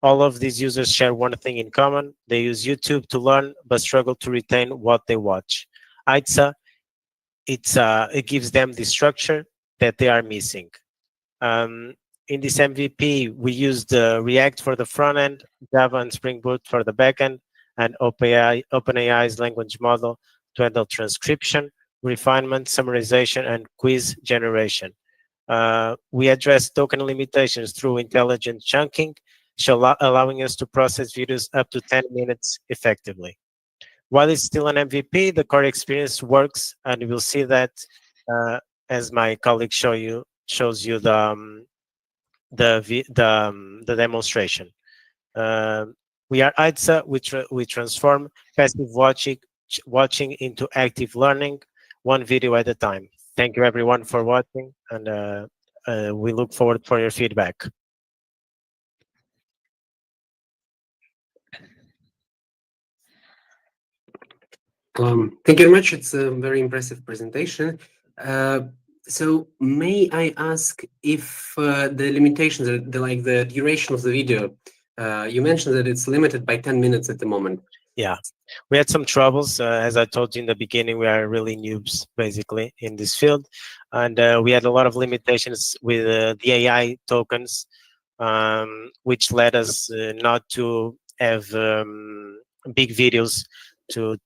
All of these users share one thing in common. They use YouTube to learn, but struggle to retain what they watch. ITSA, it gives them the structure that they are missing. In this MVP, we used React for the front end, Java and Spring Boot for the back end, and OpenAI's language model to handle transcription, refinement, summarization, and quiz generation. We address token limitations through intelligent chunking, allowing us to process videos up to 10 minutes effectively. While it's still an MVP, the core experience works, and you will see that as my colleague shows you the demonstration. We are ITSA, we transform passive watching into active learning, one video at a time. Thank you everyone for watching, and we look forward for your feedback. Thank you very much. It's a very impressive presentation. So may I ask if the limitations, the duration of the video, you mentioned that it's limited by 10 minutes at the moment. Yeah, we had some troubles. As I told you in the beginning, we are really noobs basically in this field. And we had a lot of limitations with the AI tokens, which led us not to have big videos to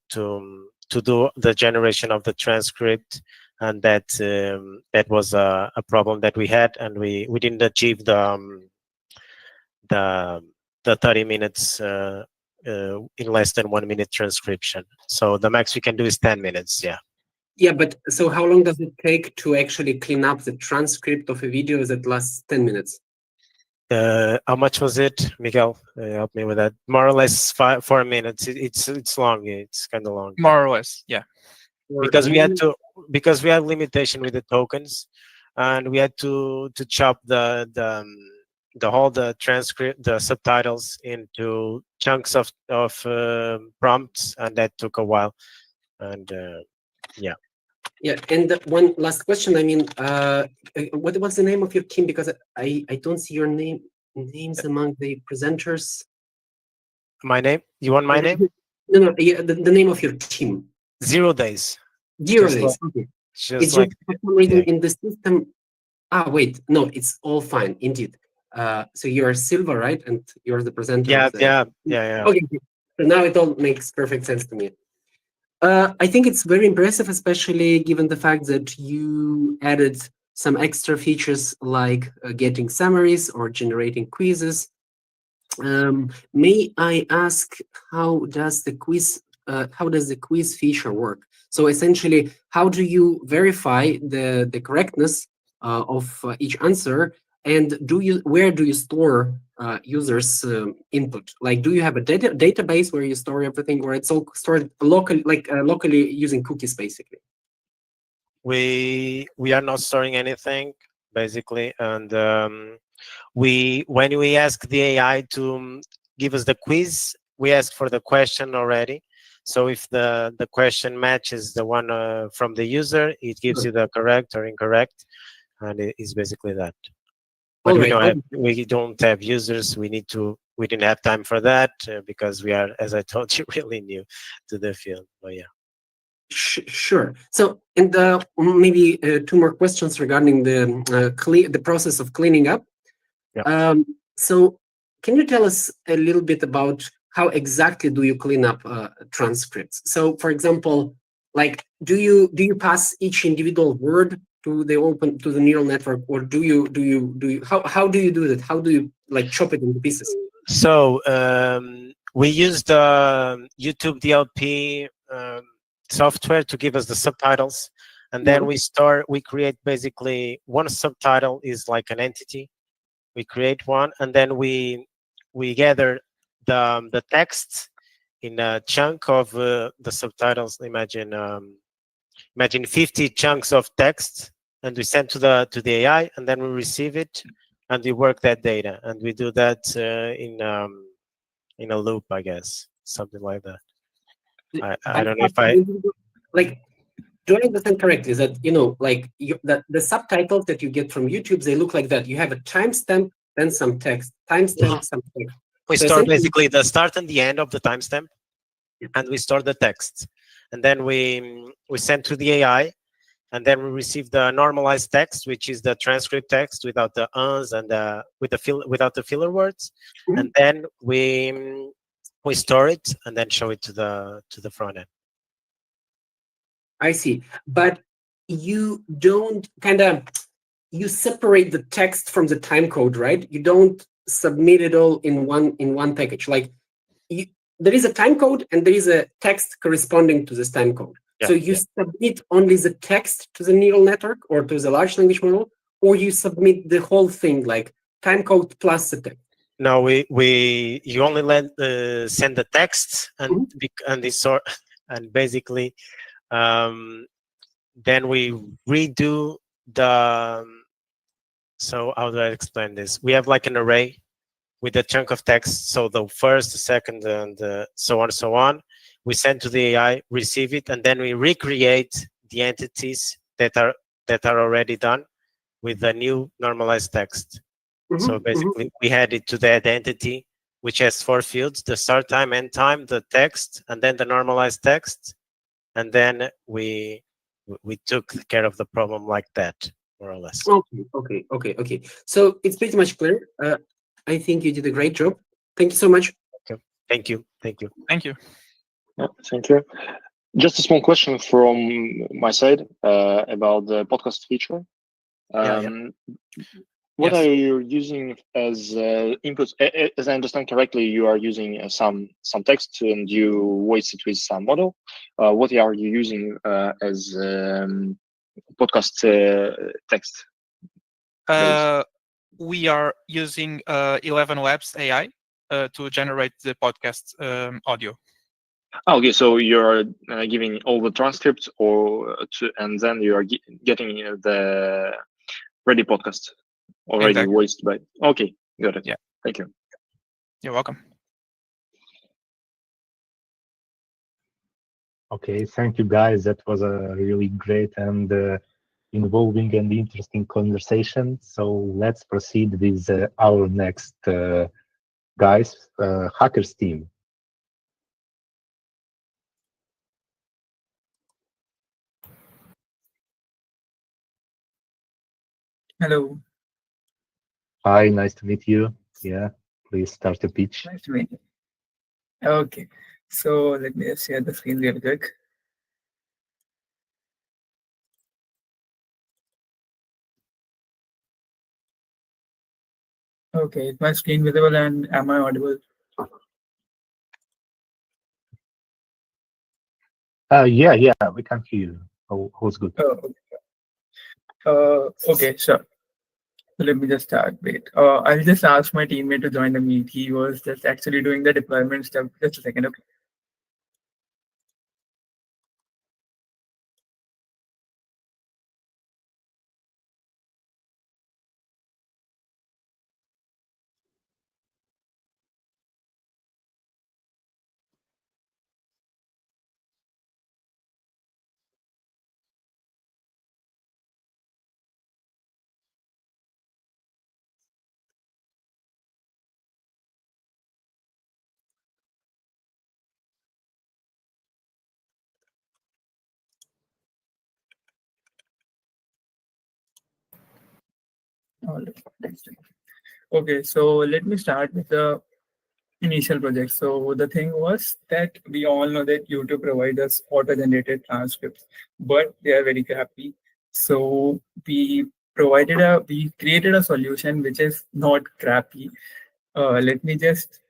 do the generation of the transcript, and that was a problem that we had, and we didn't achieve the 30 minutes in less than 1 minute transcription. So the max we can do is 10 minutes. Yeah. Yeah, but so how long does it take to actually clean up the transcript of a video that lasts 10 minutes? How much was it, Miguel? Help me with that. More or less 4 minutes. It's long. It's kind of long. More or less, yeah. Because we had limitation with the tokens, and we had to chop the transcript, the subtitles into chunks of prompts, and that took a while. And yeah. Yeah, and one last question. I mean, what's the name of your team? Because I don't see your names among the presenters. My name? You want my name? No. Yeah, the name of your team. 0 days. 0 days. Okay. It's like, just for some reason in the system. Ah, wait, no, it's all fine indeed. So you are Silva, right? And you're the presenter. Yeah. Okay, so now it all makes perfect sense to me. I think it's very impressive, especially given the fact that you added some extra features like getting summaries or generating quizzes. May I ask, how does the quiz feature work? So essentially, how do you verify the correctness of each answer, and where do you store users' input? Like, do you have a database where you store everything, or it's all stored locally, locally using cookies, basically? We are not storing anything basically, and when we ask the AI to give us the quiz, we ask for the question already. So if the question matches the one from the user, it gives you the correct or incorrect, and it is basically that. But All we right. don't have users. We didn't have time for that because we are, as I told you, really new to the field. But yeah. Sure. So, and maybe two more questions regarding the process of cleaning up. Yeah. So, can you tell us a little bit about how exactly do you clean up transcripts? So, for example, like, do you pass each individual word to the neural network, or do you how do you do that? How do you like chop it into pieces? So we used YouTube DLP software to give us the subtitles, and then we create basically one subtitle is like an entity. We create one, and then we gather the text in a chunk of the subtitles. Imagine 50 chunks of text, and we send to the AI, and then we receive it, and we work that data, and we do that in a loop, I guess, something like that. I don't know if I like. Do I understand correctly? Is that like the subtitles that you get from YouTube, they look like that. You have a timestamp, then some text, timestamp, some text. We store basically the start and the end of the timestamp, and we store the text, and then we send to the AI, and then we receive the normalized text, which is the transcript text without the uns and without the filler words, and then we store it and then show it to the front end. I see, but you don't you separate the text from the time code, right? You don't submit it all in one package. Like there is a time code and there is a text corresponding to this time code. So you submit only the text to the neural network or to the large language model, or you submit the whole thing, like time code plus the text. No, you only send the text and the sort, and basically then we redo the. So how do I explain this? We have like an array with a chunk of text. So the first, the second, and so on and so on. We send to the AI, receive it, and then we recreate the entities that are already done with the new normalized text. So basically, we add it to that entity, which has 4 fields: the start time, end time, the text, and then the normalized text. And then we took care of the problem like that, more or less. Okay. So it's pretty much clear. I think you did a great job. Thank you so much. Thank you. Thank you. Yeah, thank you. Just a small question from my side about the podcast feature. What are you using as inputs? As I understand correctly, you are using some text and you weight it with some model. What are you using as podcast text? We are using 11 Labs AI to generate the podcast audio. Okay, so you're giving all the transcripts, and then you are getting the ready podcast already voiced by. Okay, got it. Yeah, thank you. You're welcome. Okay, thank you guys. That was a really great and involving and interesting conversation. So let's proceed with our next guys, hackers team. Hello. Hi, nice to meet you. Yeah, please start the pitch. Nice to meet you. Okay, so let me just share the screen real quick. Okay, is my screen visible and am I audible? Yeah, we can hear you. Who's good? Okay, sure. Let me just start. Wait. I'll just ask my teammate to join the meet. He was just actually doing the deployment stuff. Just a second, okay? All right. Next. Okay, so let me start with the initial project. So the thing was that we all know that YouTube provides us auto-generated transcripts, but they are very crappy. So we created a solution which is not crappy. Let me just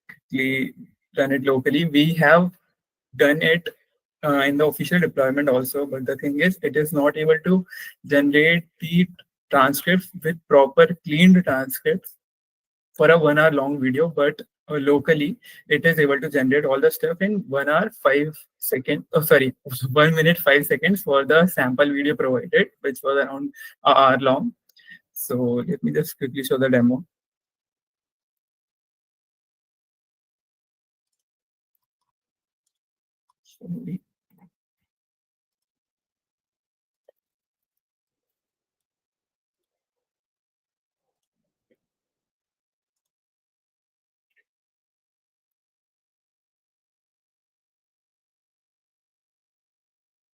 quickly run it locally. We have done it in the official deployment also, but the thing is, it is not able to generate the transcripts with proper cleaned transcripts for a 1 hour long video, but locally it is able to generate all the stuff in 1 hour 5 seconds. Oh, sorry, 1 minute 5 seconds for the sample video provided, which was around an hour long. So let me just quickly show the demo.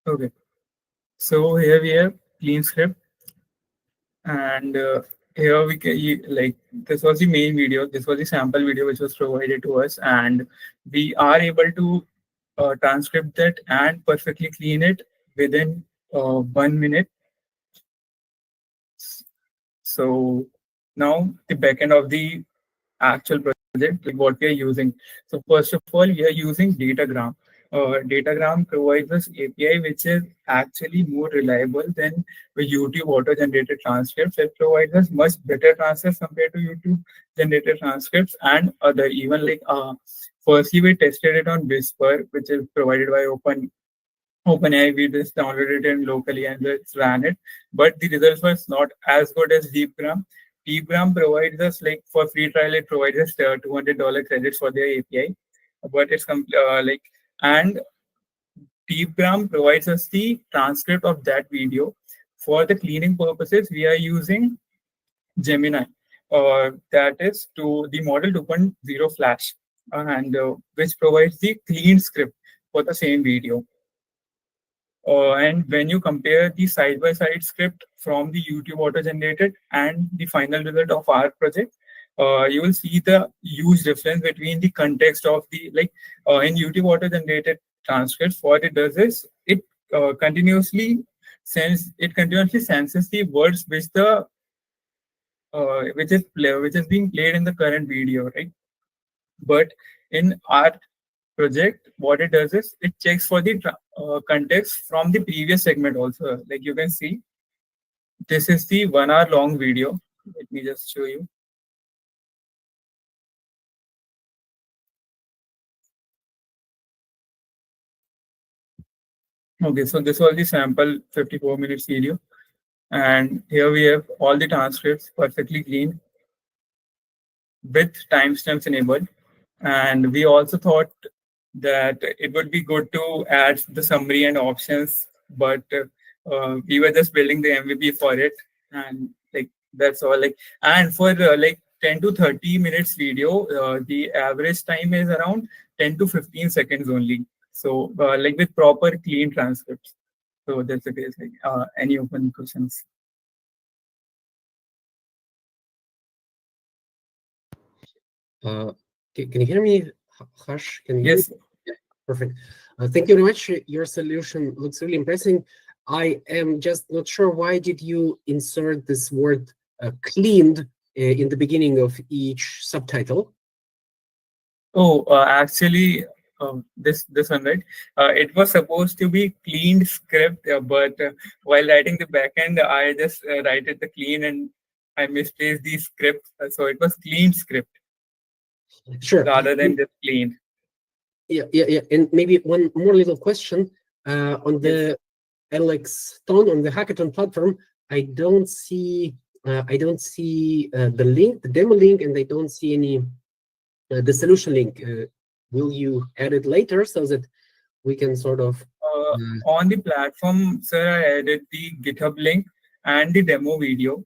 Okay, so here we have clean script, and here we can like this was the main video. This was the sample video which was provided to us, and we are able to transcript that and perfectly clean it within 1 minute. So now the backend of the actual project, like what we are using. So first of all, we are using Datagram. Datagram provides us API which is actually more reliable than the YouTube auto-generated transcripts. It provides us much better transcripts compared to YouTube generated transcripts and other even like firstly we tested it on Whisper, which is provided by OpenAI. We just downloaded it locally and just ran it, but the results was not as good as DeepGram. DeepGram provides us like for free trial, it provides us $200 credits for their API, but it's like and DeepGram provides us the transcript of that video. For the cleaning purposes, we are using Gemini, that is to the model 2.0 Flash, and which provides the clean script for the same video. And when you compare the side-by-side script from the YouTube auto-generated and the final result of our project, you will see the huge difference between the context of the in YouTube auto-generated transcripts. What it does is it continuously senses the words which the which is being played in the current video, right? But in our project, what it does is it checks for the context from the previous segment also. Like you can see, this is the 1 hour long video. Let me just show you. Okay, so this was the sample 54 minutes video. And here we have all the transcripts perfectly clean with timestamps enabled. And we also thought that it would be good to add the summary and options, but we were just building the MVP for it, and like that's all. Like, and for like 10 to 30 minutes video, the average time is around 10 to 15 seconds only. So like with proper clean transcripts. So that's the case. Like, any open questions? Can you hear me, Harsh? Can you? Yes. Yeah, perfect. Thank you very much. Your solution looks really impressive. I am just not sure why did you insert this word cleaned in the beginning of each subtitle? Oh, actually, this one, right? It was supposed to be cleaned script, but while writing the backend, I just write it the clean and I misplaced the script, so it was clean script. Sure. Rather than just clean. Yeah. And maybe one more little question on the Lxthon on the hackathon platform. I don't see the link, the demo link, and I don't see any the solution link. Will you add it later so that we can sort of on the platform, sir, I added the GitHub link and the demo video.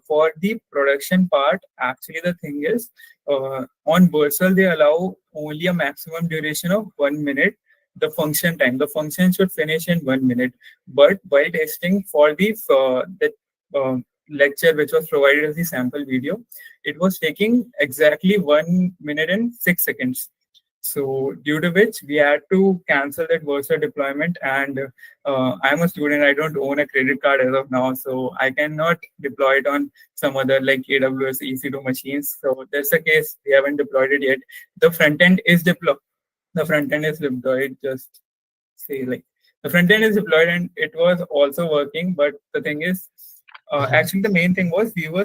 For the production part, actually the thing is, on Bursal they allow only a maximum duration of 1 minute. The function time, the function should finish in 1 minute. But while testing for the lecture which was provided as the sample video, it was taking exactly 1 minute and 6 seconds. So due to which we had to cancel that virtual deployment, and I'm a student, I don't own a credit card as of now, so I cannot deploy it on some other like AWS EC2 machines. So that's the case, we haven't deployed it yet. The front end is deployed. The front end is deployed, just say like the front end is deployed and it was also working. But the thing is, actually the main thing was we were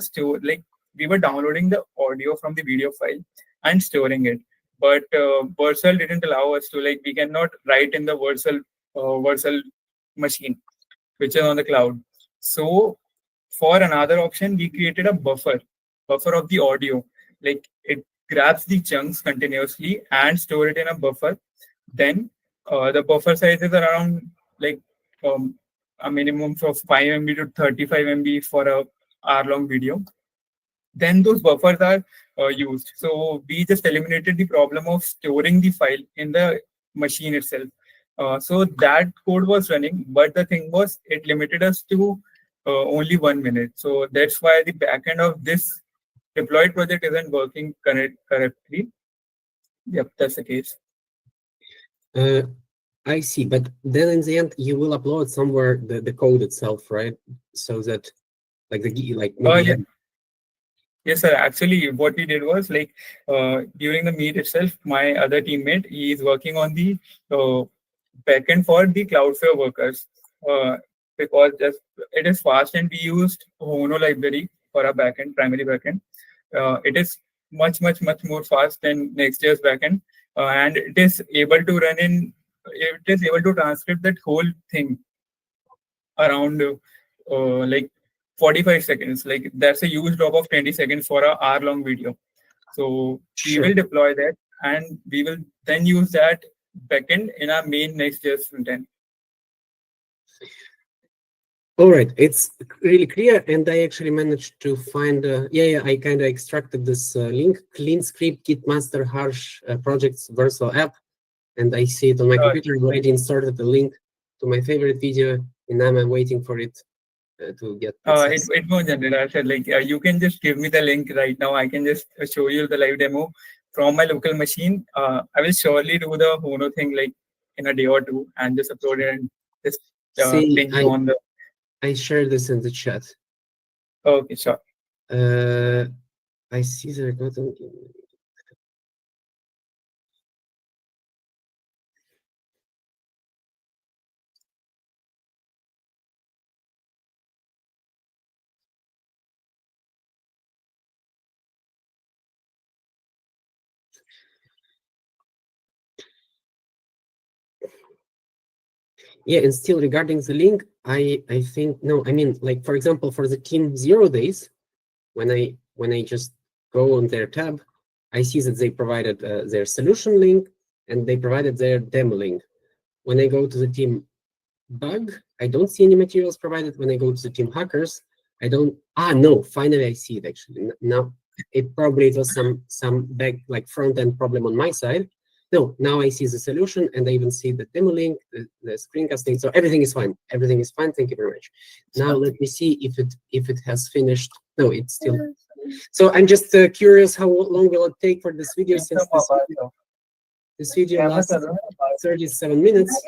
downloading the audio from the video file and storing it. But Virtual didn't allow us to, like, we cannot write in the Virtual machine, which is on the cloud. So for another option, we created a buffer of the audio. Like it grabs the chunks continuously and store it in a buffer. Then the buffer size is around like a minimum of 5 MB to 35 MB for a hour-long video. Then those buffers are used. So we just eliminated the problem of storing the file in the machine itself. So that code was running, but the thing was it limited us to only 1 minute. So that's why the backend of this deployed project isn't working correctly. Yep, that's the case. I see, but then in the end you will upload somewhere the code itself, right? So that like yeah. Yes, sir. Actually, what we did was like during the meet itself, my other teammate, he is working on the backend for the Cloudflare workers because just it is fast, and we used Hono library for our backend, primary backend. It is much more fast than Next.js backend, and it is able to run in. It is able to transcript that whole thing around like 45 seconds. Like that's a huge drop of 20 seconds for an hour-long video. So we will deploy that, and we will then use that backend in our main Next.js frontend. All right, it's really clear, and I actually managed to find. I kind of extracted this link: clean script git master harsh projects Vercel app, and I see it on my computer. I already inserted the link to my favorite video, and now I'm waiting for it to get. It won't generate. I said like you can just give me the link right now. I can just show you the live demo from my local machine. I will surely do the Hono thing like in a day or two and just upload it and just ping you on the. I shared this in the chat. Okay, sure. I see the button. Yeah, and still regarding the link, I think no, I mean, like for example, for the team 0 days, when I just go on their tab, I see that they provided their solution link and they provided their demo link. When I go to the team bug, I don't see any materials provided. When I go to the team hackers, I don't. No, finally I see it actually. Now it was some back like front end problem on my side. No, now I see the solution, and I even see the demo link, the screencasting. So everything is fine. Everything is fine. Thank you very much. Now let me see if it has finished. No, it's still. So I'm just curious, how long will it take for this video? Since this video lasts 37 minutes.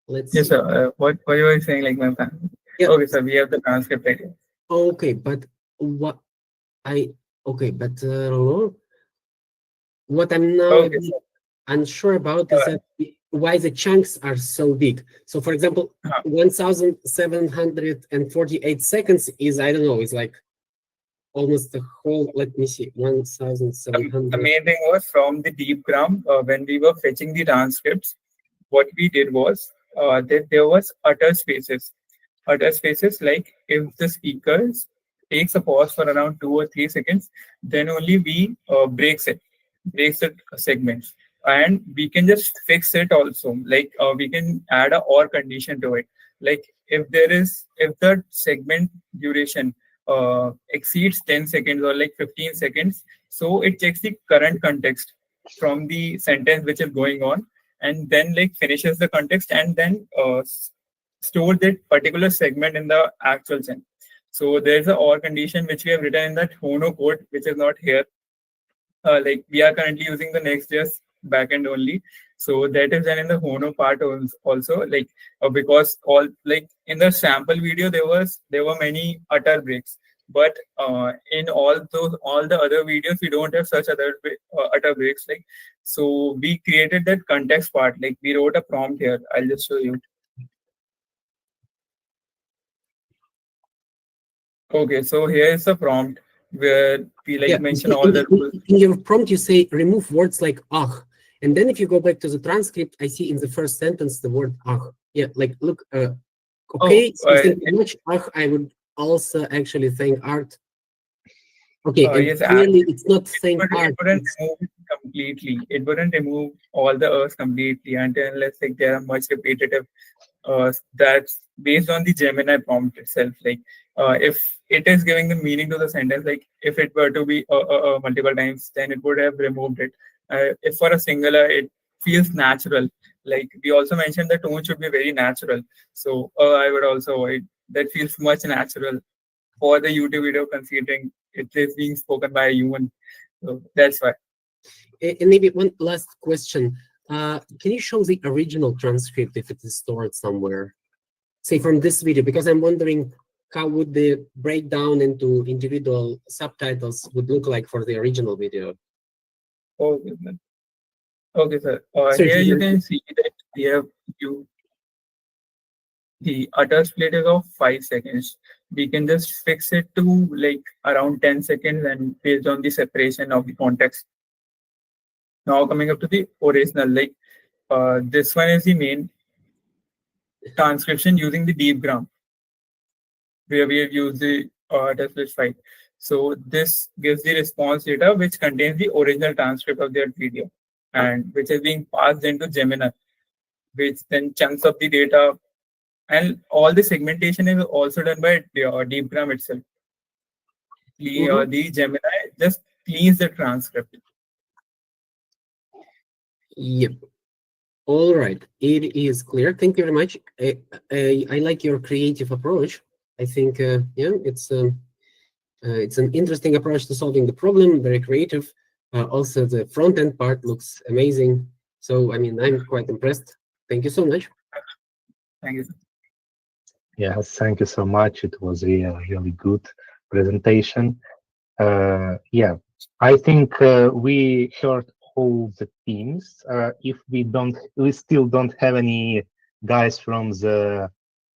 Let's. Yes, sir. What you were saying, like my family? Yeah. Okay, sir. We have the transcript right here. Okay, but what what I'm now unsure about is that why the chunks are so big. So for example, 1,748 seconds is, I don't know, it's like almost the whole, let me see, 1,700. The main thing was from the deepgram, when we were fetching the transcripts, what we did was that there was utter spaces. Utter spaces, like if the speaker takes a pause for around 2 or 3 seconds, then only we breaks the segments, and we can just fix it also. Like we can add a or condition to it. Like if the segment duration exceeds 10 seconds or like 15 seconds, so it checks the current context from the sentence which is going on, and then like finishes the context, and then store that particular segment in the actual chain. So there's a OR condition which we have written in that Hono code, which is not here. Like we are currently using the Next.js backend only. So that is done in the Hono part also, like because all like in the sample video there were many utter breaks, but in all the other videos we don't have such utter breaks. Like so we created that context part. Like we wrote a prompt here. I'll just show you. Okay, so here is the prompt where we like mention all the rules. In your prompt, you say remove words like "ah," and then if you go back to the transcript, I see in the first sentence the word "ah." Yeah, like look. Okay, so thank you much. I would also actually thank Art. Okay, and Yes, clearly it's not thank it Art. wouldn't remove it completely. It wouldn't remove all the E's completely until unless like there are much repetitive. That's based on the Gemini prompt itself. Like if it is giving the meaning to the sentence, like if it were to be multiple times, then it would have removed it. If for a singular, it feels natural. Like we also mentioned, the tone should be very natural. So I would also avoid that. Feels much natural for the YouTube video, considering it is being spoken by a human. So that's why. And maybe one last question. Can you show the original transcript if it is stored somewhere? Say from this video, because I'm wondering how would the breakdown into individual subtitles would look like for the original video. Okay, okay, sir. Here you can see that we have the utter split is of 5 seconds. We can just fix it to like around 10 seconds and based on the separation of the context. Now coming up to the original, like this one is the main transcription using the deep gram, where we have used the utter split 5. So this gives the response data which contains the original transcript of that video and which is being passed into Gemini, which then chunks up the data. And all the segmentation is also done by DeepGram itself. The Gemini just cleans the transcript. Yep. All right. It is clear. Thank you very much. I like your creative approach. I think yeah, it's an interesting approach to solving the problem. Very creative. Also, the front end part looks amazing. So I mean, I'm quite impressed. Thank you so much. Thank you. Yes, thank you so much. It was really good presentation. Yeah, I think we heard all the teams. If we still don't have any guys from the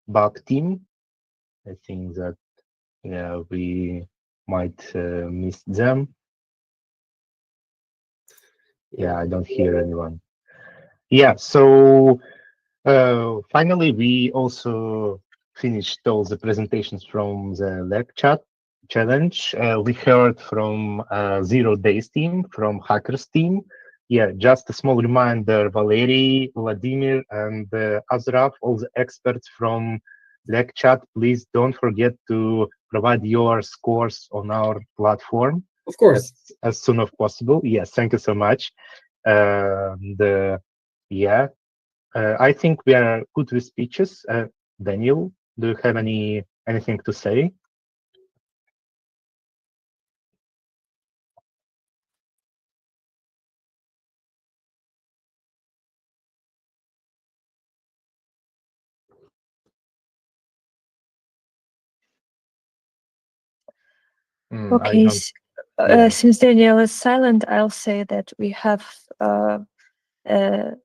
bug team, I think that we might miss them. Yeah, I don't hear anyone. Yeah, so finally we also finished all the presentations from the Lxthon challenge. We heard from 0 Days team, from Hackers team. Yeah, just a small reminder, Valery, Vladimir, and Azraf, all the experts from Lxthon, please don't forget to provide your scores on our platform. Of course. As soon as possible. Yes, thank you so much. Yeah, I think we are good with speeches. Daniel, do you have anything to say? Okay, since Daniel is silent, I'll say that we have a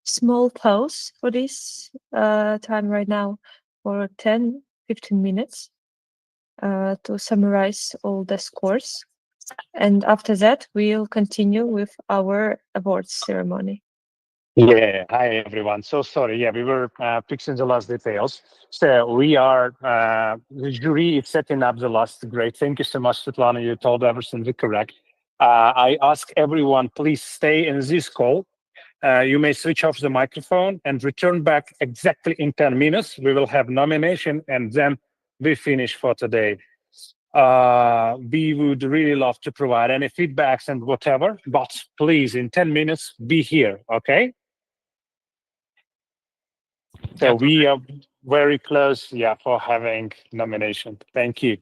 small pause for this time right now for 10-15 minutes to summarize all the scores. And after that, we'll continue with our awards ceremony. Yeah, hi everyone. So sorry, yeah, we were fixing the last details. So we are, the jury is setting up the last grade. Thank you so much, Svetlana, you told everything correct. I ask everyone, please stay in this call. You may switch off the microphone and return back exactly in 10 minutes. We will have nomination and then we finish for today. We would really love to provide any feedbacks and whatever, but please in 10 minutes, be here, okay? So we are very close, yeah, for having nomination. Thank you.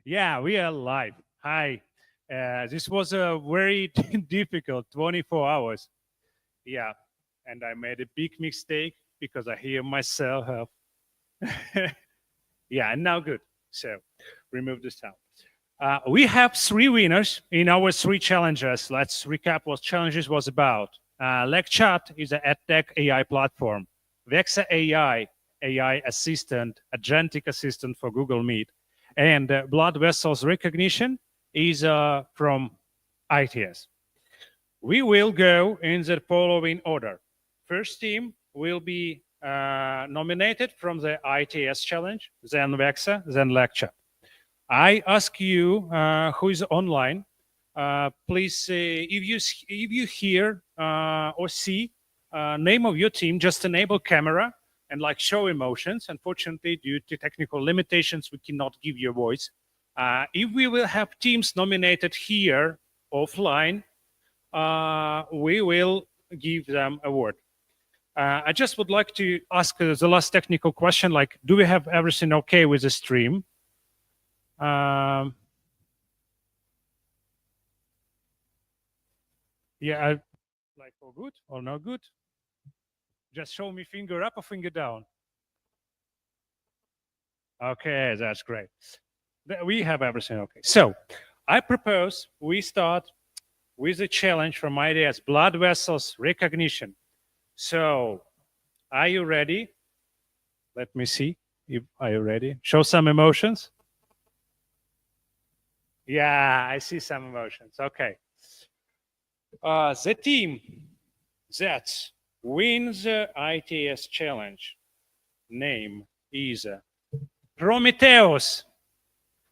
Yeah, we are live. Hi. This was a very difficult 24 hours. Yeah, and I made a big mistake because I hear myself. Yeah, and now good. So remove the sound. We have 3 winners in our 3 challenges. Let's recap what challenges was about. Lxthon is an edtech AI platform. Vexa AI assistant, agentic assistant for Google Meet. And blood vessels recognition is from ITS. We will go in the following order. First team will be nominated from the ITS challenge, then Vexa, then Lxthon. I ask you who is online, please, if you hear or see name of your team, just enable camera and like show emotions. Unfortunately, due to technical limitations, we cannot give you a voice. If we will have teams nominated here offline, we will give them a word. I just would like to ask the last technical question, like, do we have everything okay with the stream? Yeah, like all good or not good? Just show me finger up or finger down. Okay, that's great. We have everything okay. So I propose we start with a challenge from IDS, blood vessels recognition. So are you ready? Let me see. Are you ready? Show some emotions. Yeah, I see some emotions. Okay. The team that wins the ITS challenge name is Prometheus.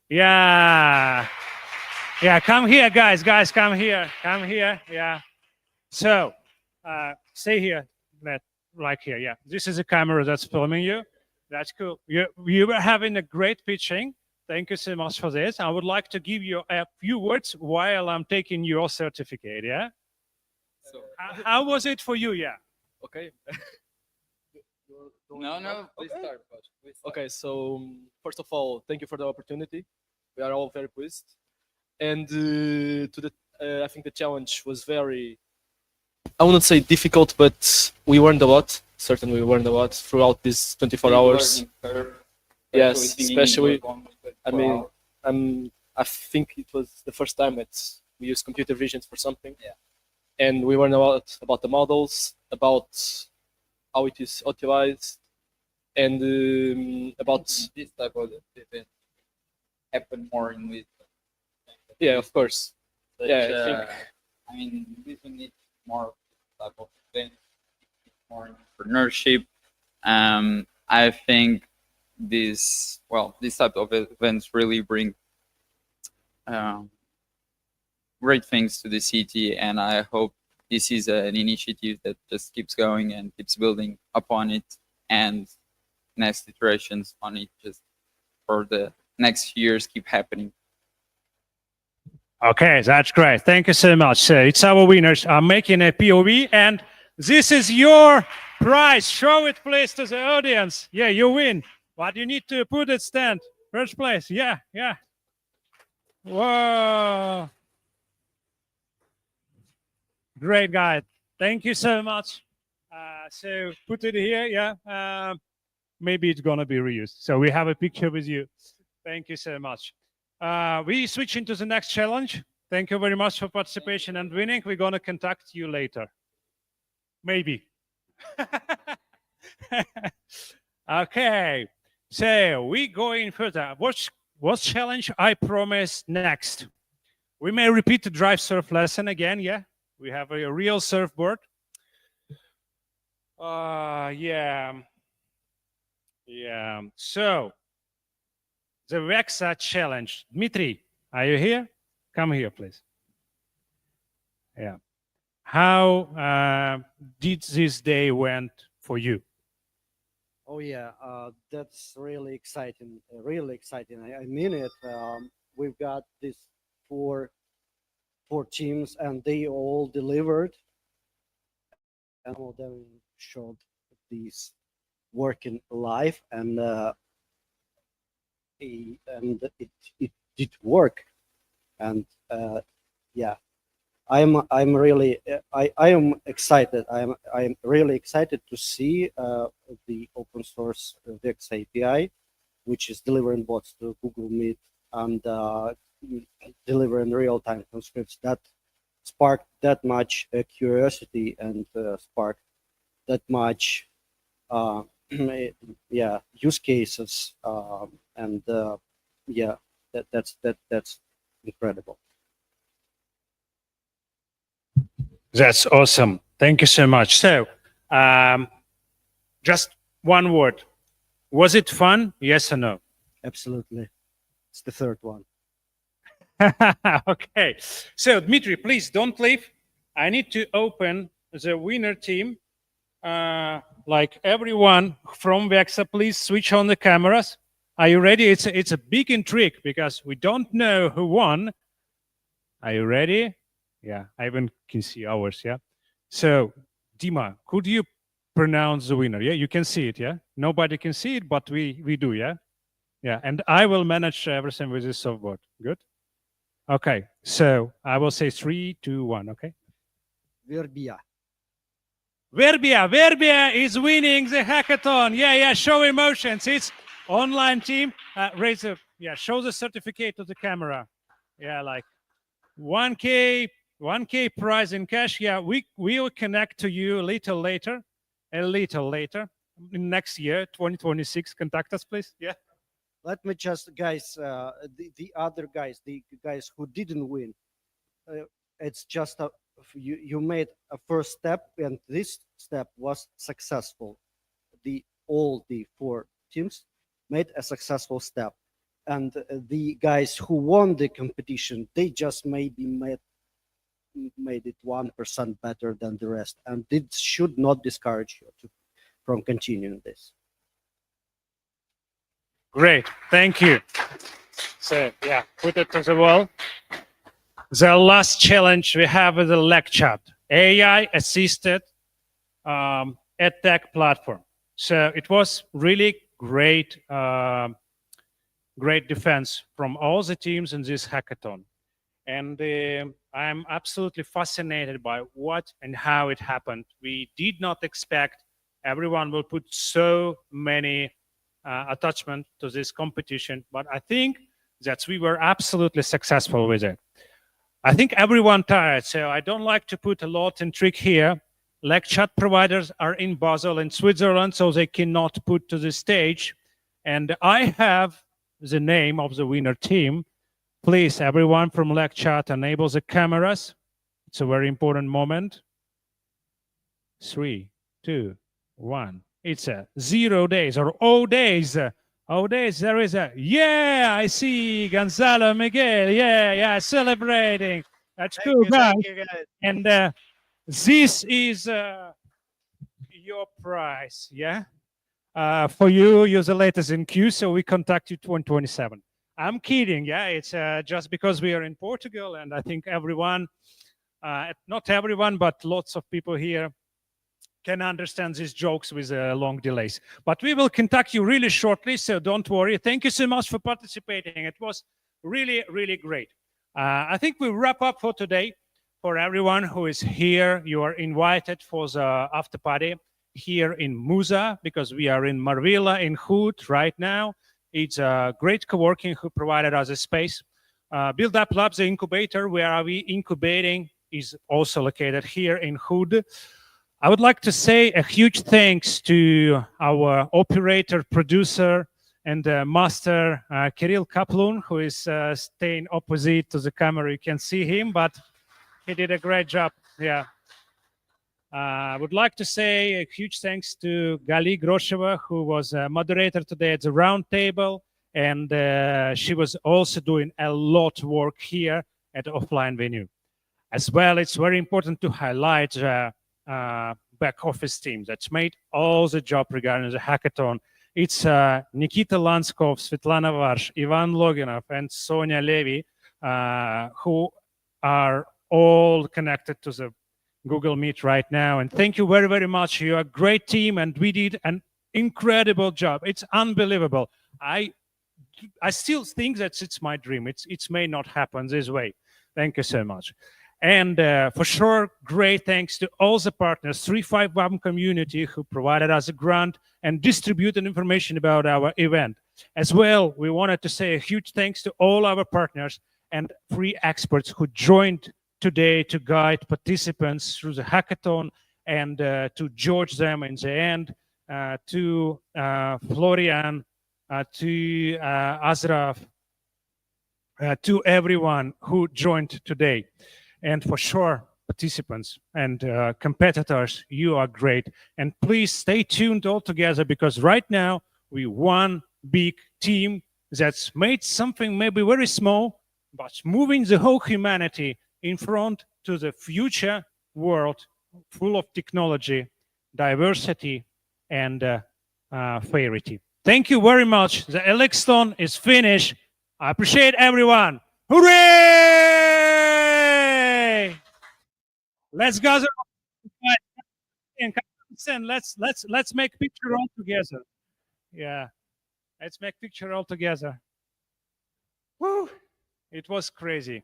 Yeah. Yeah, come here, guys. Guys, come here. Come here. Yeah. So, stay here. Like here. Yeah. This is a camera that's filming you. That's cool. You were having a great pitching. Thank you so much for this. I would like to give you a few words while I'm taking your certificate. Yeah. So How was it for you? Yeah. okay. No, please Okay. start. Okay, so first of all, thank you for the opportunity. We are all very pleased, and I think the challenge was very, I wouldn't say difficult, but we learned a lot. Certainly, we learned a lot throughout these 24 hours. Yes, especially. I mean, I think it was the first time that we used computer visions for something. Yeah. And we learned a lot about the models, about how it is utilized, and about This type of event happen more in wisdom. yeah, of course. Such, Yeah, I think I mean, wisdom needs more type of event, more entrepreneurship. I think this type of events really bring great things to the city, and I hope this is an initiative that just keeps going and keeps building upon it, and next iterations on it just for the next years keep happening. Okay, that's great. Thank you so much. So it's our winners. I'm making a POV, and this is your prize. Show it, please, to the audience. Yeah, you win. But you need to put it stand. First place. Yeah, yeah. Whoa. Great guy. Thank you so much. So put it here. Yeah. Maybe it's gonna be reused. So we have a picture with you. Thank you so much. We switch into the next challenge. Thank you very much for participation and winning. We're gonna contact you later. Maybe. Okay. So we going further. What challenge I promise next? We may repeat the drive surf lesson again. Yeah. We have a real surfboard. Yeah. So the Vexa challenge. Dmitry, are you here? Come here, please. Yeah. How did this day went for you? Oh yeah, that's really exciting. Really exciting. I mean it. We've got these four teams, and they all delivered, and all of them showed these working live, and it did work. And yeah, I'm really I am excited. I'm really excited to see the open source Vex API, which is delivering bots to Google Meet and delivering real-time transcripts. That sparked that much curiosity and sparked that much yeah, use cases, and yeah, that's incredible. That's awesome. Thank you so much. So, just one word. Was it fun? Yes or no? Absolutely. It's the third one. Okay. So, Dmitry, please don't leave. I need to open the winner team. Like everyone from Vexa, please switch on the cameras. Are you ready? It's a big intrigue because we don't know who won. Are you ready? Yeah, I even can see ours, yeah? So, Dima, could you pronounce the winner? Yeah, you can see it, yeah? Nobody can see it, but we do, yeah? Yeah, and I will manage everything with this softboard. Good? Okay, so I will say 3, 2, 1, okay? Verbia. Verbia is winning the hackathon. Yeah, show emotions. It's online team. Raise up. Yeah, show the certificate to the camera. Yeah, like 1K prize in cash. Yeah, we will connect to you a little later, next year, 2026. Contact us, please. Yeah. Let me just, guys, the other guys, the guys who didn't win, it's just you made a first step, and this step was successful. All the 4 teams made a successful step, and the guys who won the competition, they just maybe made it 1% better than the rest, and it should not discourage you from continuing this. Great, thank you. So yeah, put it to the wall. The last challenge we have is the Lxthon, AI-assisted EdTech platform. So it was really great, great defense from all the teams in this hackathon. And I'm absolutely fascinated by what and how it happened. We did not expect everyone will put so many attachments to this competition, but I think that we were absolutely successful with it. I think everyone tired, so I don't like to put a lot in trick here. Lxthon providers are in Basel in Switzerland, so they cannot put to the stage. And I have the name of the winner team. Please, everyone from Lxthon, enable the cameras. It's a very important moment. 3, 2, 1. It's 0 days or O days. O days, there is yeah, I see Gonzalo Miguel. Yeah, celebrating. That's cool, guys. Thank you, guys. And this is your prize, yeah? For you, you're the latest in queue, so we contact you 2027. I'm kidding, yeah? It's just because we are in Portugal, and I think everyone, not everyone, but lots of people here can understand these jokes with long delays. But we will contact you really shortly, so don't worry. Thank you so much for participating. It was really, really great. I think we wrap up for today. For everyone who is here, you are invited for the after party here in Musa, because we are in Marvila in Hood right now. It's a great co-working who provided us a space. Build Up Labs, the incubator where are we incubating, is also located here in Hood. I would like to say a huge thanks to our operator, producer, and master, Kirill Kaplun, who is staying opposite to the camera. You can see him, but he did a great job. Yeah. I would like to say a huge thanks to Gali Grosheva, who was a moderator today at the round table, and she was also doing a lot of work here at the offline venue. As well, it's very important to highlight back office team that's made all the job regarding the hackathon. It's Nikita Lanskov, Svetlana Varsh, Ivan Loginov, and Sonia Levy, who are all connected to the Google Meet right now. And thank you very, very much. You're a great team, and we did an incredible job. It's unbelievable. I I still think that it's my dream. It may not happen this way. Thank you so much. And for sure, great thanks to all the partners, 351 community who provided us a grant and distributed information about our event. As well, we wanted to say a huge thanks to all our partners and free experts who joined today to guide participants through the hackathon and to judge them in the end, to Florian, to Azraf, to everyone who joined today. And for sure, participants and competitors, you are great. And please stay tuned all together, because right now we one big team that's made something maybe very small, but moving the whole humanity in front to the future world full of technology, diversity, and fairity. Thank you very much. The Lxthon is finished. I appreciate everyone. Hooray! Let's gather. Let's make picture all together. Yeah, let's make picture all together. Woo! It was crazy.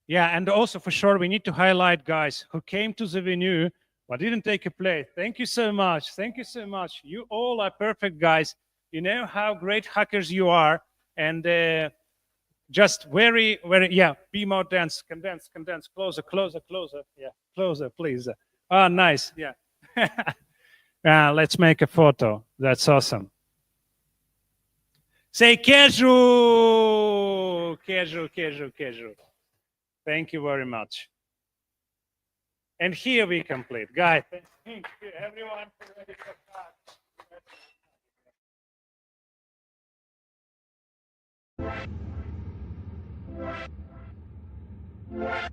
Yeah, and also for sure we need to highlight guys who came to the venue but didn't take a play. Thank you so much. Thank you so much. You all are perfect guys. You know how great hackers you are, and just very, yeah, be more dense, condense, closer, yeah, closer, please. Ah, nice, yeah. Let's make a photo. That's awesome. Say casual. Thank you very much. And here we complete. Guys, thank you everyone for ready for that.